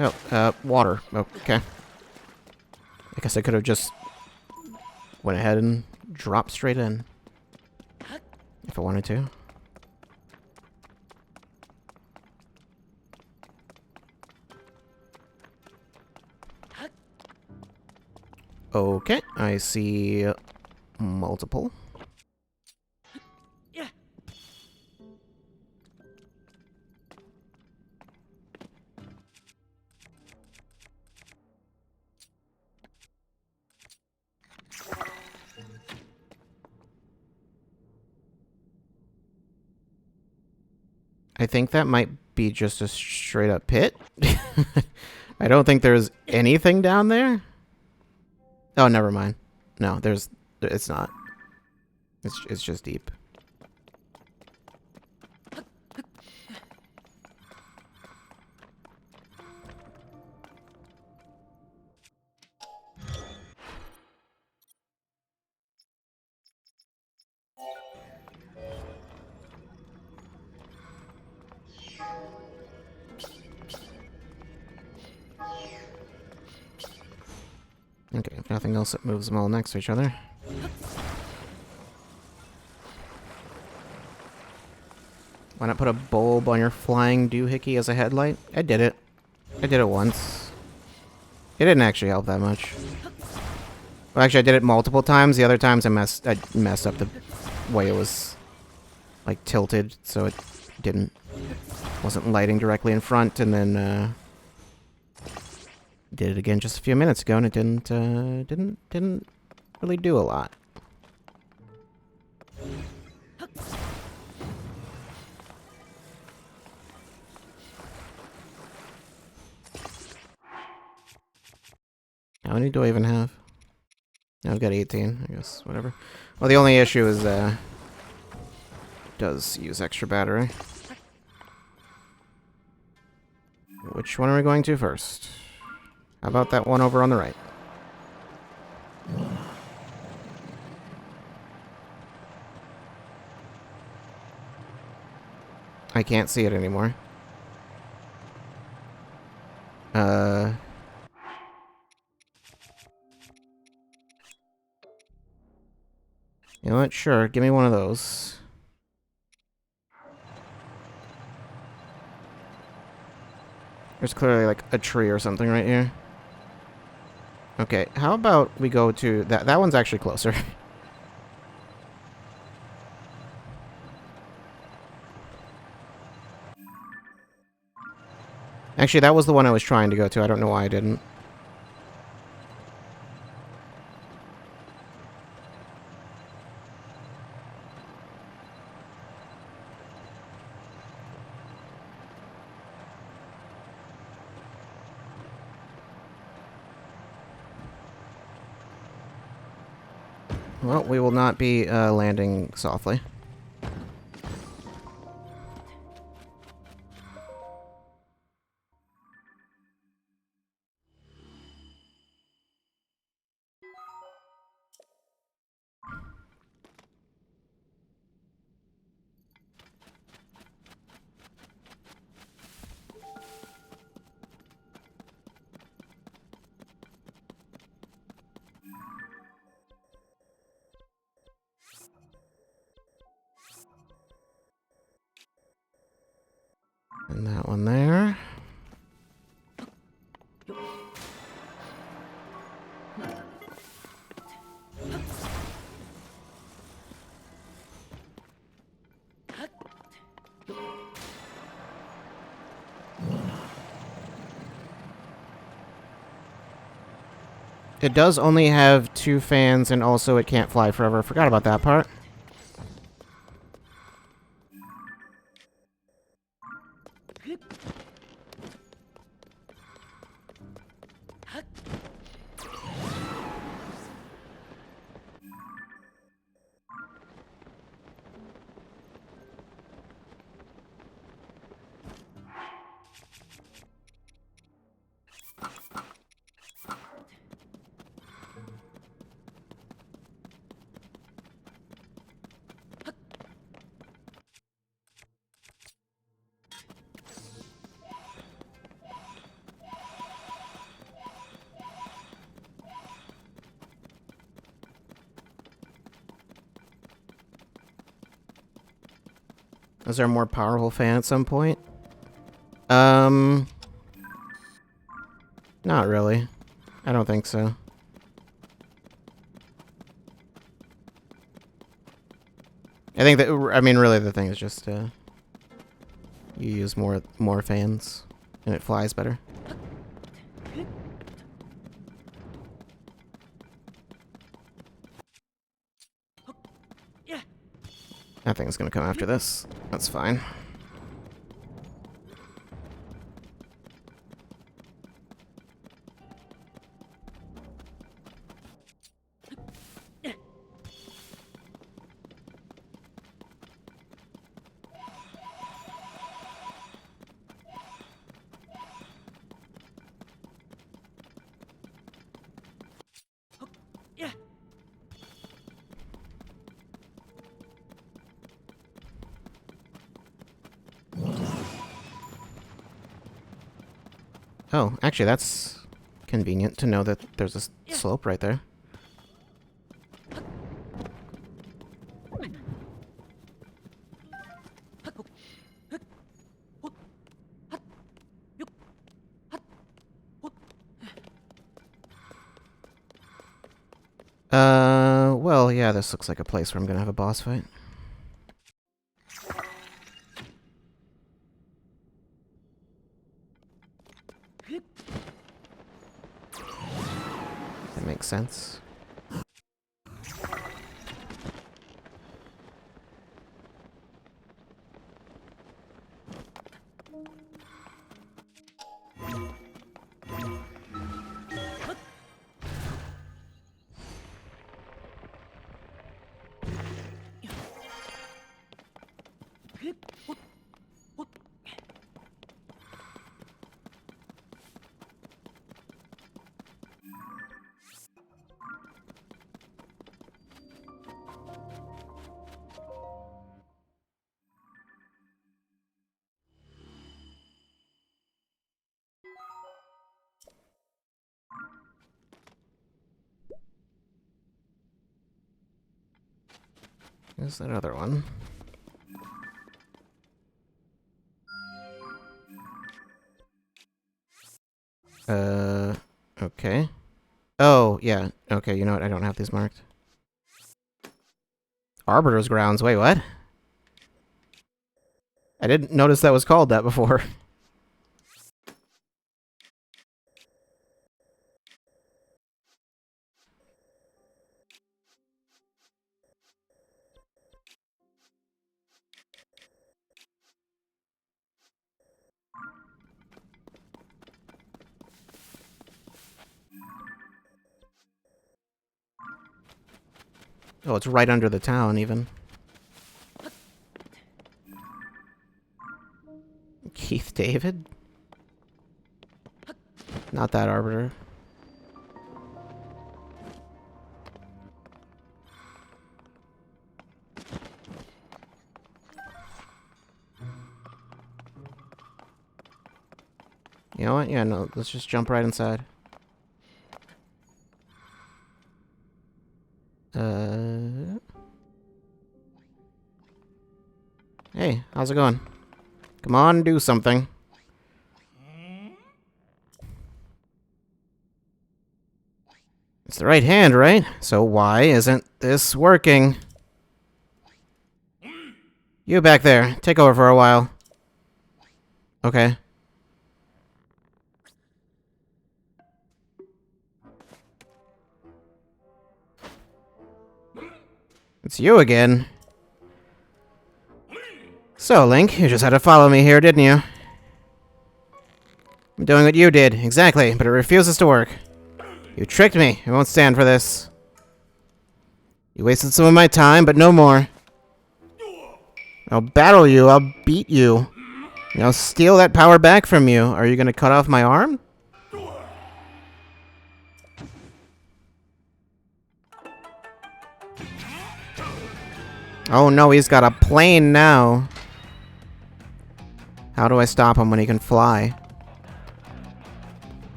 Oh, water. Okay. I guess I could have just went ahead and dropped straight in. If I wanted to. Okay, I see multiple. I think that might be just a straight up pit. I don't think there's anything down there. Oh, never mind. No, it's not. It's just deep. Okay, if nothing else, it moves them all next to each other. Why not put a bulb on your flying doohickey as a headlight? I did it. I did it once. It didn't actually help that much. Well, actually, I did it multiple times. The other times I messed up the way it was, like, tilted, so it wasn't lighting directly in front, and then, did it again just a few minutes ago, and it didn't really do a lot. How many do I even have? I've got 18, I guess, whatever. Well, the only issue is, it does use extra battery. Which one are we going to first? How about that one over on the right? I can't see it anymore. You know what? Sure, give me one of those. There's clearly, like, a tree or something right here. Okay, how about we go to... That one's actually closer. Actually, that was the one I was trying to go to. I don't know why I didn't. Well, we will not be landing softly. And that one there. It does only have 2 fans, and also it can't fly forever. Forgot about that part. Is there a more powerful fan at some point? Not really. I don't think so. I think that, I mean, really the thing is just, you use more fans, and it flies better. That thing's gonna come after this. That's fine. Oh, actually, that's convenient to know that there's a slope right there. Well, yeah, this looks like a place where I'm gonna have a boss fight. That makes sense. There's that other one. Okay. Oh, yeah. Okay, you know what? I don't have these marked. Arbiter's Grounds. Wait, what? I didn't notice that was called that before. Oh, it's right under the town, even. Keith David? Not that Arbiter. You know what? Yeah, no, let's just jump right inside. Hey, how's it going? Come on, do something. It's the right hand, right? So why isn't this working? You back there, take over for a while. Okay. It's you again. So, Link, you just had to follow me here, didn't you? I'm doing what you did, exactly, but it refuses to work. You tricked me. I won't stand for this. You wasted some of my time, but no more. I'll battle you. I'll beat you. And I'll steal that power back from you. Are you gonna cut off my arm? Oh no, he's got a plane now. How do I stop him when he can fly?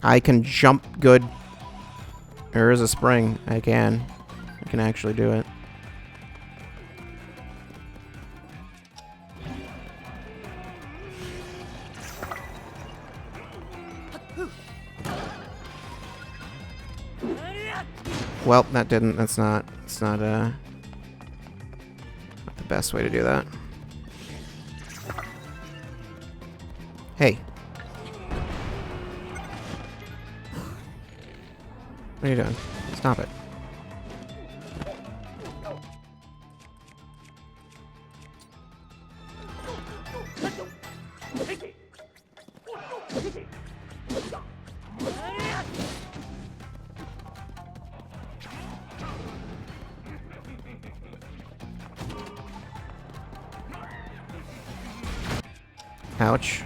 I can jump good. There is a spring. I can actually do it. Well, that didn't. It's not not the best way to do that. Hey. What are you doing? Stop it. Ouch.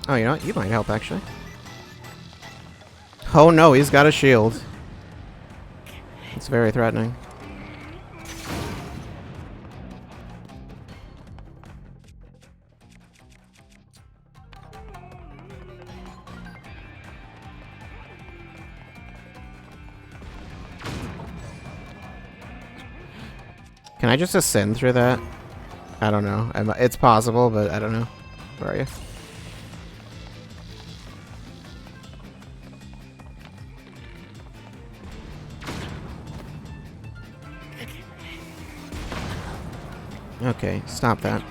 Oh, you know what? You might help, actually. Oh no, he's got a shield. It's very threatening. Can I just ascend through that? I don't know. It's possible, but I don't know. Where are you? Okay, stop that.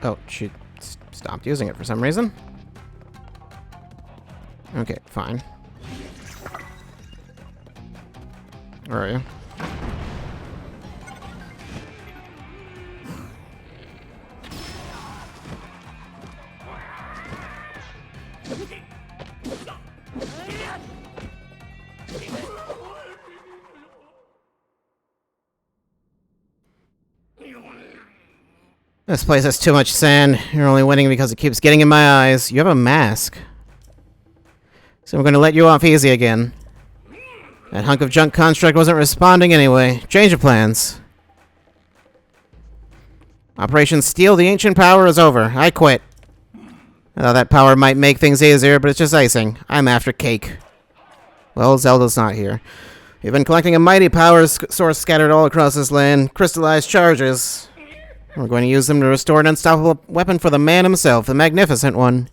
Oh, she stopped using it for some reason. Okay, fine. Where are you? This place has too much sand. You're only winning because it keeps getting in my eyes. You have a mask. So I'm going to let you off easy again. That hunk of junk construct wasn't responding anyway. Change of plans. Operation Steal the Ancient Power is over. I quit. I thought that power might make things easier, but it's just icing. I'm after cake. Well, Zelda's not here. We've been collecting a mighty power source scattered all across this land. Crystallized charges. We're going to use them to restore an unstoppable weapon for the man himself, the Magnificent One.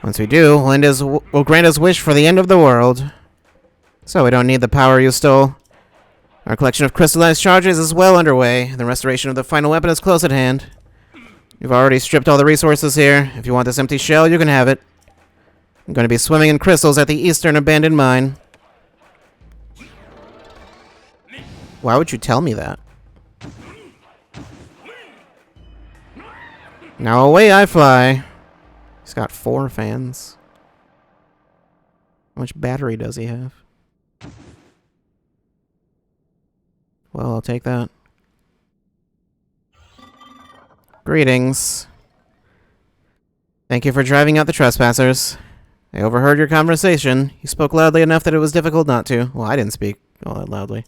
Once we do, we'll grant his wish for the end of the world. So we don't need the power you stole. Our collection of crystallized charges is well underway. The restoration of the final weapon is close at hand. You've already stripped all the resources here. If you want this empty shell, you can have it. I'm going to be swimming in crystals at the eastern abandoned mine. Why would you tell me that? Now away I fly. He's got 4 fans. How much battery does he have? Well, I'll take that. Greetings. Thank you for driving out the trespassers. I overheard your conversation. You spoke loudly enough that it was difficult not to. Well, I didn't speak all that loudly.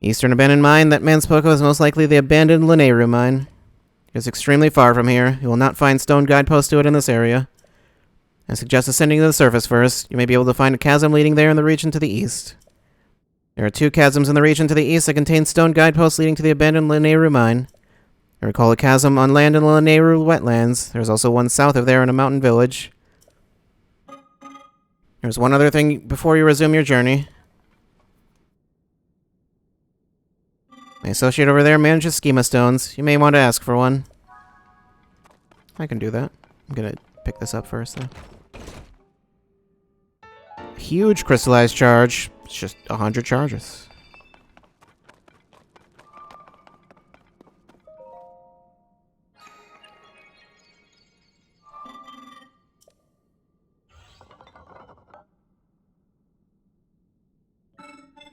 Eastern abandoned mine, that man spoke of is most likely the abandoned Lineru mine. It's extremely far from here. You will not find stone guideposts to it in this area. I suggest ascending to the surface first. You may be able to find a chasm leading there in the region to the east. There are 2 chasms in the region to the east that contain stone guideposts leading to the abandoned Lineru mine. I recall a chasm on land in the Lineru wetlands. There's also one south of there in a mountain village. There's one other thing before you resume your journey. My associate over there manages schema stones. You may want to ask for one. I can do that. I'm gonna pick this up first, though. Huge crystallized charge. It's just 100 charges.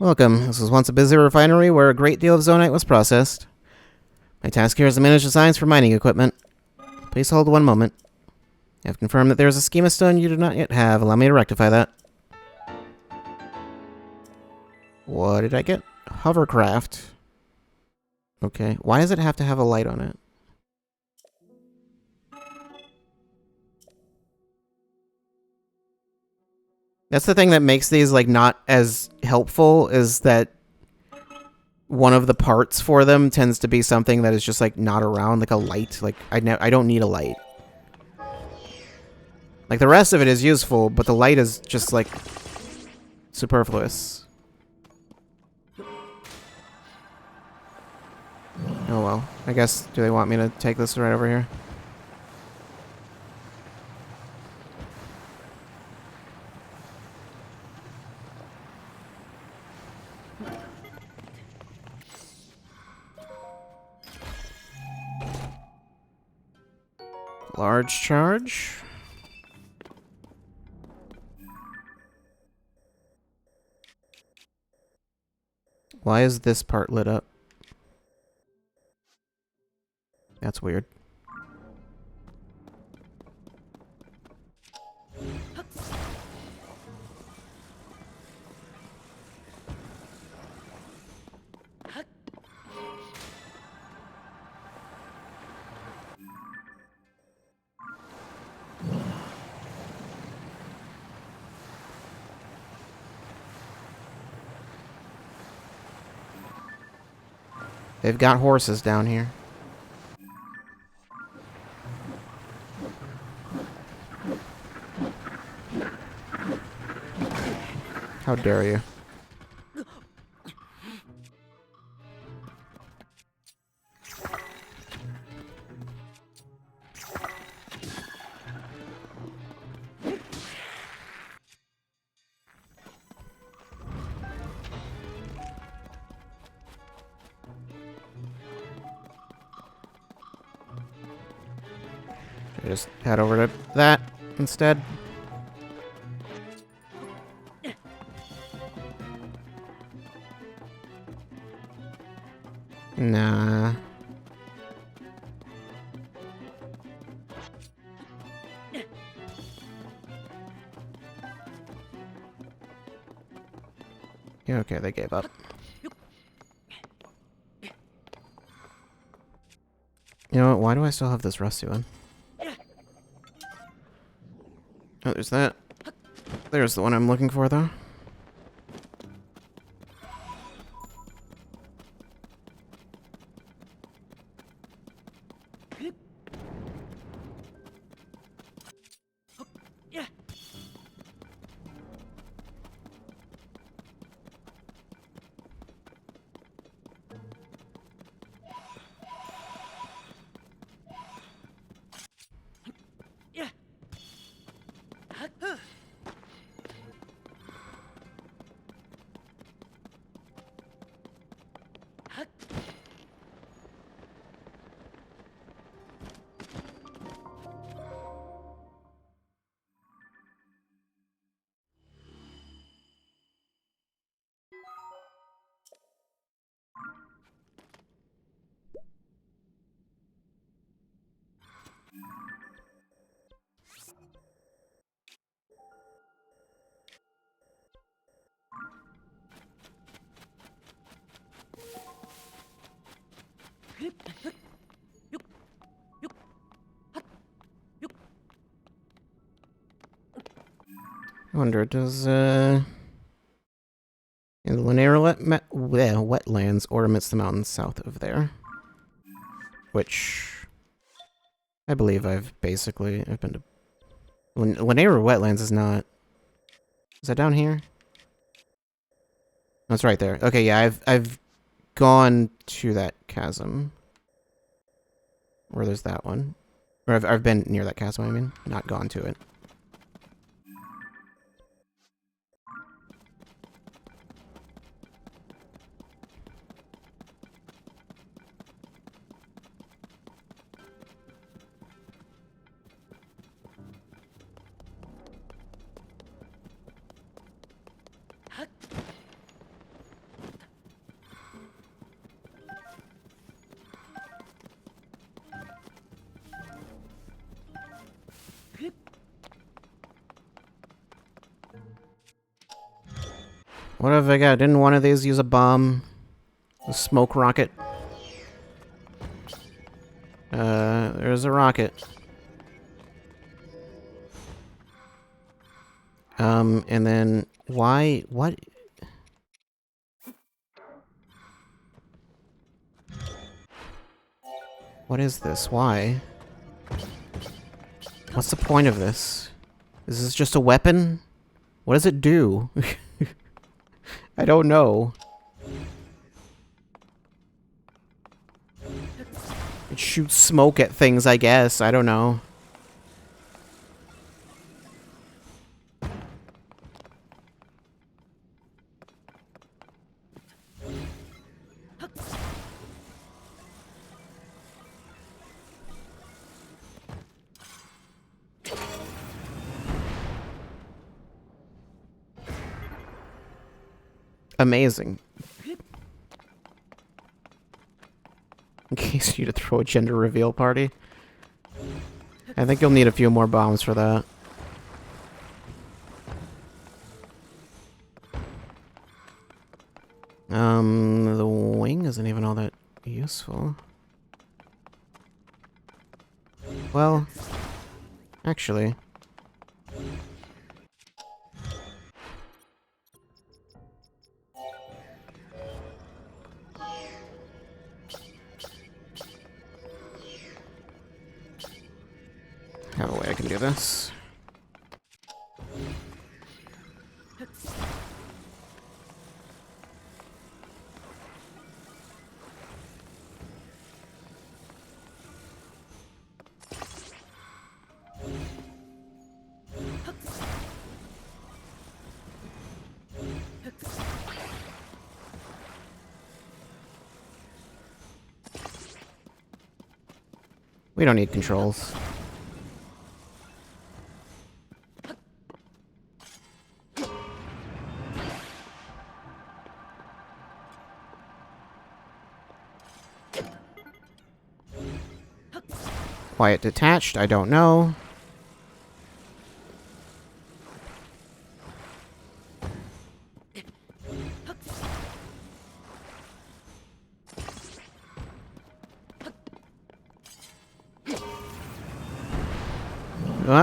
Welcome. This was once a busy refinery where a great deal of zonite was processed. My task here is to manage the science for mining equipment. Please hold one moment. I have confirmed that there is a schema stone you do not yet have. Allow me to rectify that. What did I get? Hovercraft. Okay. Why does it have to have a light on it? That's the thing that makes these, like, not as helpful, is that one of the parts for them tends to be something that is just, like, not around, like a light. Like, I don't need a light. Like, the rest of it is useful, but the light is just, like, superfluous. Oh well. I guess, do they want me to take this right over here? Large charge. Why is this part lit up? That's weird. They've got horses down here. How dare you? I just head over to that instead. Nah. Yeah, okay, they gave up. You know what? Why do I still have this rusty one? Oh, there's that. There's the one I'm looking for, though. I wonder, does, the Lanera wetlands or amidst the mountains south of there? Which I believe I've been to. Lanera wetlands is not. Is that down here? No, it's right there. Okay, yeah, I've gone to that chasm. Where there's that one. Or I've been near that chasm, I mean. Not gone to it. What have I got? Didn't one of these use a bomb? A smoke rocket? There's a rocket. And then why? What? What is this? Why? What's the point of this? Is this just a weapon? What does it do? I don't know. It shoots smoke at things, I guess. I don't know. Amazing. makes you to throw a gender reveal party. I think you'll need a few more bombs for that. The wing isn't even all that useful. Well, actually... I have a way I can do this. We don't need controls. Why it detached, I don't know.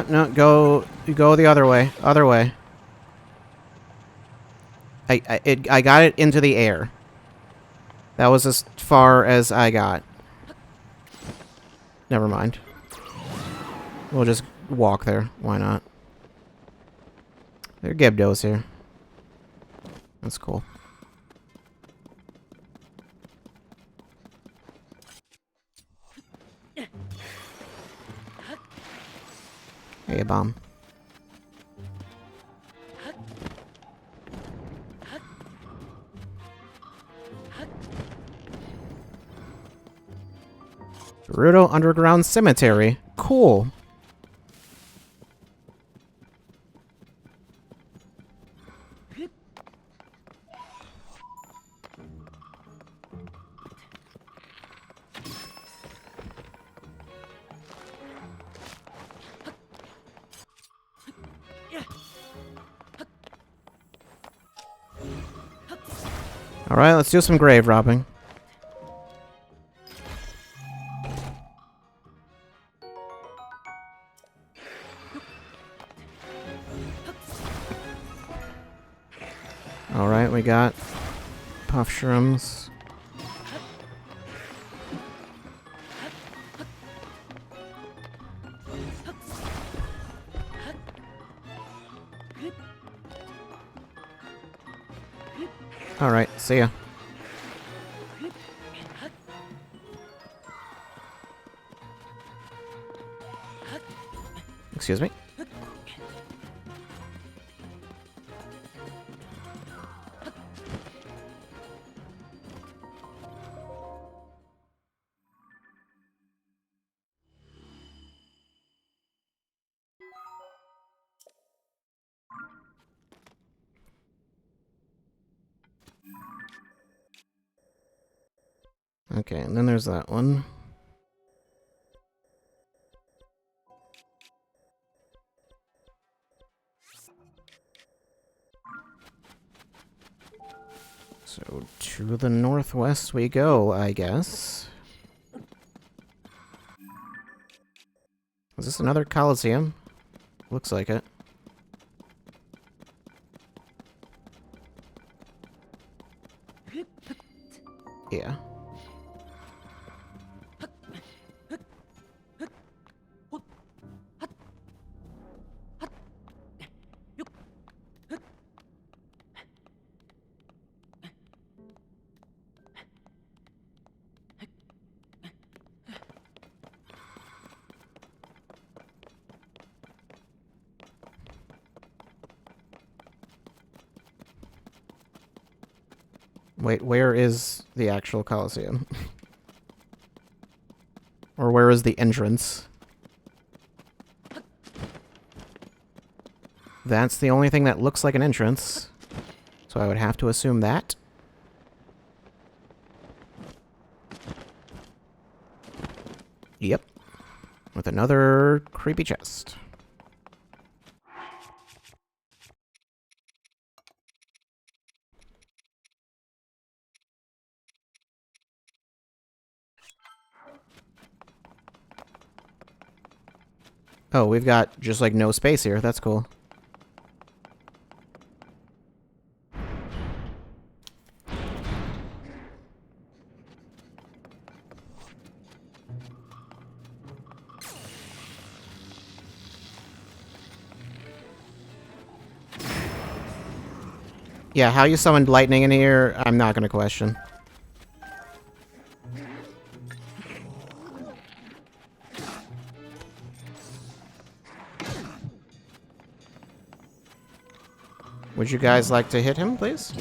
No, you go the other way. Other way. I got it into the air. That was as far as I got. Never mind. We'll just walk there. Why not? There are Gebdos here. That's cool. Hey, a bomb. Gerudo Underground Cemetery. Cool. Alright, let's do some grave robbing. Alright, we got puff shrooms. Alright, see ya. Excuse me. Okay, and then there's that one. So, to the northwest we go, I guess. Is this another Coliseum? Looks like it. Yeah. Wait, where is the actual Coliseum? Or where is the entrance? That's the only thing that looks like an entrance. So I would have to assume that. with another creepy chest. Oh, we've got just like no space here. That's cool. Yeah, how you summoned lightning in here, I'm not gonna question. Would you guys like to hit him, please?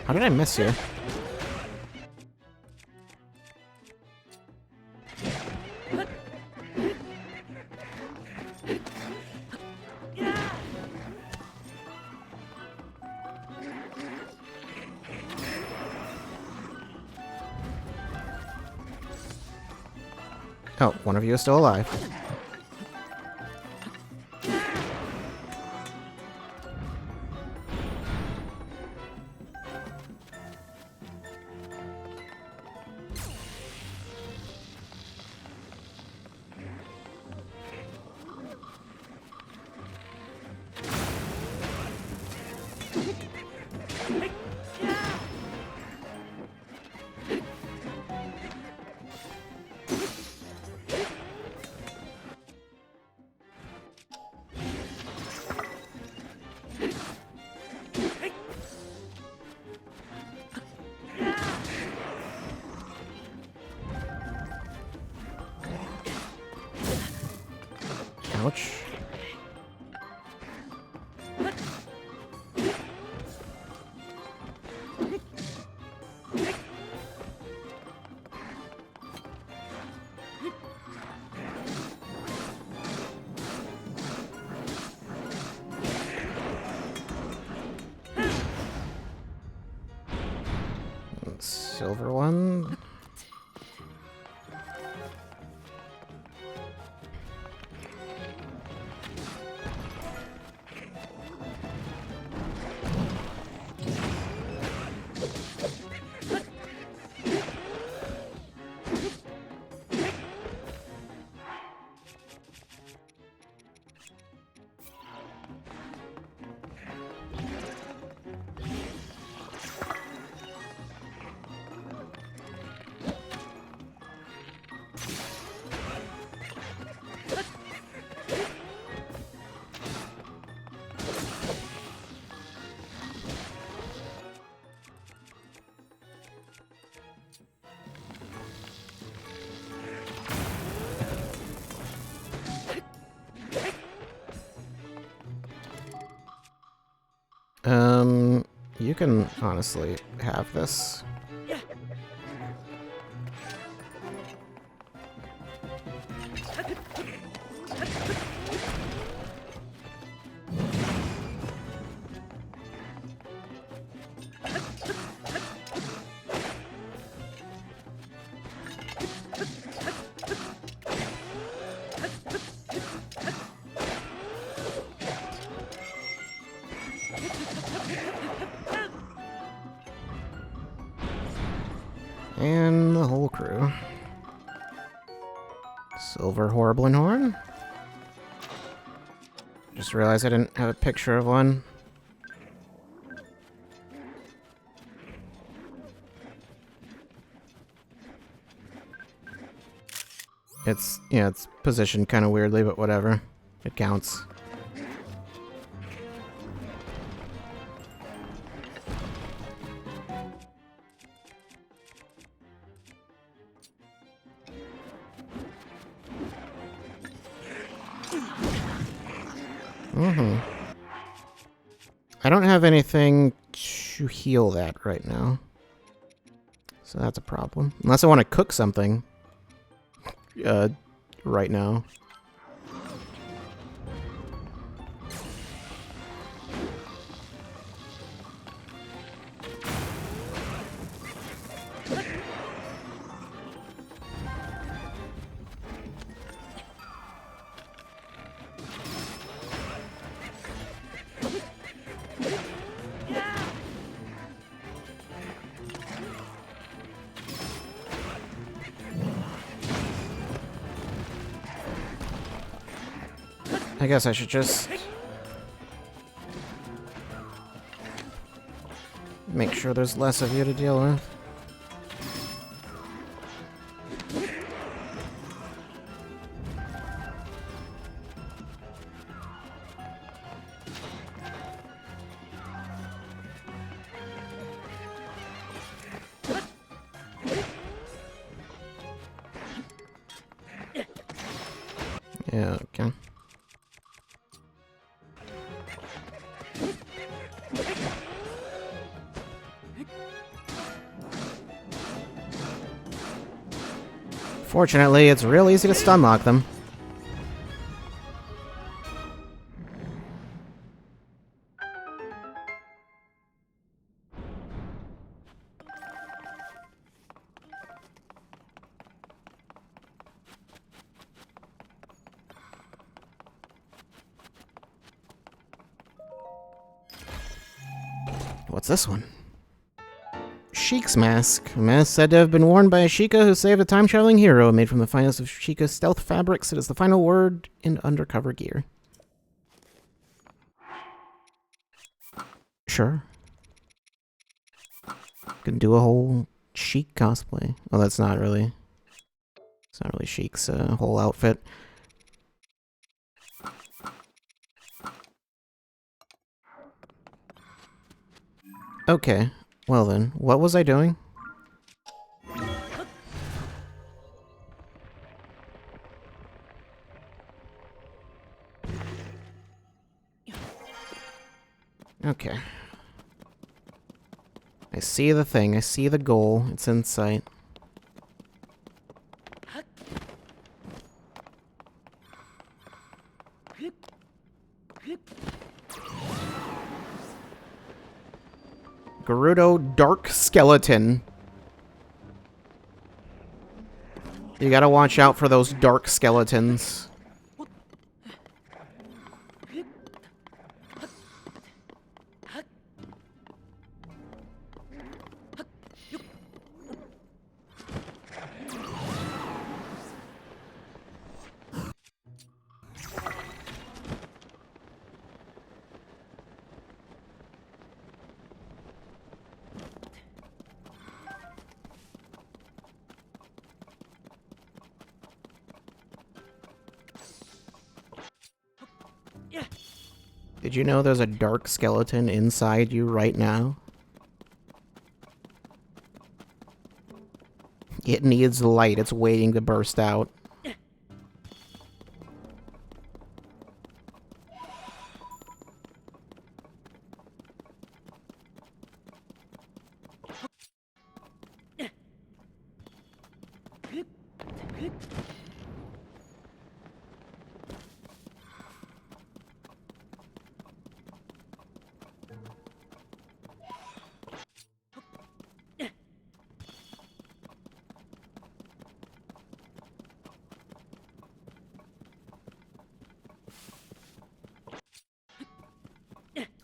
How did I miss you? Oh, one of you is still alive. Ouch. Silver one. You can honestly have this. And the whole crew. Silver Horrible Horn. Just realized I didn't have a picture of one. It's, yeah, it's positioned kind of weirdly, but whatever. It counts. I don't have anything to heal that right now. So that's a problem. Unless I want to cook something right now. I guess I should just make sure there's less of you to deal with. Yeah, okay. Fortunately, it's real easy to stun lock them. What's this one? Sheik's mask. A mask said to have been worn by a Sheikah who saved a time-traveling hero. Made from the finest of Sheikah's stealth fabrics, it is the final word in undercover gear. Sure. Can do a whole Sheik cosplay. Oh, that's not really... It's not really Sheik's whole outfit. Okay. Well then, what was I doing? Okay. I see the thing. I see the goal. It's in sight. Gerudo Dark Skeleton. You gotta watch out for those dark skeletons. Did you know there's a dark skeleton inside you right now? It needs light. It's waiting to burst out.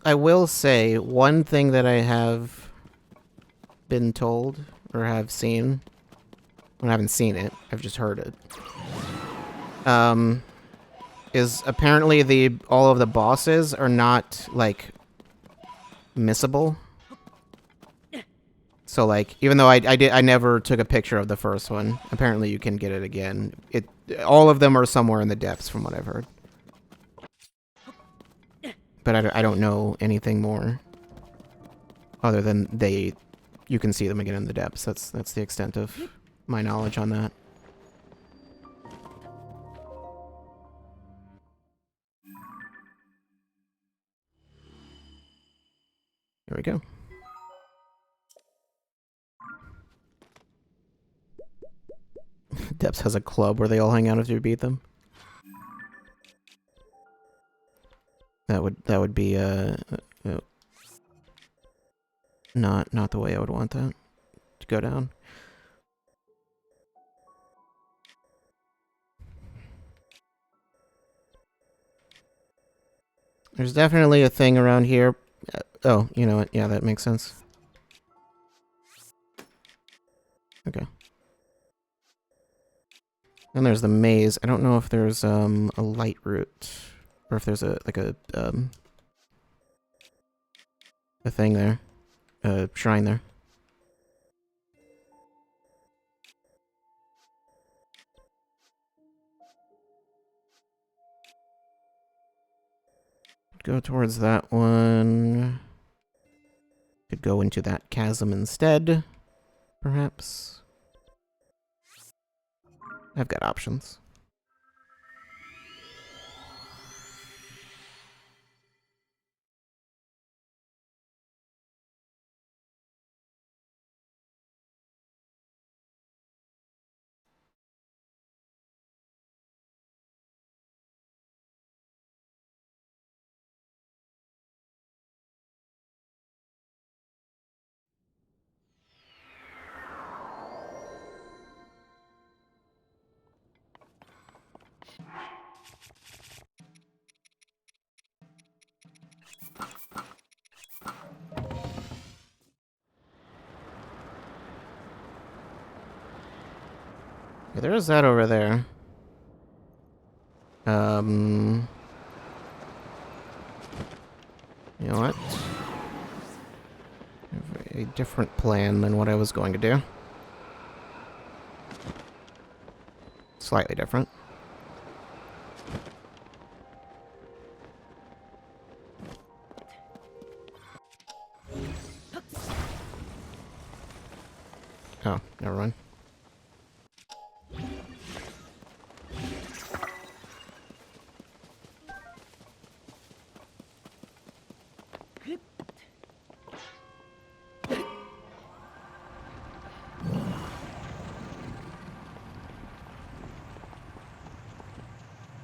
I will say, one thing that I have been told, or have seen, I haven't seen it, I've just heard it, is apparently all of the bosses are not, like, missable. So, like, even though I never took a picture of the first one, apparently you can get it again. All of them are somewhere in the depths, from what I've heard. But I don't know anything more other than you can see them again in the depths. That's the extent of my knowledge on that. Here we go. Depths has a club where they all hang out after you beat them. That would be not the way I would want that to go down. There's definitely a thing around here. Oh, you know what? Yeah, that makes sense. Okay. And there's the maze. I don't know if there's a light route or if there's a thing there, a shrine there. Go towards that one. Could go into that chasm instead, perhaps. I've got options. Yeah, there is that over there. You know what? I have a different plan than what I was going to do. Slightly different. Oh, never mind.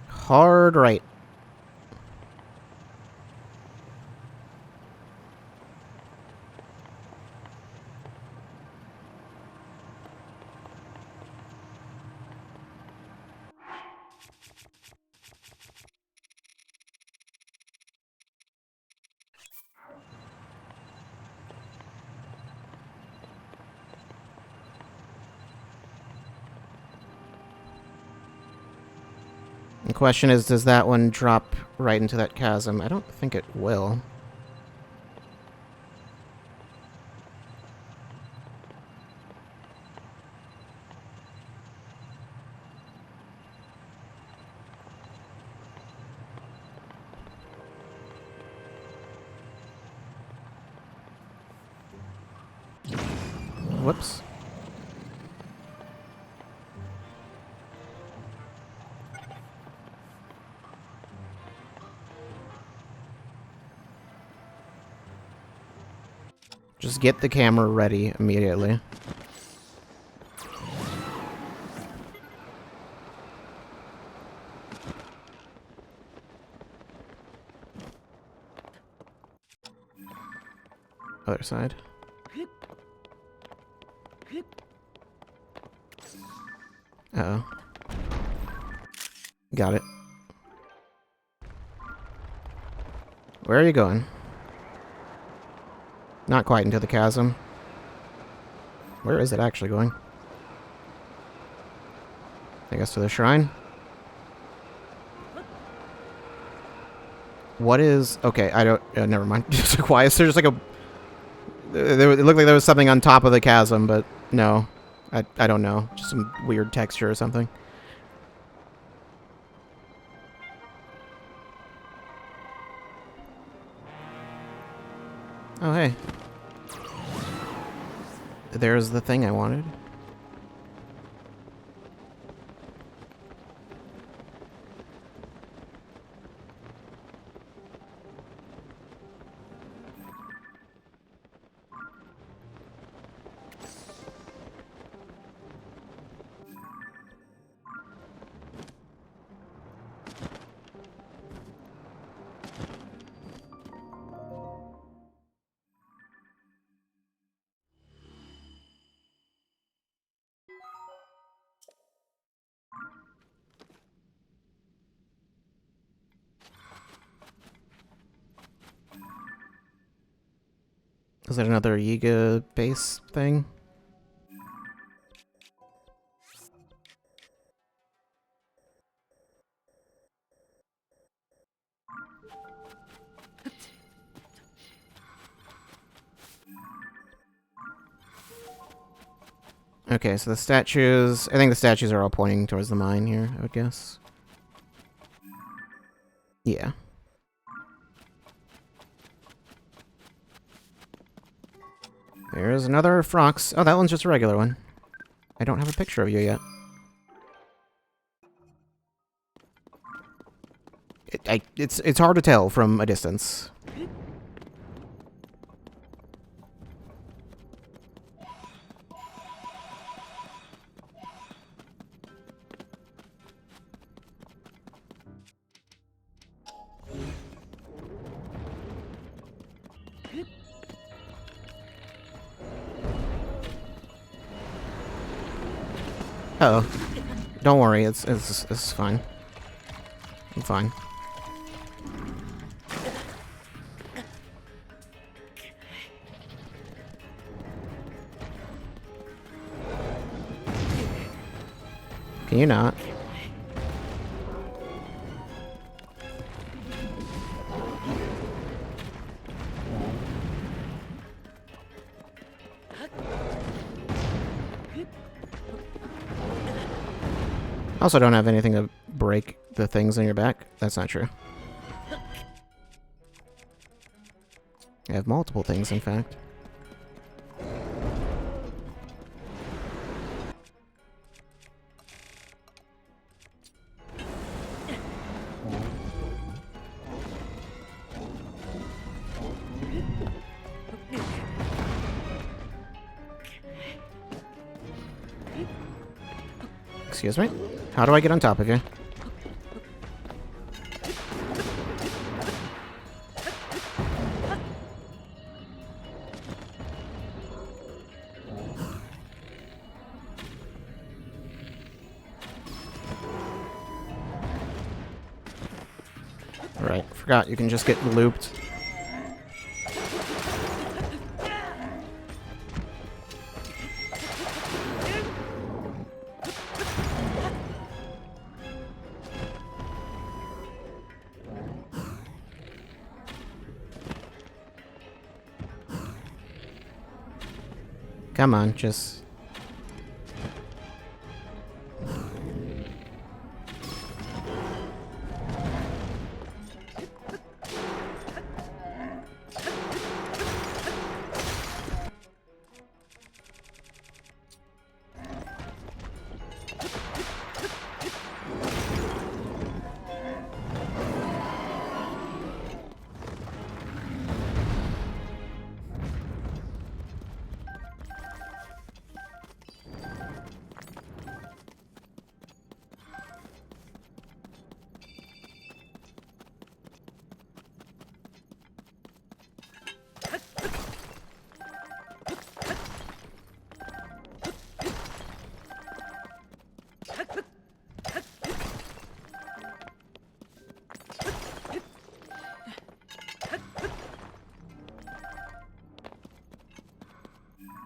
Hard right. The question is, does that one drop right into that chasm? I don't think it will. Whoops. Just get the camera ready immediately. Other side. Uh-oh. Got it. Where are you going? Not quite into the chasm. Where is it actually going? I guess to the shrine? What is... Okay, I don't... never mind. Why is there just like a... it looked like there was something on top of the chasm, but no. I don't know. Just some weird texture or something. Oh, hey. There's the thing I wanted. Is that another Yiga base thing? Okay, so the statues... I think the statues are all pointing towards the mine here, I would guess. Yeah. There's another Frox. Oh, that one's just a regular one. I don't have a picture of you yet. It's hard to tell from a distance. Uh oh. Don't worry, it's fine. I'm fine. Can you not? Also don't have anything to break the things on your back. That's not true. I have multiple things, in fact. Excuse me? How do I get on top of you? Right, forgot you can just get looped. Come on, just...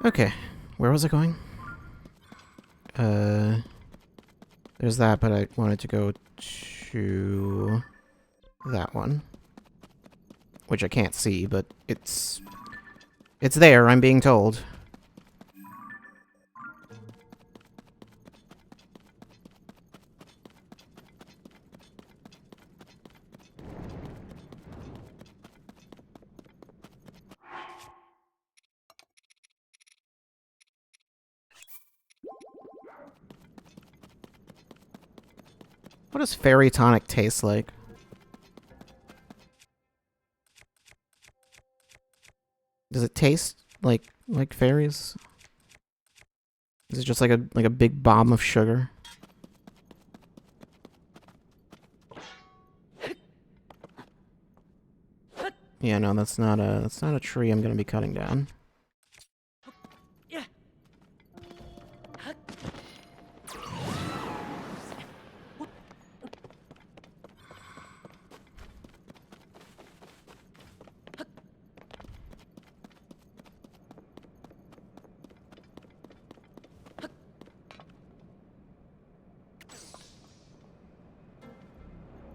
Okay, where was I going? There's that, but I wanted to go to that one. Which I can't see, but it's there, I'm being told. What does fairy tonic taste like? Does it taste like fairies? Is it just like a big bomb of sugar? Yeah, no, that's not a tree I'm gonna be cutting down.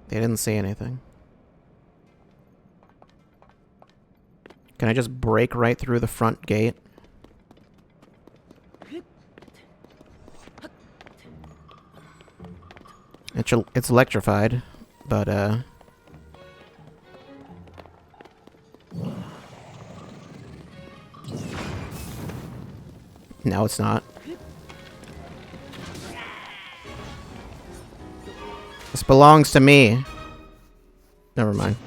They didn't say anything. Can I just break right through the front gate? It's electrified, but, no, it's not. This belongs to me. Never mind.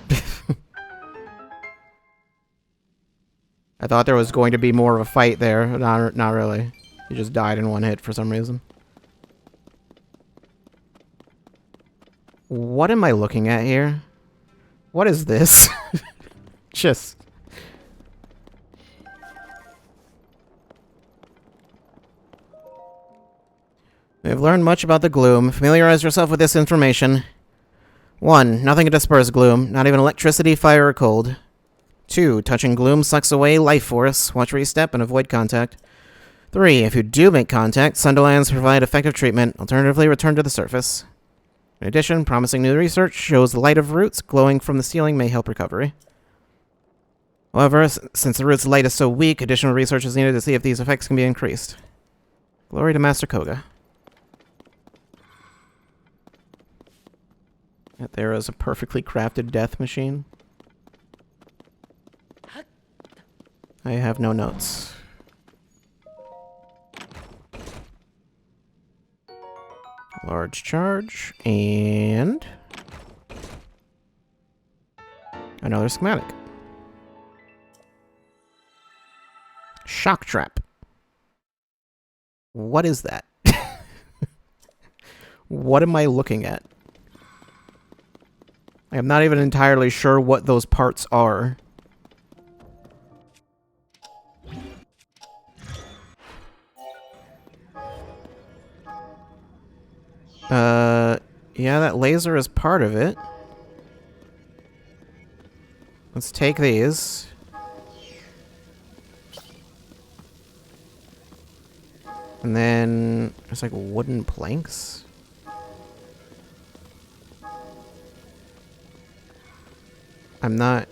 I thought there was going to be more of a fight there. Not really. He just died in one hit for some reason. What am I looking at here? What is this? Just... We have learned much about the gloom. Familiarize yourself with this information. 1. Nothing can disperse gloom. Not even electricity, fire, or cold. 2. Touching gloom sucks away life force. Watch where you step and avoid contact. 3. If you do make contact, Sunderlands provide effective treatment. Alternatively, return to the surface. In addition, promising new research shows the light of roots glowing from the ceiling may help recovery. However, since the root's light is so weak, additional research is needed to see if these effects can be increased. Glory to Master Koga. There is a perfectly crafted death machine. I have no notes. Large charge, and... another schematic. Shock trap. What is that? What am I looking at? I am not even entirely sure what those parts are. Yeah, that laser is part of it. Let's take these. And then there's like wooden planks. I'm not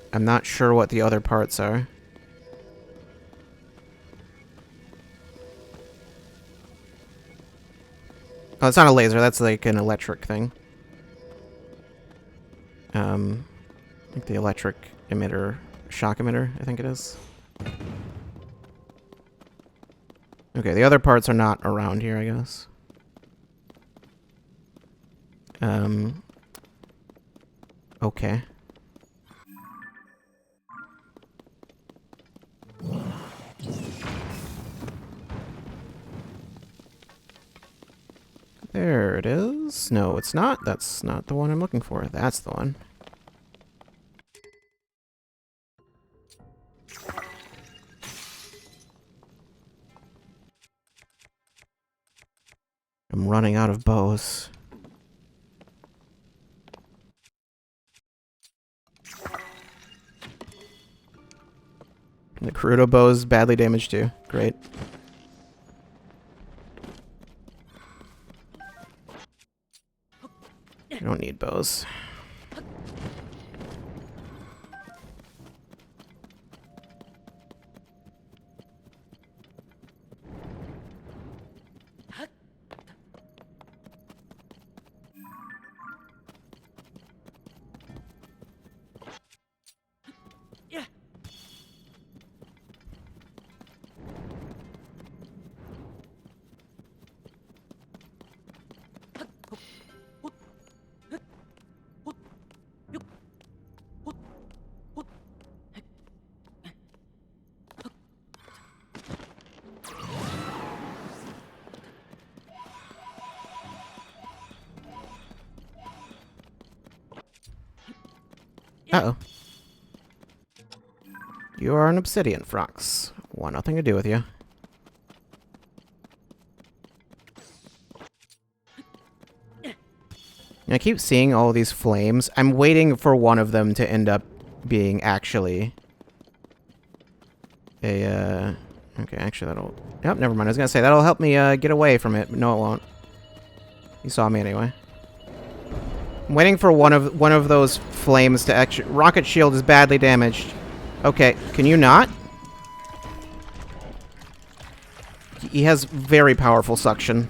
sure what the other parts are. Oh, it's not a laser, that's like an electric thing. Like the electric emitter, shock emitter, I think it is. Okay, the other parts are not around here, I guess. Okay. There it is. No, it's not. That's not the one I'm looking for. That's the one. I'm running out of bows. The Crudo bow is badly damaged too. Great. I don't need bows. Uh-oh. You are an obsidian, Frox. Want nothing to do with you. I keep seeing all these flames. I'm waiting for one of them to end up being actually a, okay, actually that'll... Yep, never mind. I was gonna say, that'll help me get away from it, but no it won't. You saw me anyway. I'm waiting for one of those flames to actually... Rocket shield is badly damaged. Okay, can you not? He has very powerful suction.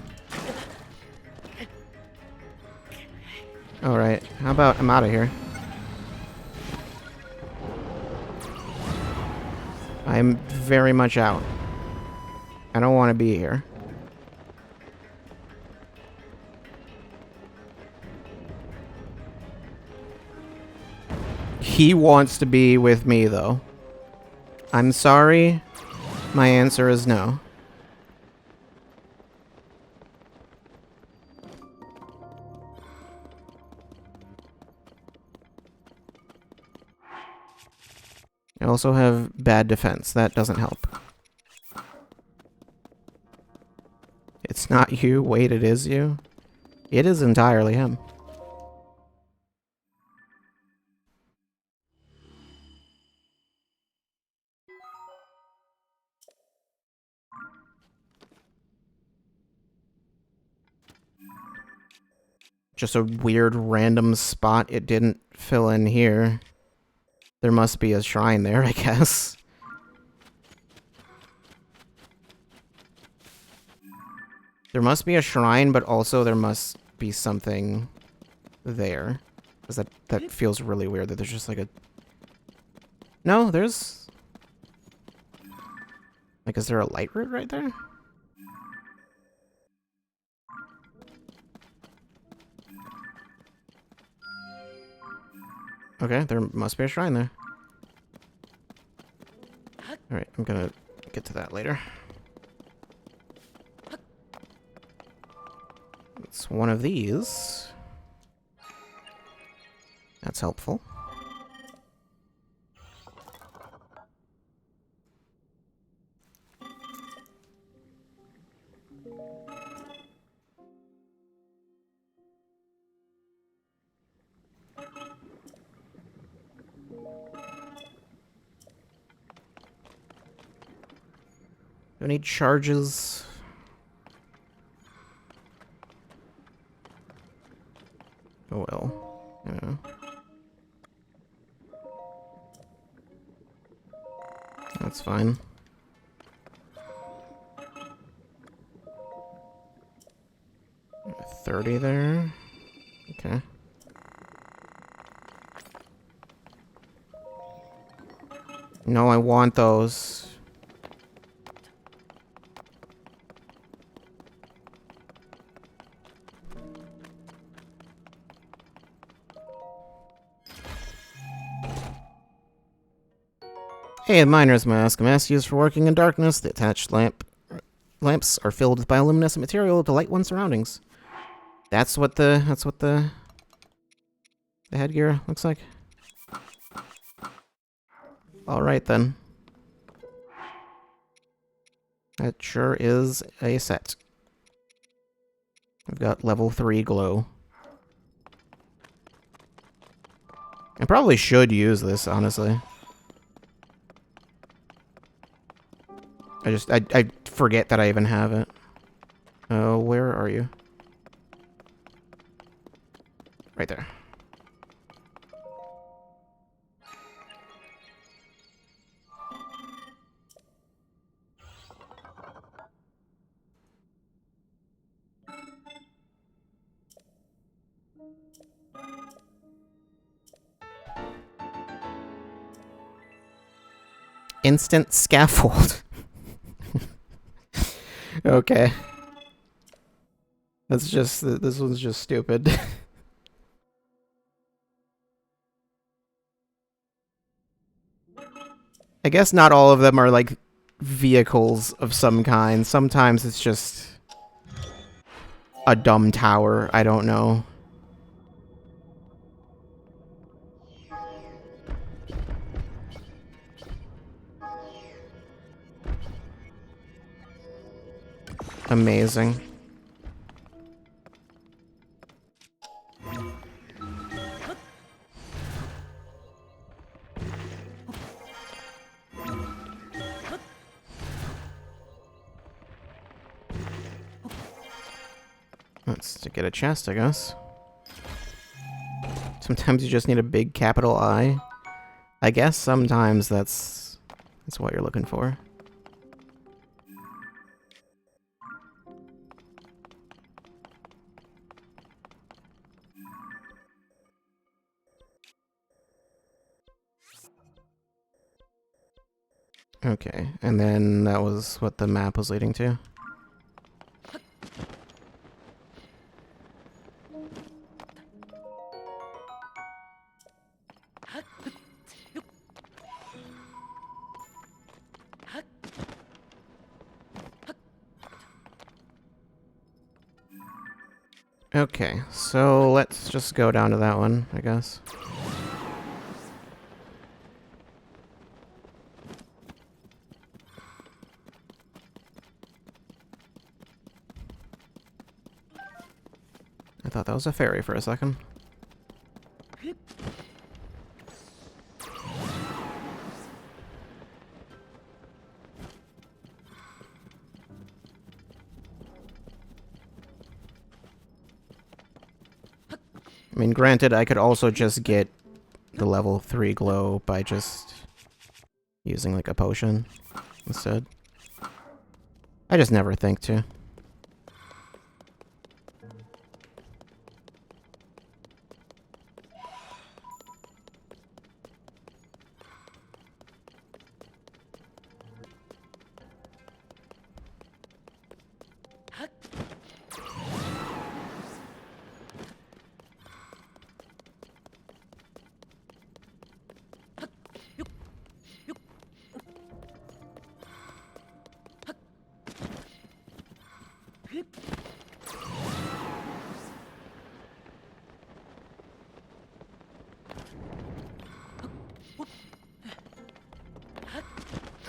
Alright, how about I'm out of here. I'm very much out. I don't want to be here. He wants to be with me, though. I'm sorry. My answer is no. I also have bad defense. That doesn't help. It's not you. Wait, it is you. It is entirely him. Just a weird random spot it didn't fill in here. There must be a shrine there, I guess. There must be a shrine, but also there must be something there. Because that feels really weird that there's just like a... No, there's... Like, is there a light route right there? Okay, there must be a shrine there. Alright, I'm gonna get to that later. It's one of these. That's helpful. Do I need charges? Oh well. Yeah. That's fine. $30 there. Okay. No, I want those. Hey, a miner's mask. A mask used for working in darkness. The attached lamps are filled with bioluminescent material to light one's surroundings. That's what the headgear looks like. All right then. That sure is a set. I've got level 3 glow. I probably should use this, honestly. I forget that I even have it. Oh, where are you? Right there. Instant scaffold. Okay. That's just, this one's just stupid. I guess not all of them are like vehicles of some kind. Sometimes it's just a dumb tower. I don't know. Amazing. Let's to get a chest, I guess. Sometimes you just need a big capital I. I guess sometimes that's what you're looking for. Okay, and then that was what the map was leading to. Okay, so let's just go down to that one, I guess. I thought that was a fairy for a second. I mean, granted, I could also just get the level 3 glow by just using, like, a potion instead. I just never think to.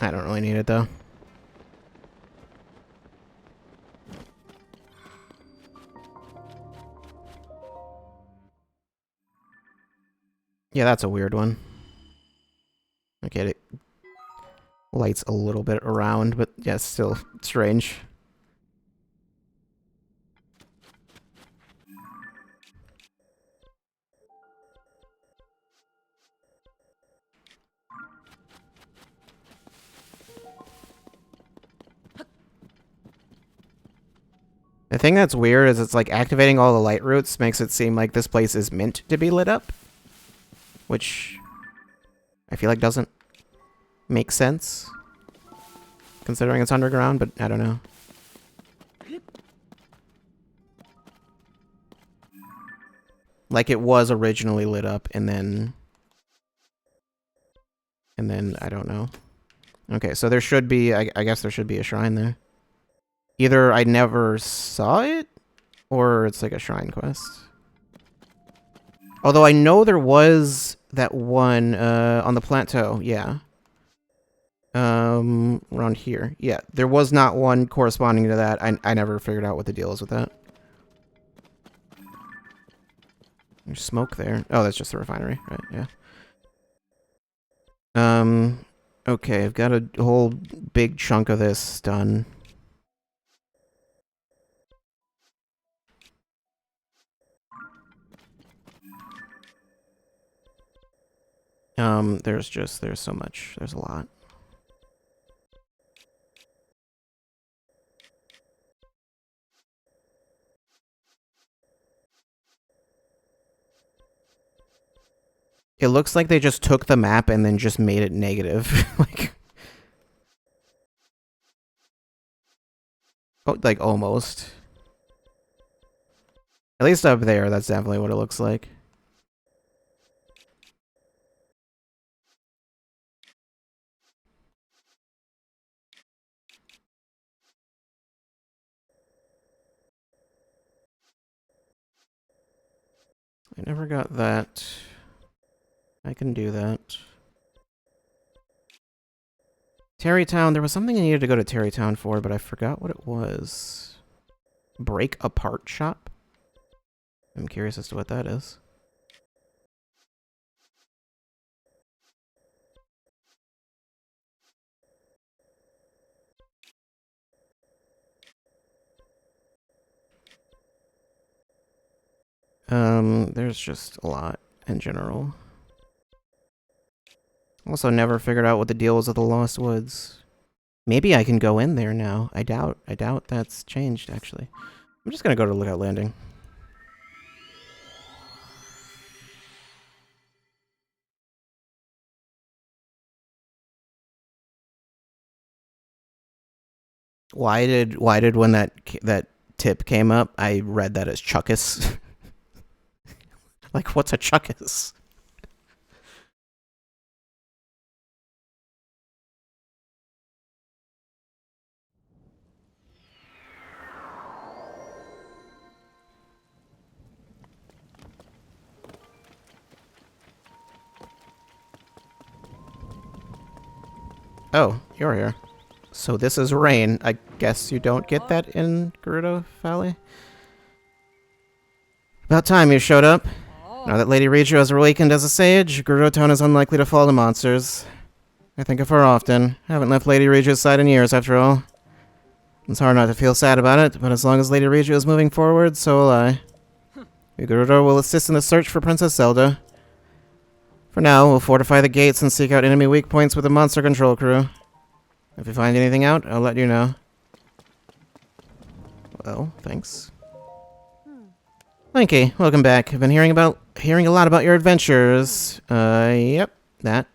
I don't really need it, though. Yeah, that's a weird one. Okay, it lights a little bit around, but yeah, it's still strange. The thing that's weird is it's like activating all the light routes makes it seem like this place is meant to be lit up, which I feel like doesn't make sense considering it's underground, but I don't know. Like it was originally lit up and then I don't know. Okay, so there should be, I guess there should be a shrine there. Either I never saw it, or it's like a shrine quest. Although I know there was that one on the plateau, yeah. Around here. Yeah, there was not one corresponding to that. I never figured out what the deal is with that. There's smoke there. Oh, that's just the refinery, right? Yeah. Okay, I've got a whole big chunk of this done. There's so much. There's a lot. It looks like they just took the map and then just made it negative. like almost. At least up there, that's definitely what it looks like. I never got that. I can do that. Terrytown, there was something I needed to go to Terrytown for, but I forgot what it was. Break apart shop? I'm curious as to what that is. There's just a lot. in general. Also never figured out what the deal was with the Lost Woods. Maybe I can go in there now. I doubt that's changed, actually. I'm just gonna go to Lookout Landing. Why did when that tip came up, I read that as Chuckus? Like, what's a Chuckus? Oh, you're here. So this is rain. I guess you don't get that in Gerudo Valley? About time you showed up. Now that Lady Riju has awakened as a sage, Gerudo Town is unlikely to fall to monsters. I think of her often. I haven't left Lady Riju's side in years, after all. It's hard not to feel sad about it, but as long as Lady Riju is moving forward, so will I. Gerudo will assist in the search for Princess Zelda. For now, we'll fortify the gates and seek out enemy weak points with the monster control crew. If we find anything out, I'll let you know. Well, thanks. Linky, welcome back. I've been hearing a lot about your adventures. Yep, that.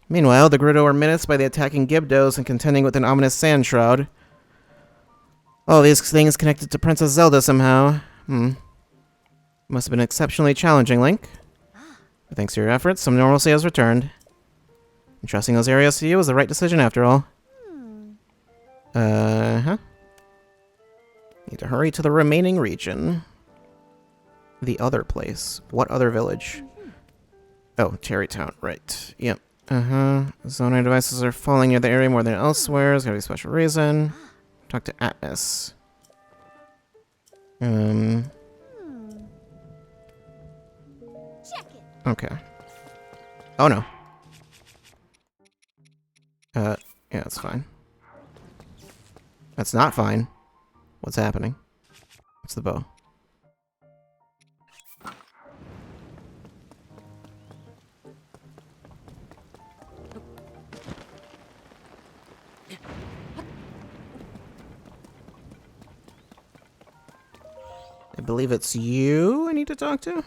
Meanwhile, the Gerudo are menaced by the attacking Gibdos and contending with an ominous sand shroud. All these things connected to Princess Zelda somehow. Must have been exceptionally challenging, Link. But thanks to your efforts, some normalcy has returned. Entrusting those areas to you was the right decision after all. Need to hurry to the remaining region. The other place. What other village? Oh, Cherry Town, right. Yep. Zoning devices are falling near the area more than elsewhere. There's gotta be a special reason. Talk to Atlas. Check it. Okay. Oh no. Yeah, that's fine. That's not fine. What's happening? What's the bow? I believe it's you I need to talk to?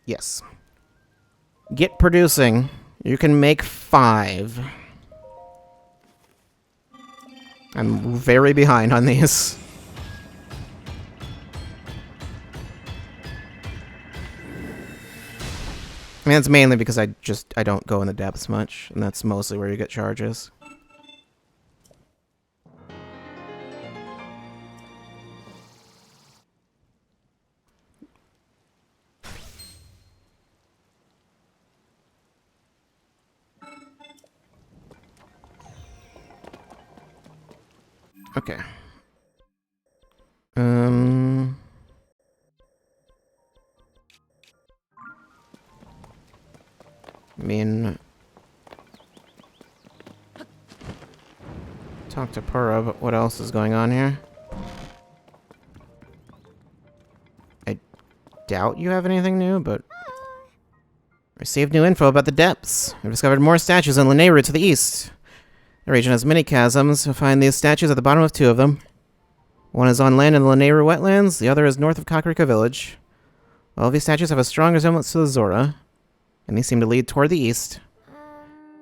Yes. Get producing. You can make 5. I'm very behind on these. I mean, it's mainly because I don't go in the depths much, and that's mostly where you get charges. Okay. I mean, talk to Pura, but what else is going on here? I doubt you have anything new, but received new info about the depths. We've discovered more statues in Lanayru to the east. The region has many chasms. You'll find these statues at the bottom of 2 of them. One is on land in the Lanayru wetlands, the other is north of Kakariko village. All of these statues have a strong resemblance to the Zora, and these seem to lead toward the east.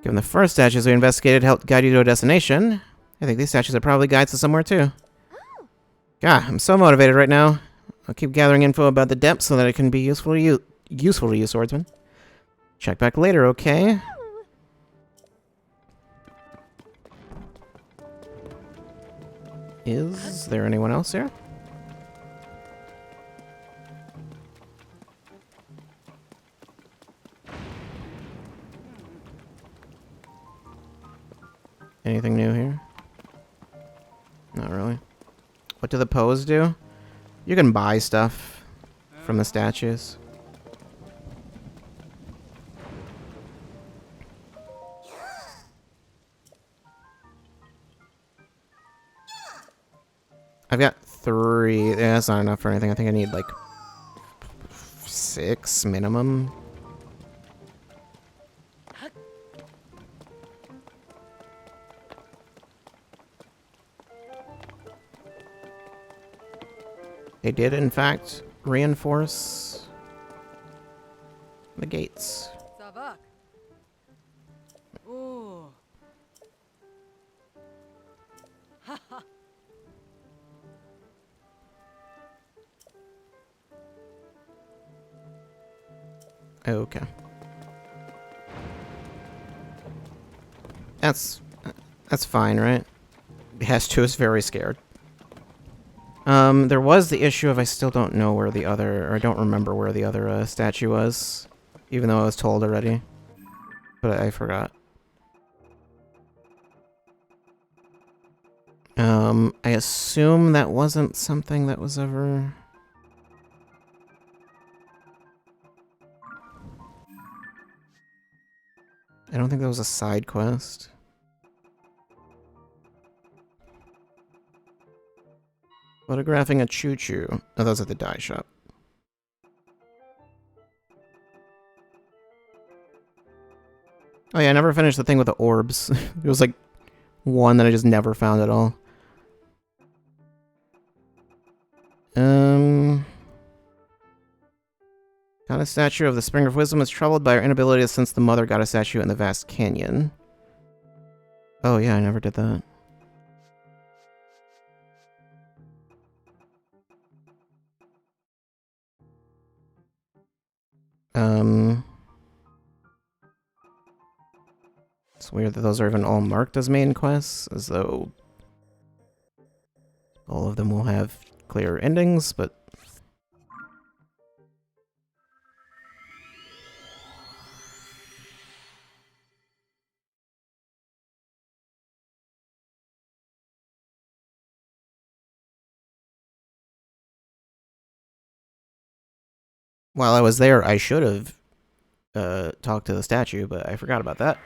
Given the first statues we investigated helped guide you to a destination, I think these statues are probably guides to somewhere too. God, I'm so motivated right now. I'll keep gathering info about the depths so that it can be useful to you, swordsman. Check back later, okay? Is there anyone else here? Anything new here? Not really. What do the Poes do? You can buy stuff from the statues. I've got 3. Yeah, that's not enough for anything. I think I need like 6 minimum. They did, in fact, reinforce the gates. Savak. Ooh. Haha. Okay. That's fine, right? Hestu is very scared. There was the issue of I still don't know where the other, or I don't remember where the other statue was, even though I was told already. But I forgot. I assume that wasn't something that was ever... I don't think that was a side quest. Photographing a choo-choo. Oh, that was at the dye shop. Oh yeah, I never finished the thing with the orbs. It was like one that I just never found at all. Goddess statue of the Spring of Wisdom is troubled by her inability to sense the mother goddess statue in the vast canyon. Oh yeah, I never did that. It's weird that those are even all marked as main quests, as though all of them will have clear endings, but... While I was there, I should have talked to the statue, but I forgot about that.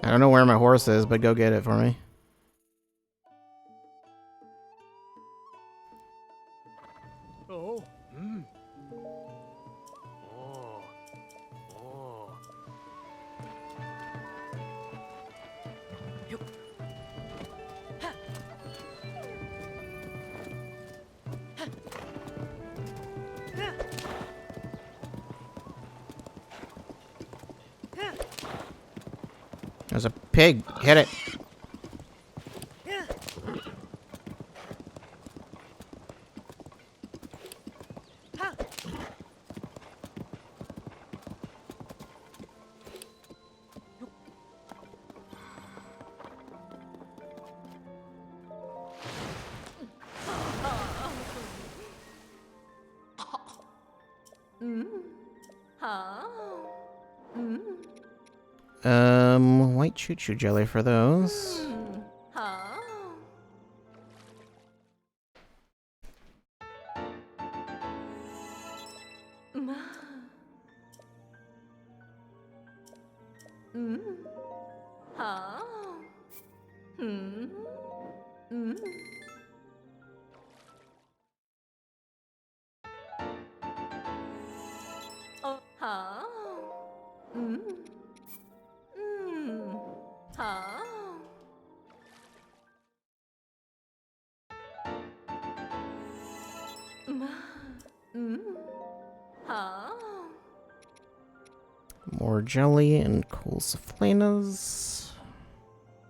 I don't know where my horse is, but go get it for me. There's a pig. Hit it. White choo-choo jelly for those. More jelly and cool saflenas.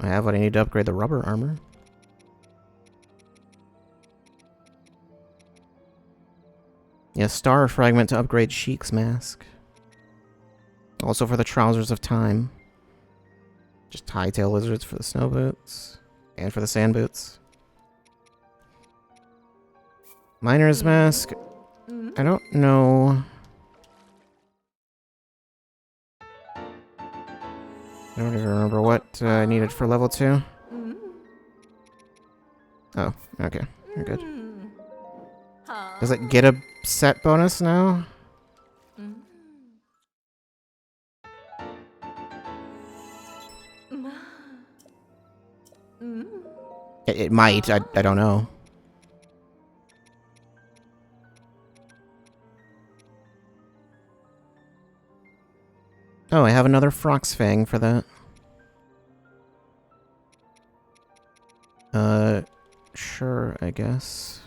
I have what I need to upgrade the rubber armor. Yeah, star fragment to upgrade Sheik's mask. Also for the trousers of time. Just hightail lizards for the snow boots. And for the sand boots. Miner's mask. I don't know. I don't even remember what I needed for level 2. Oh, okay. You're good. Does it get a set bonus now? It might. I don't know. Oh, I have another Frox Fang for that. Sure, I guess.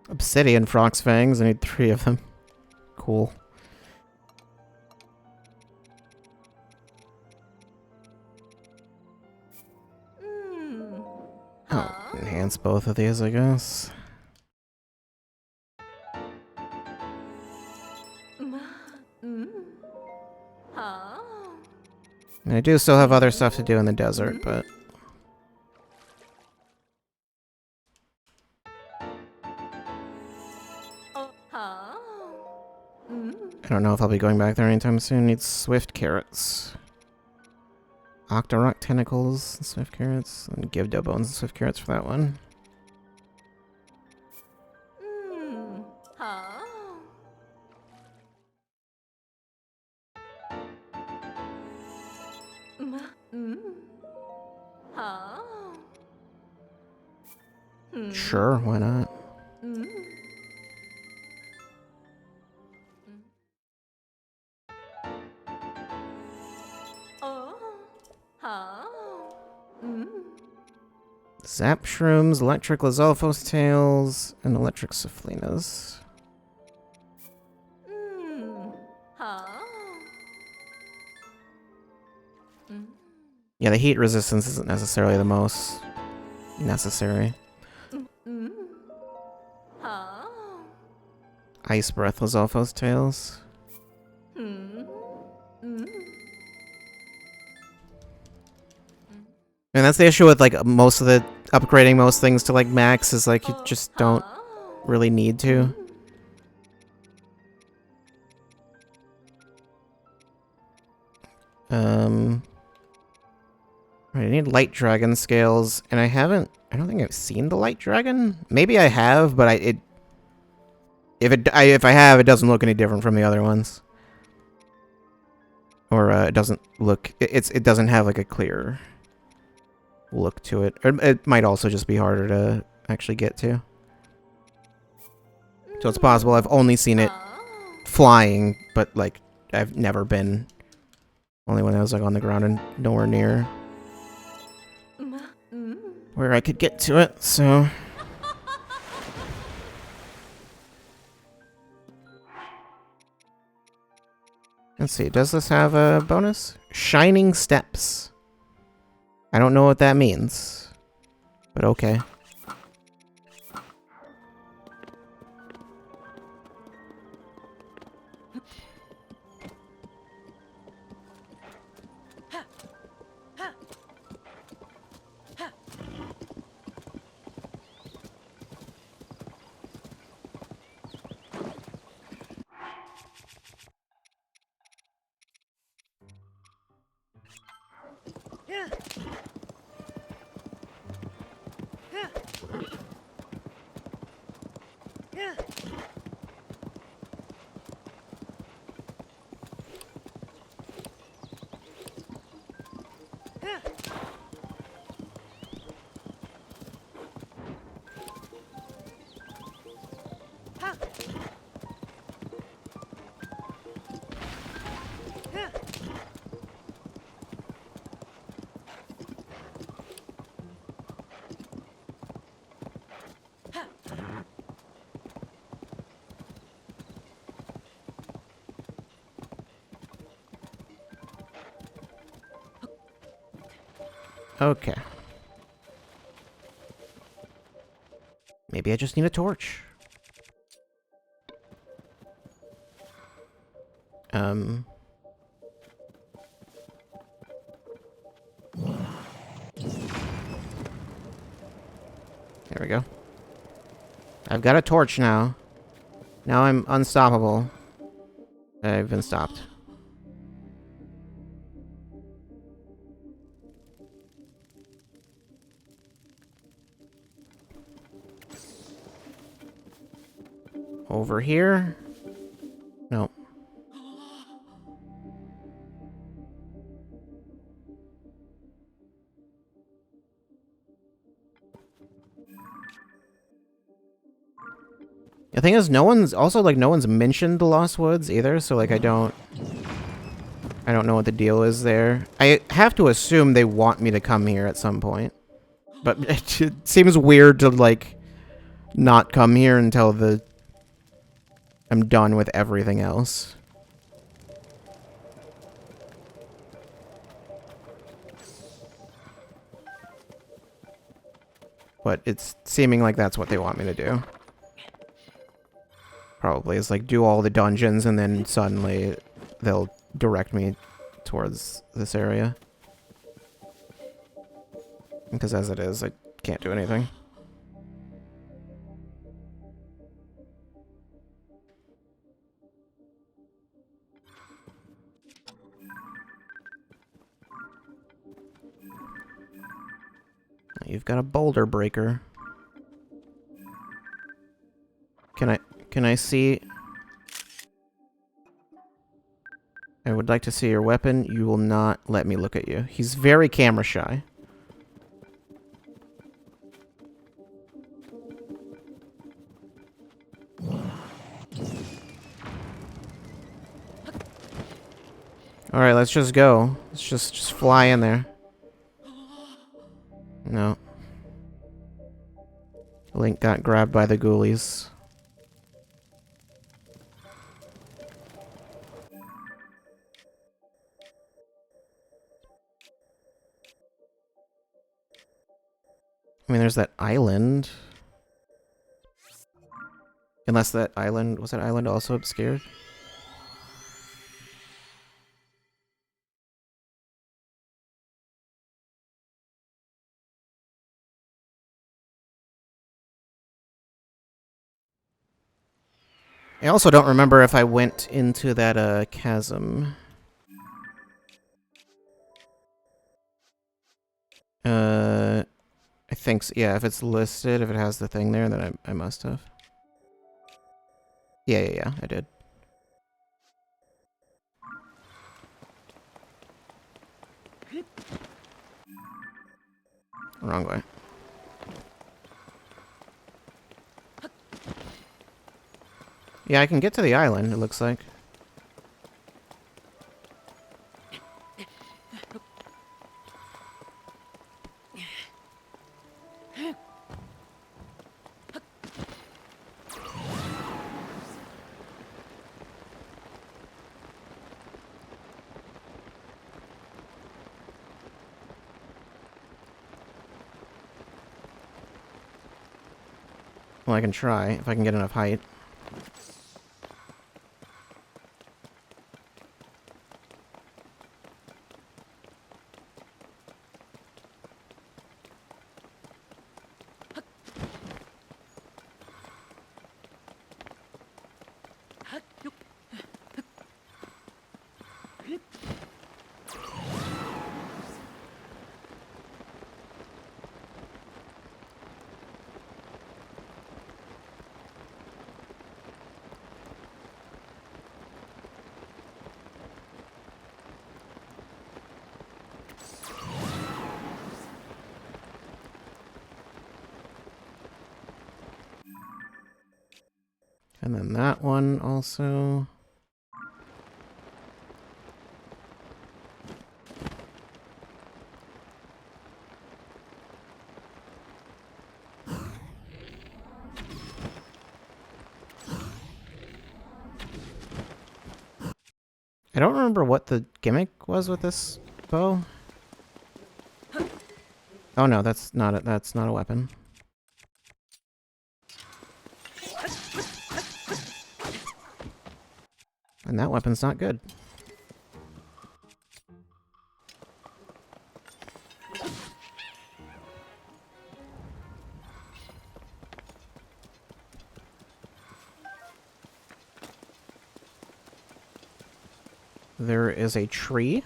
Obsidian Frox Fangs. I need 3 of them. Cool. Oh, enhance both of these, I guess. And I do still have other stuff to do in the desert, but... I don't know if I'll be going back there anytime soon. Need Swift Carrots. Octorok Tentacles, Swift Carrots, and Givdo Bones and Swift Carrots for that one. Sure, why not? Zap Shrooms, Electric Lizalfos Tails, and Electric Siflinas. Yeah, the heat resistance isn't necessarily the most necessary. Ice Breath Lizalfos Tails. And that's the issue with like most of the upgrading most things to like max is like you just don't really need to. I need Light Dragon scales, and I don't think I've seen the Light Dragon. Maybe I have, but if I have, it doesn't look any different from the other ones. Or it doesn't look, it doesn't have like a clear look to it. Or it might also just be harder to actually get to. So it's possible I've only seen it flying, but like I've never been, only when I was like on the ground and nowhere near where I could get to it, so. Let's see, does this have a bonus? Shining Steps. I don't know what that means, but okay. Okay. Maybe I just need a torch. There we go. I've got a torch now. Now I'm unstoppable. I've been stopped. Over here? No. The thing is, no one's mentioned the Lost Woods either, so like I don't know what the deal is there. I have to assume they want me to come here at some point. But it seems weird to like not come here until I'm done with everything else. But it's seeming like that's what they want me to do. Probably is like do all the dungeons and then suddenly they'll direct me towards this area. Because as it is, I can't do anything. You've got a boulder breaker. Can I see? I would like to see your weapon. You will not let me look at you. He's very camera shy. Alright, let's just go. Let's just fly in there. No. Link got grabbed by the ghoulies. I mean, there's that island. Unless that island... Was that island also obscured? I also don't remember if I went into that, chasm. I think so. Yeah, if it's listed, if it has the thing there, then I must have. Yeah, I did. Wrong way. Yeah, I can get to the island, it looks like. Well, I can try, if I can get enough height. And then that one also. I don't remember what the gimmick was with this bow. Oh no, that's not a weapon. And that weapon's not good. There is a tree.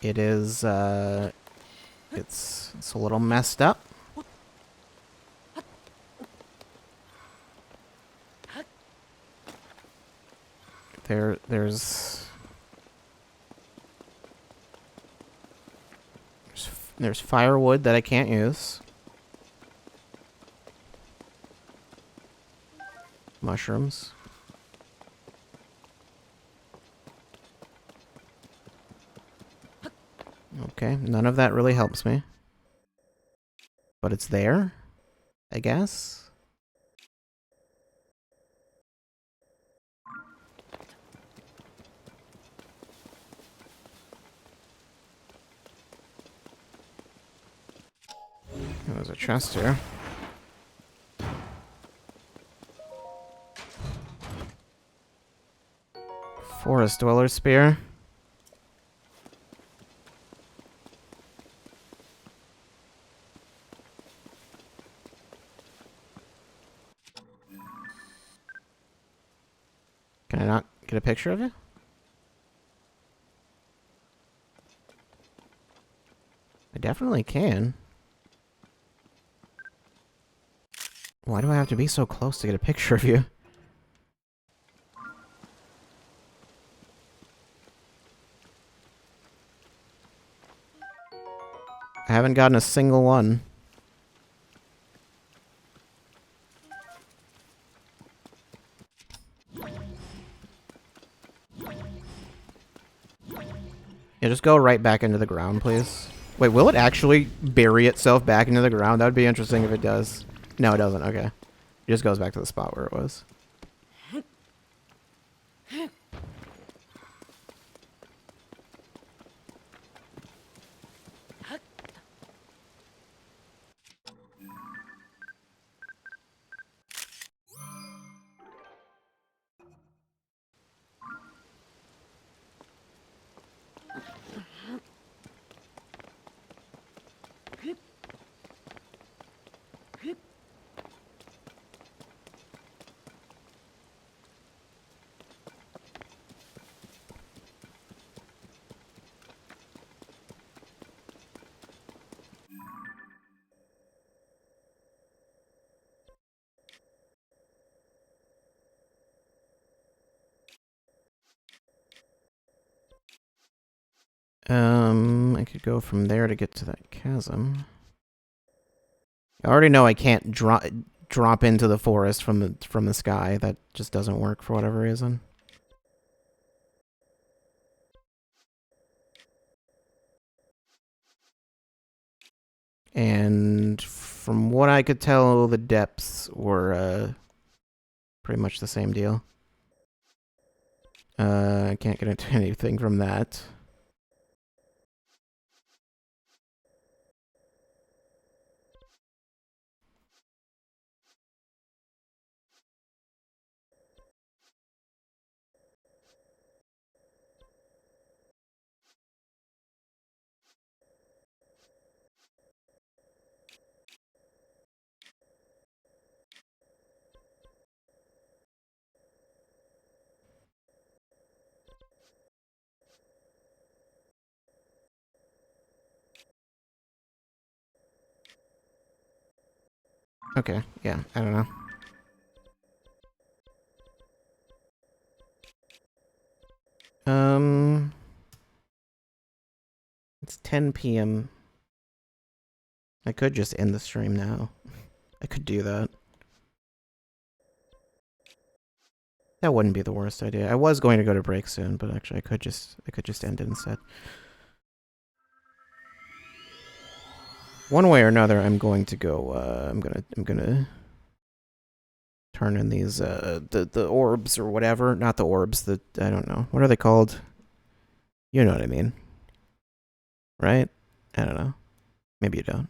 It is, it's a little messed up. There's firewood that I can't use. Mushrooms. Okay, none of that really helps me. But it's there, I guess. Oh, there's a chest here. Forest Dweller Spear. Can I not get a picture of you? I definitely can. Why do I have to be so close to get a picture of you? I haven't gotten a single one. Yeah, just go right back into the ground, please. Wait, will it actually bury itself back into the ground? That would be interesting if it does. No, it doesn't. Okay. It just goes back to the spot where it was. I could go from there to get to that chasm. I already know I can't drop into the forest from the sky. That just doesn't work for whatever reason. And from what I could tell, the depths were pretty much the same deal. I can't get into anything from that. Okay, yeah, I don't know. It's 10 p.m. I could just end the stream now. I could do that. That wouldn't be the worst idea. I was going to go to break soon, but actually I could just end it instead. One way or another, I'm going to go. I'm gonna turn in these the orbs or whatever. Not the orbs. I don't know. What are they called? You know what I mean, right? I don't know. Maybe you don't.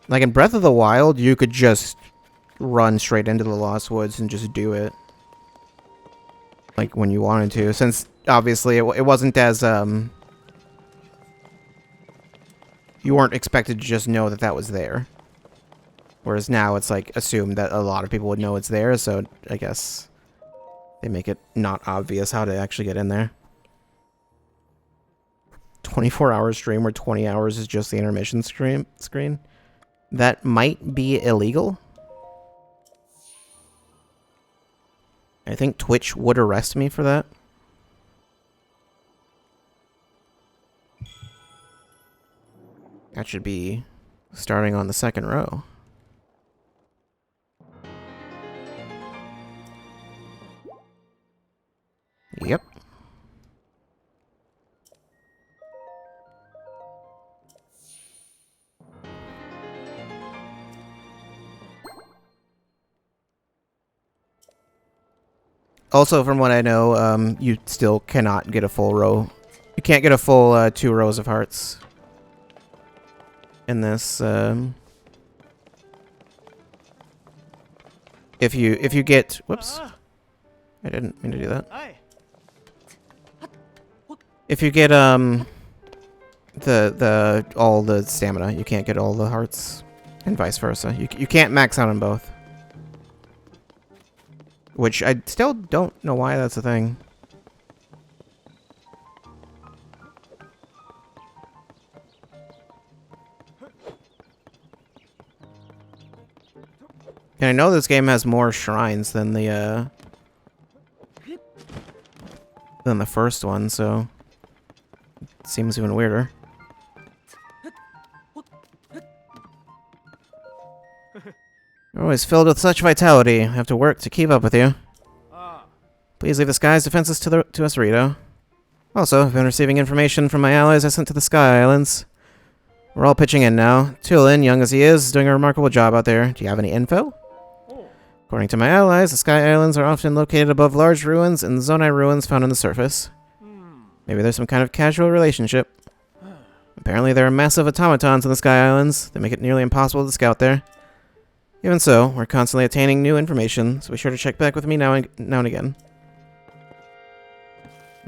Like in Breath of the Wild, you could just run straight into the Lost Woods and just do it. Like when you wanted to, since obviously it wasn't as you weren't expected to just know that that was there. Whereas now it's like assumed that a lot of people would know it's there, so I guess they make it not obvious how to actually get in there. 24-hour stream where 20 hours is just the intermission screen. That might be illegal. I think Twitch would arrest me for that. That should be starting on the second row. Yep. Also, from what I know, you still cannot get a full row. You can't get a full 2 rows of hearts in this. If you get, whoops, I didn't mean to do that. If you get all the stamina, you can't get all the hearts, and vice versa. You can't max out on both. Which I still don't know why that's a thing. And I know this game has more shrines than the first one, so it seems even weirder. You're always filled with such vitality. I have to work to keep up with you. Please leave the Sky's defenses to us, Rito. Also, I've been receiving information from my allies I sent to the Sky Islands. We're all pitching in now. Tulin, young as he is doing a remarkable job out there. Do you have any info? According to my allies, the Sky Islands are often located above large ruins and Zonai ruins found on the surface. Maybe there's some kind of casual relationship. Apparently there are massive automatons on the Sky Islands that make it nearly impossible to scout there. Even so, we're constantly attaining new information, so be sure to check back with me now and again.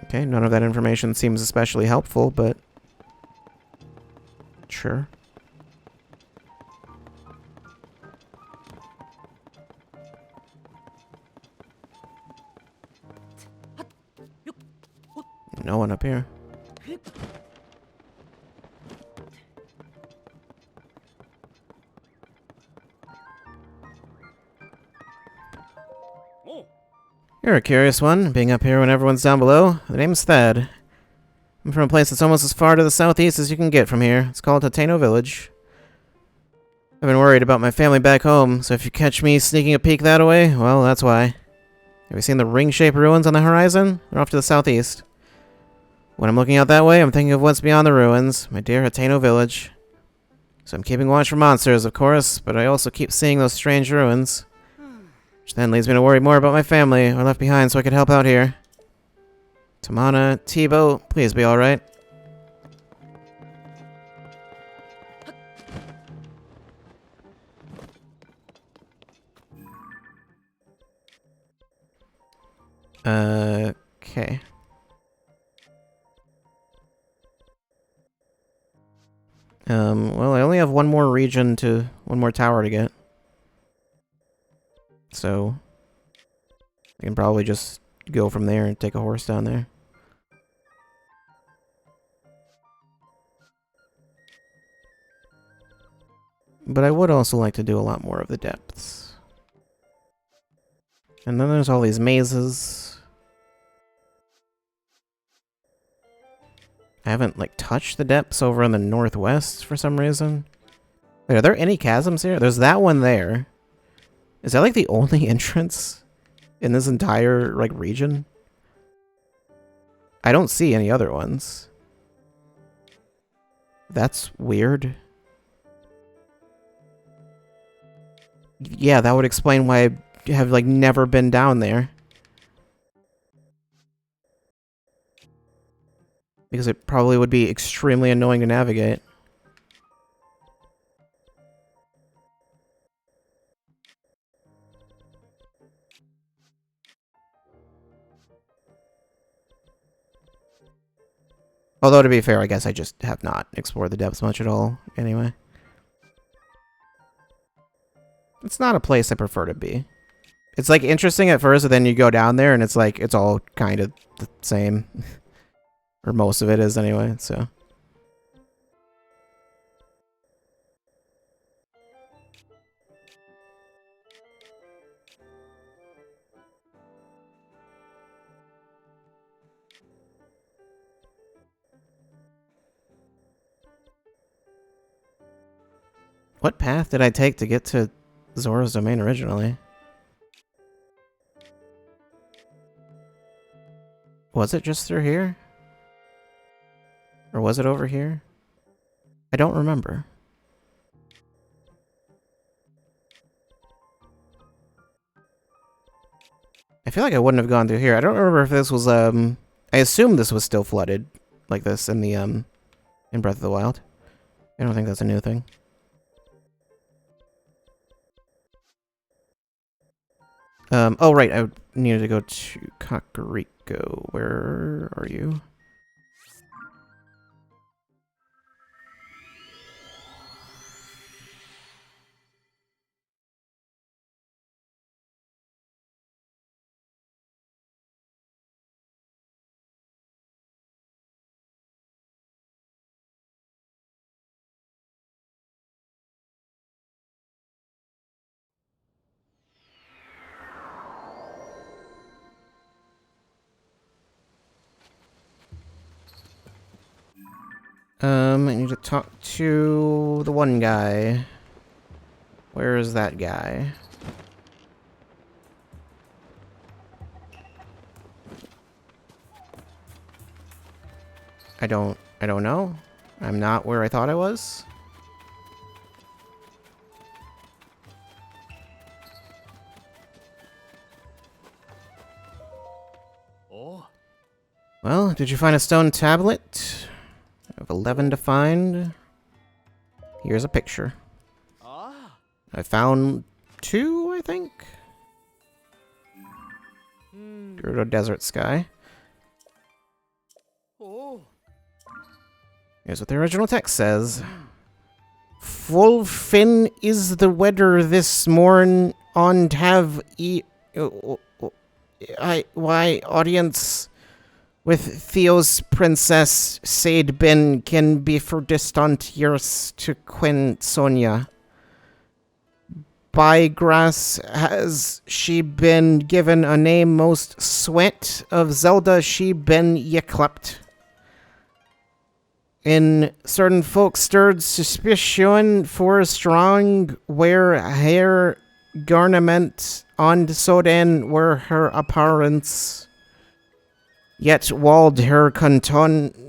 Okay, none of that information seems especially helpful, but sure. No one up here. You're a curious one, being up here when everyone's down below. The name's Thad. I'm from a place that's almost as far to the southeast as you can get from here. It's called Hateno Village. I've been worried about my family back home, so if you catch me sneaking a peek that way, well, that's why. Have you seen the ring-shaped ruins on the horizon? They're off to the southeast. When I'm looking out that way, I'm thinking of what's beyond the ruins, my dear Hateno Village. So I'm keeping watch for monsters, of course, but I also keep seeing those strange ruins. Which then leads me to worry more about my family, or left behind so I could help out here. Tamana, Tebow, please be alright. Okay. Well, I only have one more tower to get. So, I can probably just go from there and take a horse down there. But I would also like to do a lot more of the depths. And then there's all these mazes. I haven't, like, touched the depths over in the northwest for some reason. Wait, are there any chasms here? There's that one there. Is that, like, the only entrance in this entire, like, region? I don't see any other ones. That's weird. Yeah, that would explain why I have, like, never been down there. Because it probably would be extremely annoying to navigate. Although, to be fair, I guess I just have not explored the depths much at all, anyway. It's not a place I prefer to be. It's, like, interesting at first, but then you go down there, and it's, like, it's all kind of the same. Or most of it is, anyway, so... What path did I take to get to Zora's Domain originally? Was it just through here? Or was it over here? I don't remember. I feel like I wouldn't have gone through here. I don't remember if this was, I assume this was still flooded like this in the, in Breath of the Wild. I don't think that's a new thing. Oh, right, I needed to go to Kakariko. Where are you? I need to talk to the one guy. Where is that guy? I don't know. I'm not where I thought I was. Oh. Well, did you find a stone tablet? I have 11 to find. Here's a picture. Ah. I found 2, I think. Gerudo Desert Sky. Oh. Here's what the original text says. Full fin is the weather this morn on have why audience with Theo's princess Said Ben can be for distant years to Queen Sonia. By grass has she been given a name most sweet of Zelda she been yclept. In certain folk stirred suspicion for strong wear hair garment on Soden were her appearance. Yet walled her continents,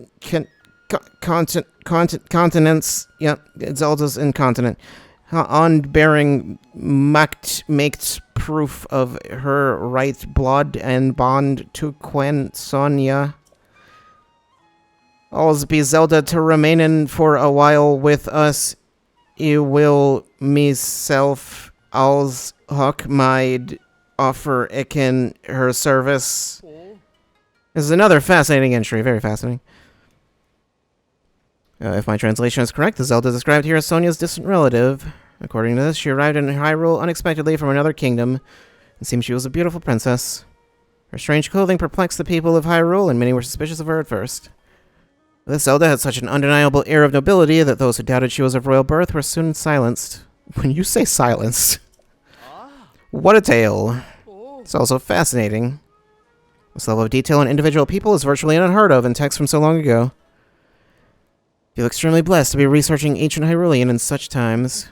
Zelda's incontinent, on bearing makes proof of her right blood and bond to Queen Sonia. Alls be Zelda to remainin for a while with us. I will myself alls hook my'd offer ikin her service. This is another fascinating entry, very fascinating. If my translation is correct, the Zelda described here as Sonia's distant relative. According to this, she arrived in Hyrule unexpectedly from another kingdom. It seems she was a beautiful princess. Her strange clothing perplexed the people of Hyrule, and many were suspicious of her at first. This Zelda had such an undeniable air of nobility that those who doubted she was of royal birth were soon silenced. When you say silenced, what a tale. It's also fascinating. This level of detail on individual people is virtually unheard of in texts from so long ago. I feel extremely blessed to be researching ancient Hyrulean in such times.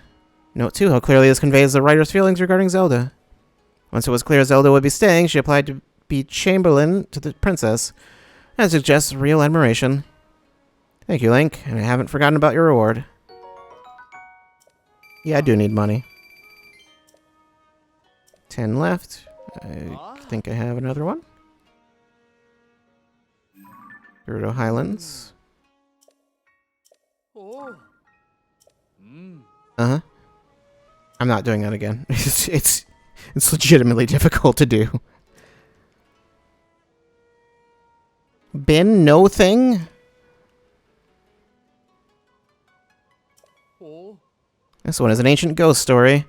Note, too, how clearly this conveys the writer's feelings regarding Zelda. Once it was clear Zelda would be staying, she applied to be chamberlain to the princess. That suggests real admiration. Thank you, Link, and I haven't forgotten about your reward. Yeah, I do need money. 10 left. I think I have another one. Gerudo Highlands. Uh-huh. I'm not doing that again. It's legitimately difficult to do. Ben no thing? This one is an ancient ghost story.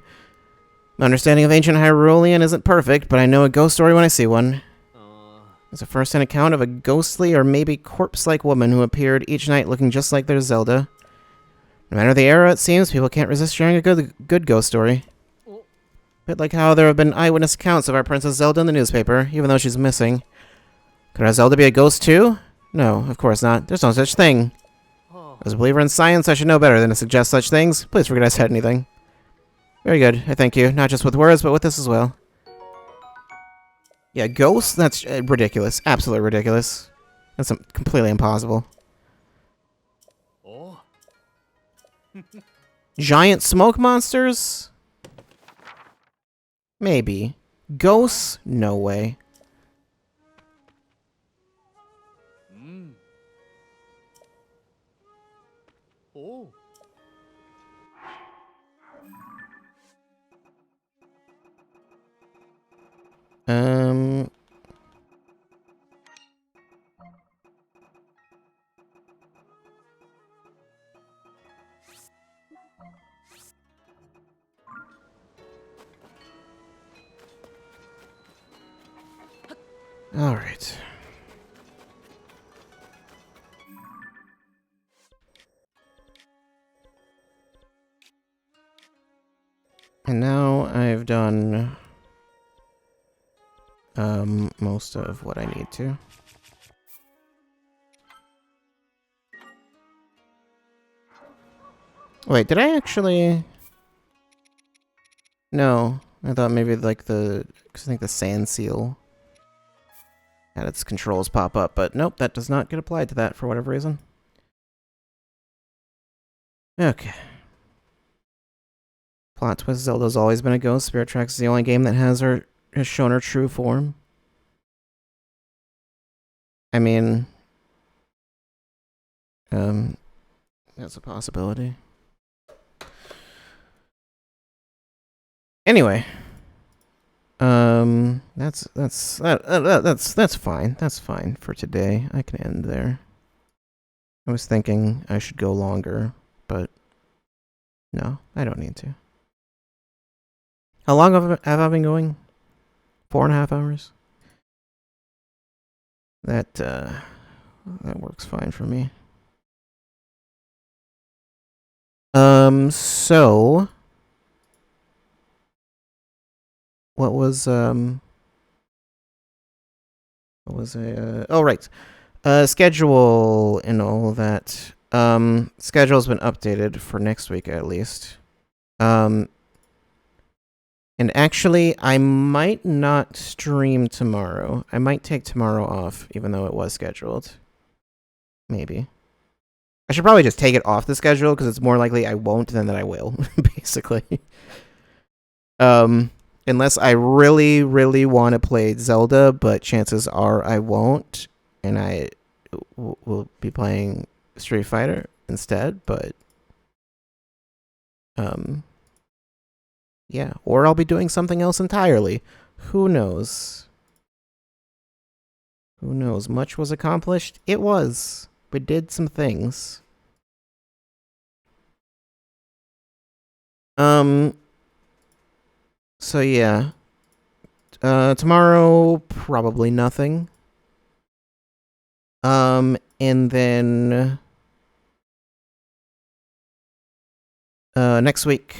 My understanding of ancient Hyrulean isn't perfect, but I know a ghost story when I see one. It's a first-hand account of a ghostly or maybe corpse-like woman who appeared each night looking just like their Zelda. No matter the era, it seems, people can't resist sharing a good ghost story. Bit like how there have been eyewitness accounts of our Princess Zelda in the newspaper, even though she's missing. Could our Zelda be a ghost too? No, of course not. There's no such thing. As a believer in science, I should know better than to suggest such things. Please forget I said anything. Very good, I thank you. Not just with words, but with this as well. Yeah, ghosts? That's ridiculous. Absolutely ridiculous. That's completely impossible. Oh. Giant smoke monsters? Maybe. Ghosts? No way. Oh. Um... Alright. And now I've done most of what I need to. Wait, did I actually... No, I thought maybe like the... Cause I think the sand seal had its controls pop up, but nope, that does not get applied to that for whatever reason. Okay. Plot twist, Zelda's always been a ghost. Spirit Tracks is the only game that has shown her true form. I mean... that's a possibility. Anyway, that's fine. That's fine for today. I can end there. I was thinking I should go longer, but no, I don't need to. How long have I been going? 4.5 hours. That works fine for me. So what was oh right. Schedule and all that. Schedule's been updated for next week at least. And actually, I might not stream tomorrow. I might take tomorrow off, even though it was scheduled. Maybe. I should probably just take it off the schedule, because it's more likely I won't than that I will, basically. Unless I really, really want to play Zelda, but chances are I won't, and I will be playing Street Fighter instead, but... yeah, or I'll be doing something else entirely. Who knows? Who knows? Much was accomplished. It was. We did some things. So yeah. Tomorrow, probably nothing. And then... next week,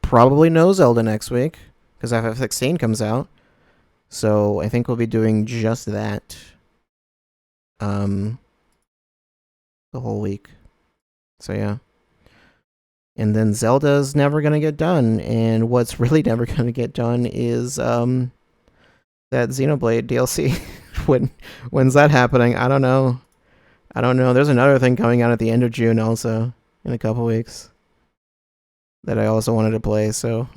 probably no Zelda next week, because FF16 comes out. So I think we'll be doing just that. The whole week. So yeah. And then Zelda's never gonna get done, and what's really never gonna get done is that Xenoblade DLC. When's that happening? I don't know. There's another thing coming out at the end of June also, in a couple weeks, that I also wanted to play, so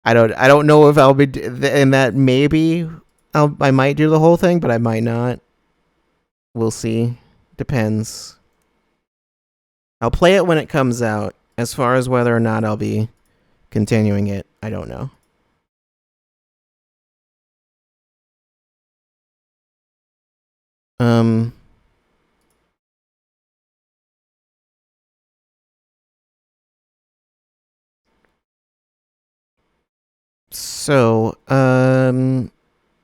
I don't know if I'll be in that. Maybe I might do the whole thing, but I might not. We'll see. Depends. I'll play it when it comes out. As far as whether or not I'll be continuing it, I don't know. So,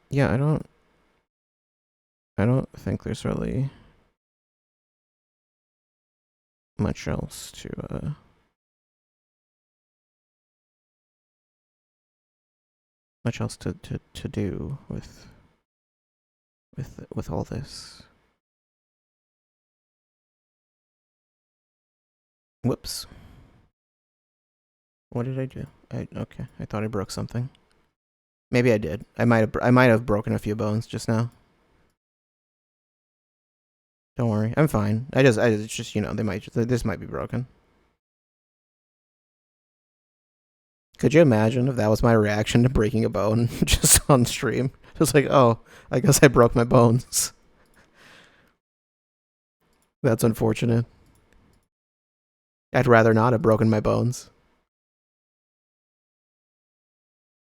yeah, I don't think there's really much else to do with all this. Whoops. What did I do? Okay, I thought I broke something. Maybe I did. I might have broken a few bones just now. Don't worry, I'm fine. It's just, you know, this might be broken. Could you imagine if that was my reaction to breaking a bone just on stream? Just like, oh, I guess I broke my bones. That's unfortunate. I'd rather not have broken my bones.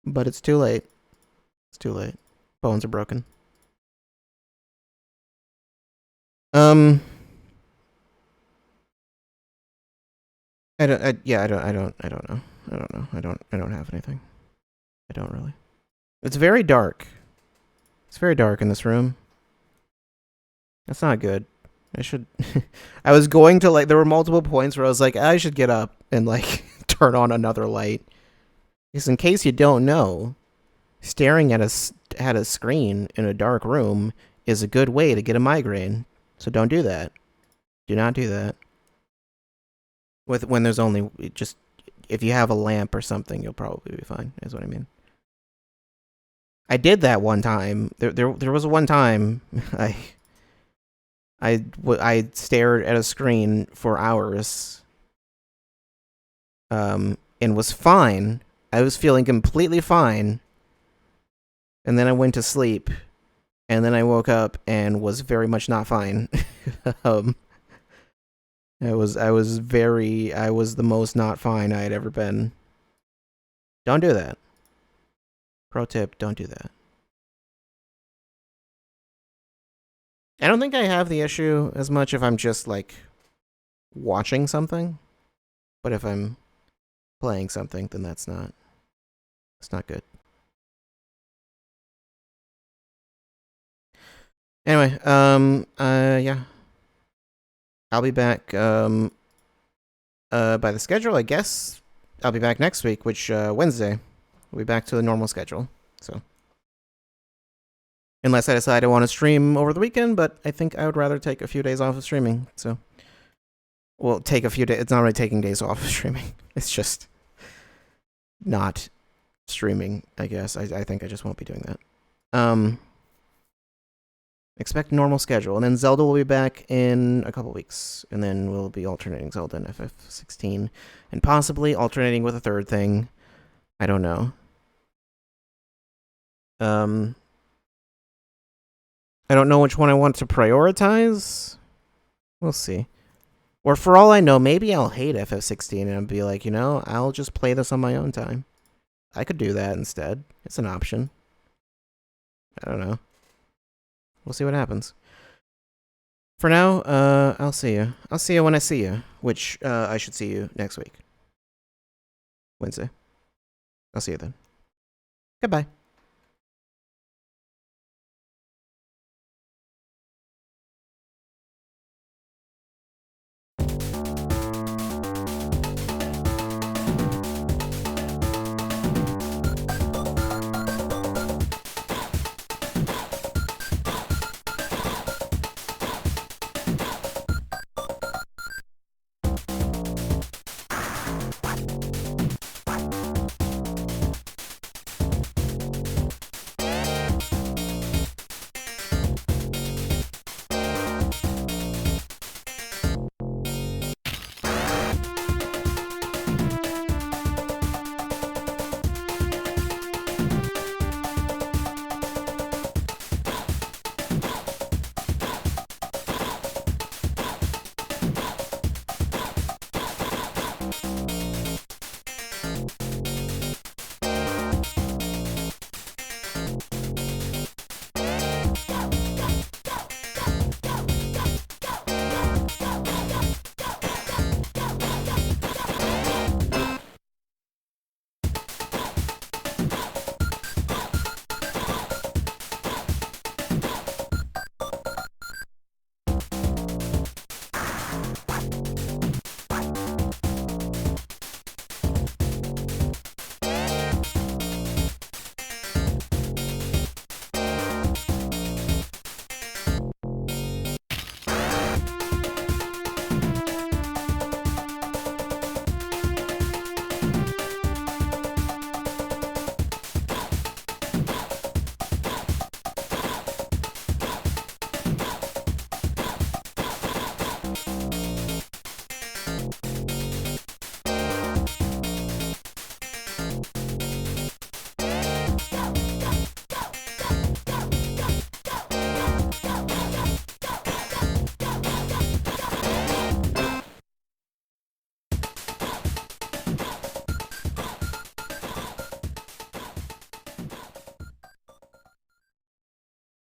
But it's too late. It's too late. Bones are broken. I don't know. I don't have anything. I don't really. It's very dark. It's very dark in this room. That's not good. I should I was going to, like, there were multiple points where I was like, I should get up and, like, turn on another light. Because in case you don't know, staring at a screen in a dark room is a good way to get a migraine. So don't do that. Do not do that. When there's only just, if you have a lamp or something, you'll probably be fine, is what I mean. I did that one time. There was one time I stared at a screen for hours, and was fine. I was feeling completely fine, and then I went to sleep, and then I woke up and was very much not fine. I was the most not fine I had ever been. Don't do that. Pro tip, don't do that. I don't think I have the issue as much if I'm just, like, watching something. But if I'm playing something, then that's not good. Anyway, yeah. I'll be back, by the schedule, I guess. I'll be back next week, which, Wednesday. We'll be back to the normal schedule, so. Unless I decide I want to stream over the weekend, but I think I would rather take a few days off of streaming, so. Well, take a few days. It's not really taking days off of streaming. It's just not streaming, I guess. I think I just won't be doing that. Expect normal schedule. And then Zelda will be back in a couple weeks. And then we'll be alternating Zelda and FF16. And possibly alternating with a third thing. I don't know. I don't know which one I want to prioritize. We'll see. Or for all I know, maybe I'll hate FF16 and I'll be like, you know, I'll just play this on my own time. I could do that instead. It's an option. I don't know. We'll see what happens. For now, I'll see you. I'll see you when I see you, which I should see you next week. Wednesday. I'll see you then. Goodbye.